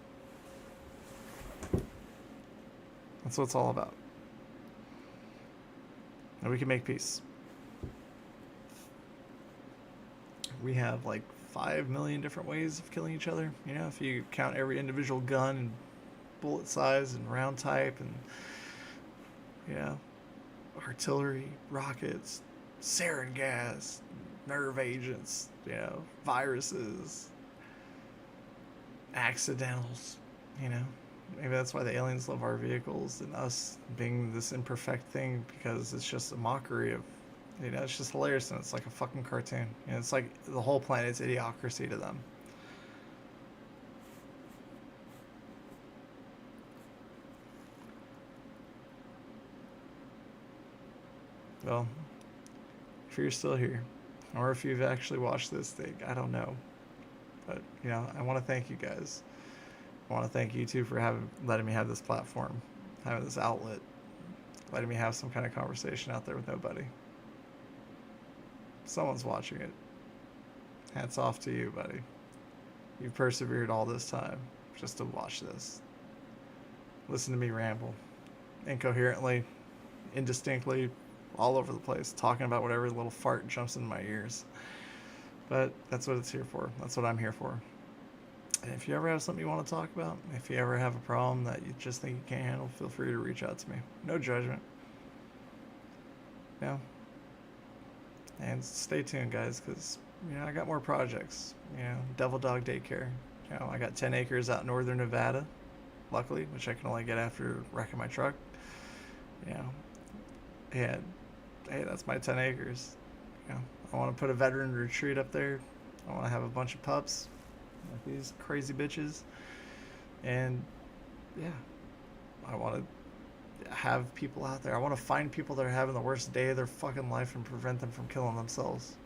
That's what it's all about. And we can make peace. We have like 5 million different ways of killing each other. You know, if you count every individual gun and bullet size and round type and, you know, artillery, rockets, sarin gas, nerve agents, you know, viruses, accidentals, you know. Maybe that's why the aliens love our vehicles and us being this imperfect thing, because it's just a mockery of, you know, it's just hilarious and it's like a fucking cartoon. You know, it's like the whole planet's idiocracy to them. Well, if you're still here, or if you've actually watched this thing, I don't know. But, you know, I want to thank you guys. I want to thank you too for letting me have this platform, having this outlet, letting me have some kind of conversation out there with nobody. Someone's watching it. Hats off to you, buddy. You've persevered all this time just to watch this. Listen to me ramble. Incoherently, indistinctly, all over the place, talking about whatever little fart jumps into my ears. But that's what it's here for. That's what I'm here for. And if you ever have something you want to talk about, if you ever have a problem that you just think you can't handle, feel free to reach out to me. No judgment. Yeah. And stay tuned, guys, because, you know, I got more projects. You know, Devil Dog Daycare. You know, I got 10 acres out in northern Nevada, luckily, which I can only get after wrecking my truck. You know, and hey, that's my 10 acres. You know, I want to put a veteran retreat up there. I want to have a bunch of pups, like these crazy bitches. And yeah, I want to have people out there. I want to find people that are having the worst day of their fucking life and prevent them from killing themselves.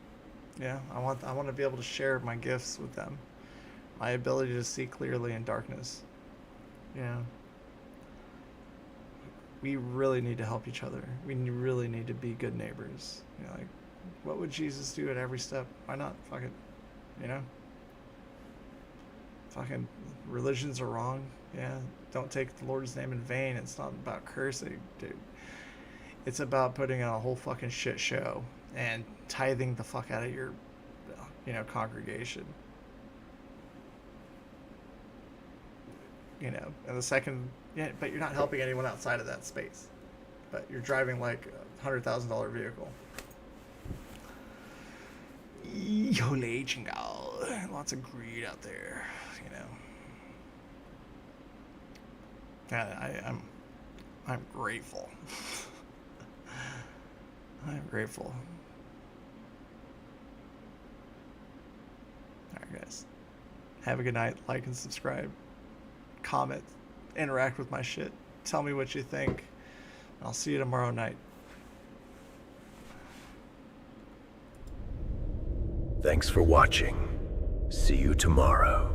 Yeah, I want to be able to share my gifts with them. My ability to see clearly in darkness. Yeah. We really need to help each other. We really need to be good neighbors. You know, like, what would Jesus do at every step? Why not? Fuck it. You know? Fucking religions are wrong. Yeah. Don't take the Lord's name in vain. It's not about cursing, dude. It's about putting on a whole fucking shit show and tithing the fuck out of your, you know, congregation. You know, and the second, yeah, but you're not helping anyone outside of that space. But you're driving like a $100,000 vehicle. Lots of greed out there, you know. Yeah, I'm grateful. I'm grateful. Alright, guys. Have a good night. Like and subscribe. Comment. Interact with my shit. Tell me what you think. I'll see you tomorrow night. Thanks for watching. See you tomorrow.